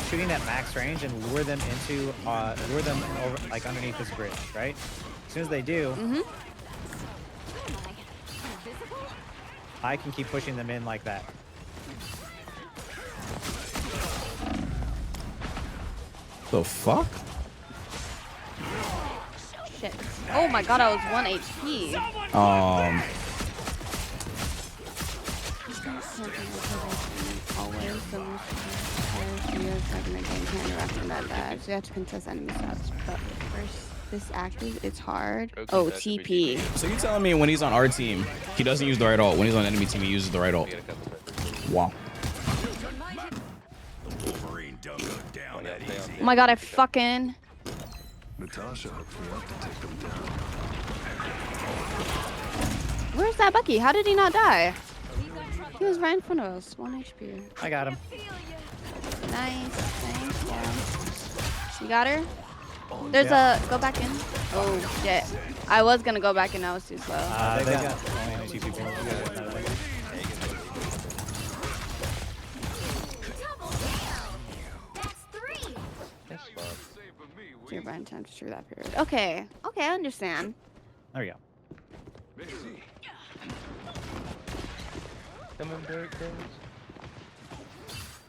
shooting at max range and lure them into lure them over like underneath this bridge, right? As soon as they do, I can keep pushing them in like that. The fuck? Shit. Oh my god, I was 1 HP. So you have to contest enemy subs, but first this active, it's hard. Oh, TP. So you telling me when he's on our team, he doesn't use the right ult. When he's on enemy team, he uses the right ult. Wow. Oh my god, I fucking... Natasha hooked me up to take them down. Where's that Bucky? How did he not die? He was right in front of us. 1 HP. I got him. Nice. Thanks, yeah. You got her? There's a... Go back in. Oh, shit. I was gonna go back in. I was too slow. They got only 2 people. Your brain time to true that period. Okay. Okay, I understand. There we go.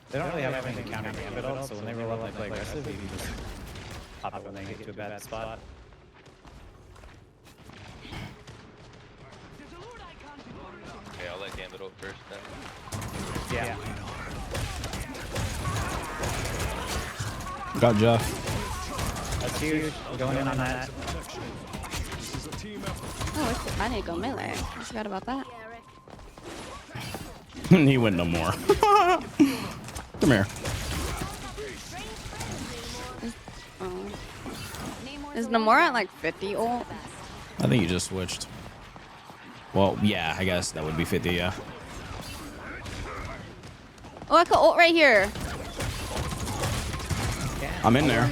They don't really have anything to counter gambit ult, so when they roll up and play aggressive, you can just pop up when they get to a bad spot. Okay, I'll let gambit ult first then. Yeah. Got Jeff. That's huge. We're going in on that. Oh, I need to go melee. I forgot about that. He went no more. Come here. Is Namora at like 50 ult? I think you just switched. Well, yeah, I guess that would be 50, yeah. Oh, I could ult right here. I'm in there. I'm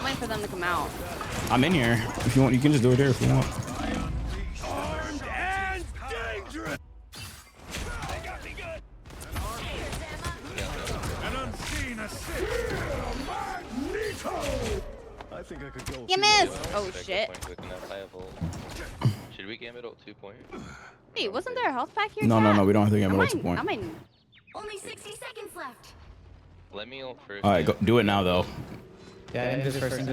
waiting for them to come out. I'm in here. If you want, you can just do it here if you want. I think I could go. You missed! Oh shit. Should we gambit ult 2 point? Hey, wasn't there a health pack here? No, we don't have to gambit ult 2 point. Only 60 seconds left. Let me ult first. All right, go do it now though. Yeah, in this first. Hey,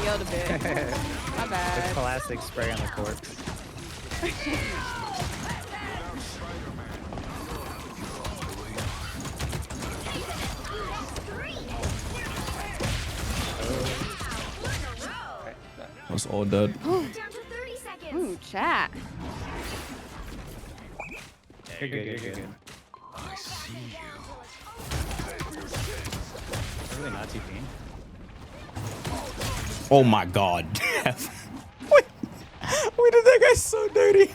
yo, the bit. My bad. The classic spray on the corpse. That's all dead. Ooh, chat. You're good. I see you. Really not TPing. Oh my god. Wait, that guy's so dirty.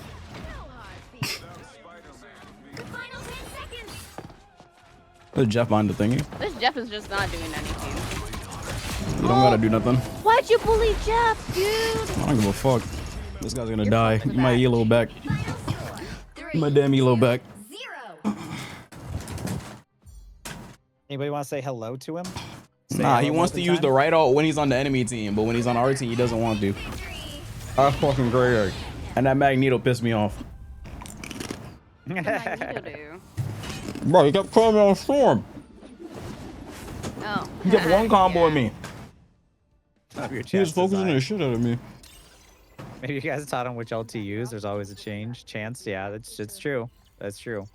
There's Jeff behind the thingy. This Jeff is just not doing anything. You don't gotta do nothing. Why'd you bully Jeff, dude? I don't give a fuck. This guy's gonna die. You might elo back. You might damn elo back. Anybody want to say hello to him? Nah, he wants to use the right ult when he's on the enemy team, but when he's on our team, he doesn't want to. That's fucking great. And that Magneto pissed me off. What did Magneto do? Bro, you kept calling me on Storm. Oh. You kept one combo with me. Your He was chat's focusing the shit out of me. Maybe you guys taught him which ult to use. There's always a chance. Yeah, it's true. That's true.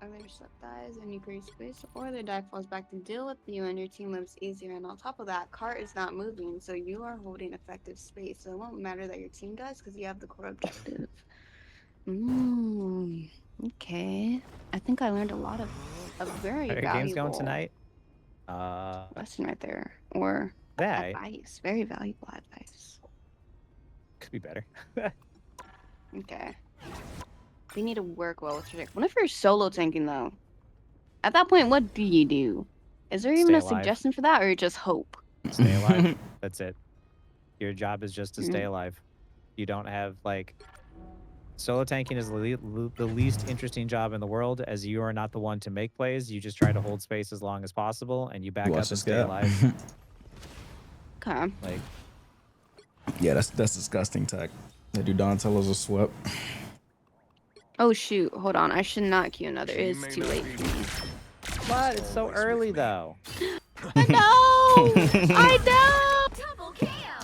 Either slip dies and you create space, or the die falls back to deal with you and your team lives easier. And on top of that, cart is not moving, so you are holding effective space. So it won't matter that your team dies because you have the core objective. Okay. I think I learned a lot of a very How are your valuable games going tonight? lesson right there. Or That advice. Very valuable advice. could be better. Okay. We need to work well with trajectory. What if you're solo tanking though? At that point, what do you do? Is there even Stay a alive. suggestion for that, or just hope? Stay alive. That's it. Your job is just to stay alive. You don't have like solo tanking is the least interesting job in the world, as you are not the one to make plays. You just try to hold space as long as possible, and you back up and stay alive. Okay. Like, yeah, that's disgusting tech. They do Donatello's a swept. Oh shoot! Hold on. I should not queue another. It is too late for me. what? It's so early though. I know. I know.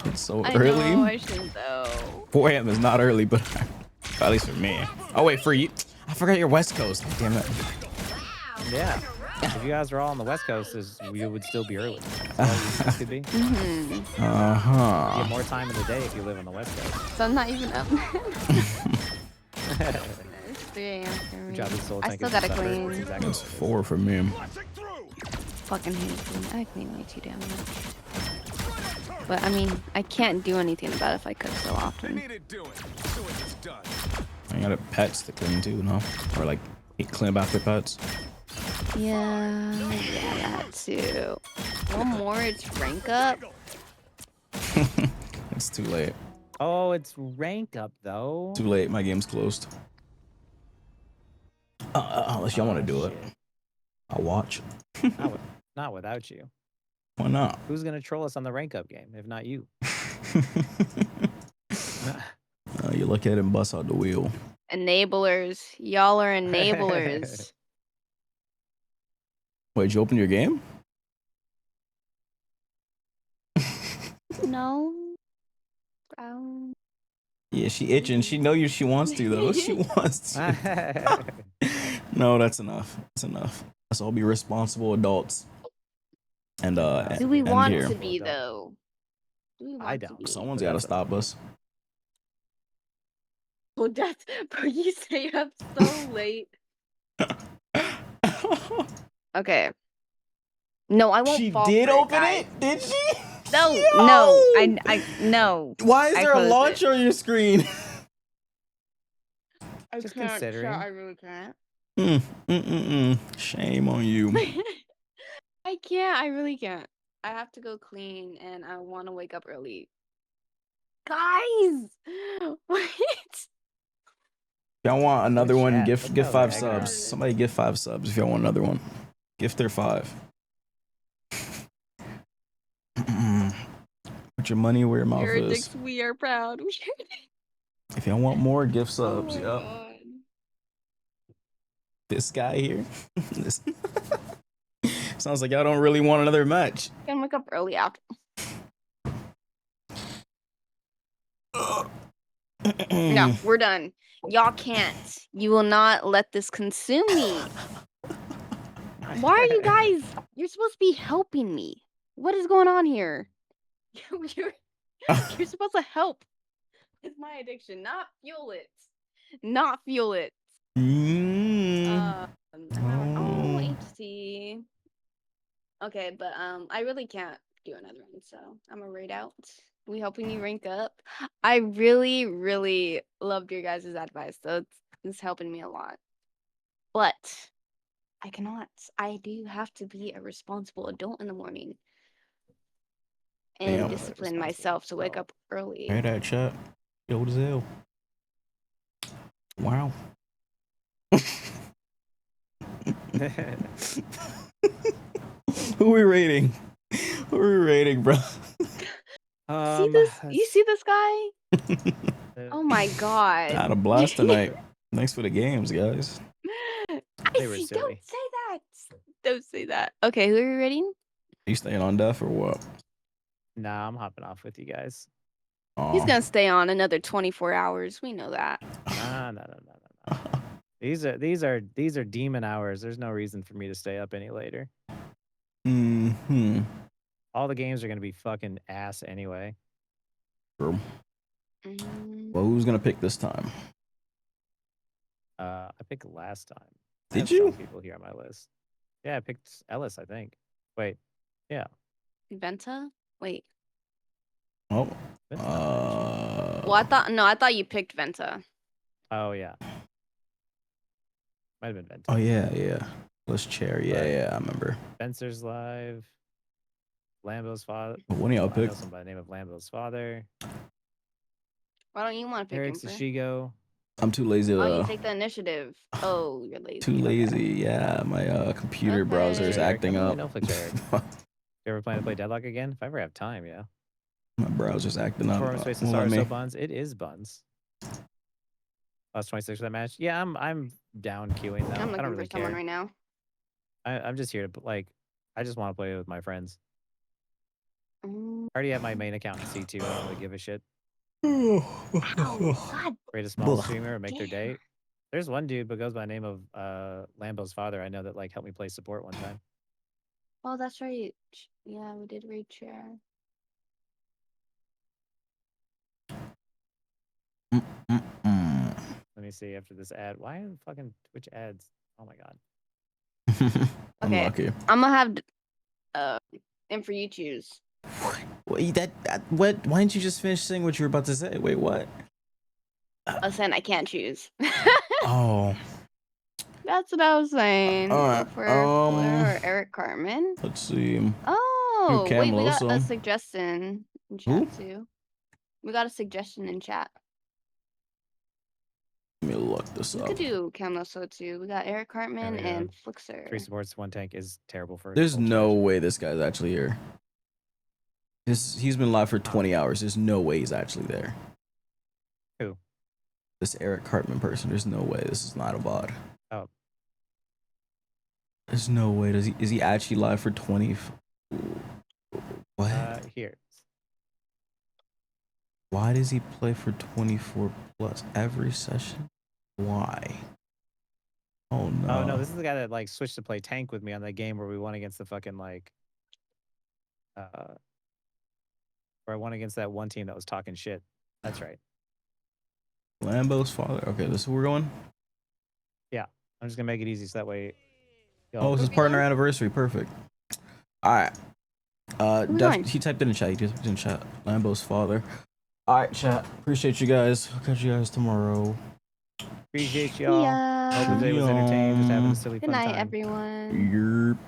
It's so I early. know, I shouldn't though. 4 a.m. is not early, but at least for me. Oh wait, for you. I forgot you're West Coast. Damn it. Yeah. If you guys were all on the West Coast, we would still be early. That's all you could be. You have more time in the day if you live on the West Coast. So I'm not even up. It's 3 a.m. for me. I still gotta clean. It's 4 for me. Fucking hate clean. I clean way too damn much. But I mean, I can't do anything about it if I cook so often. I got pets to clean too, no? Or like clean up after pets. Yeah, that too. One more, it's rank up. It's too late. Oh, it's rank up though. Too late. My game's closed. Unless y'all want to do it, I'll watch. Not without you. Why not? Who's gonna troll us on the rank up game if not you? You look at it and bust out the wheel. Enablers. Y'all are enablers. Wait, did you open your game? No. Yeah, she itching. She know you. She wants to though. She wants to. No, that's enough. That's enough. Let's all be responsible adults. And do we end want here. to be though? Do we want I to don't. be? Someone's got to stop us. Well, that's, bro, you stay up so late. Okay. No, I won't. She fall did for open guys. it? Did she? No, Yo! no, I no. Why is I there a closed launcher on your screen? I Just can't, considering. Chat, I really can't. Shame on you. I can't. I really can't. I have to go clean, and I want to wake up early. Guys, what? If y'all want another one, chat. gift Look how 5 the subs. Somebody gift 5 subs if y'all want another one. Gift their 5. Put your money where your mouth is. Heretics, we are proud. If y'all want more gift subs, Oh my yep. God. This guy here. This- Sounds like y'all don't really want another match. I can wake up early after. No, we're done. Y'all can't. You will not let this consume me. Why are you guys? You're supposed to be helping me. What is going on here? You're supposed to help. It's my addiction, not fuel it. Not fuel it. Oh, HT. Okay, but I really can't do another one, so I'm gonna raid out. We helping you rank up. I really, really loved your guys' advice, so it's helping me a lot. But I cannot. I do have to be a responsible adult in the morning and discipline myself to wake up early. Hear that, chat? Yo, what the hell? Wow. Who we rating? Who we rating, bro? See this? You see this guy? Oh my god! Had a blast tonight. Thanks for the games, guys. They were Icy, silly. don't say that. Don't say that. Okay, who are you ready? You staying on death or what? Nah, I'm hopping off with you guys. He's Aw. gonna stay on another 24 hours. We know that. Nah. These are demon hours. There's no reason for me to stay up any later. Mm-hmm. All the games are gonna be fucking ass anyway. True. Well, who's gonna pick this time? I picked last time. I Did have you? some people here on my list. Yeah, I picked Ellis, I think. Wait. Yeah. Venta? Wait. Oh. Well, I thought you picked Venta. Oh yeah. Might have been Venta. Oh yeah. Let's chair. Yeah, I remember. Spencer's live. Lambo's father. What do y'all I know pick? somebody by the name of Lambo's father. Why don't you want to pick Eric him? For? Sushigo. I'm too lazy. Why don't you take the initiative? Oh, you're lazy. Too lazy. Yeah, my computer browser is acting up. Netflix, Eric. You ever plan to play Deadlock again? If I ever have time, yeah. My browser's acting up. Performance based Won't let so me. buns. It is buns. Last 26 for that match. Yeah, I'm down queuing now. I'm I looking don't for really someone care. right now. I'm just here to like. I just want to play with my friends. Mm. I already have my main account in C2. I don't really give a shit. God. Create a small streamer and make their day. There's one dude, but goes by the name of Lambo's father. I know that like helped me play support one time. Oh, that's right. Yeah, we did raid share. Let me see after this ad. Why are the fucking Twitch ads? Oh my god. Okay, Unlucky. I'm gonna have and for you choose. Wait, what? Why didn't you just finish saying what you were about to say? Wait, what? I said I can't choose. Oh. That's what I was saying. All right. For or Eric Cartman. Let's see. Oh, wait, we got a Loso. suggestion in chat too. We got a suggestion in chat. Let me look this We up. could do Camloso too. We got Eric Cartman and Flixer. 3 supports, 1 tank is terrible for. There's no way this guy's actually here. He's been live for 20 hours. There's no way he's actually there. Who? This Eric Cartman person. There's no way this is not a bot. Oh. There's no way. Is he actually live for 20? What? Here. Why does he play for 24 plus every session? Why? Oh no. Oh no, this is the guy that like switched to play tank with me on that game where we won against the fucking like where I won against that one team that was talking shit. That's right. Lambo's father. Okay, this is where we're going. Yeah, I'm just gonna make it easy so that way. Oh, it's his partner anniversary. Perfect. All right. He typed it in chat. He typed it in chat. Lambo's father. All right, chat. Appreciate you guys. I'll catch you guys tomorrow. Appreciate y'all. Hope the day was entertaining. Just having a silly Good fun night, time. everyone. Yerp.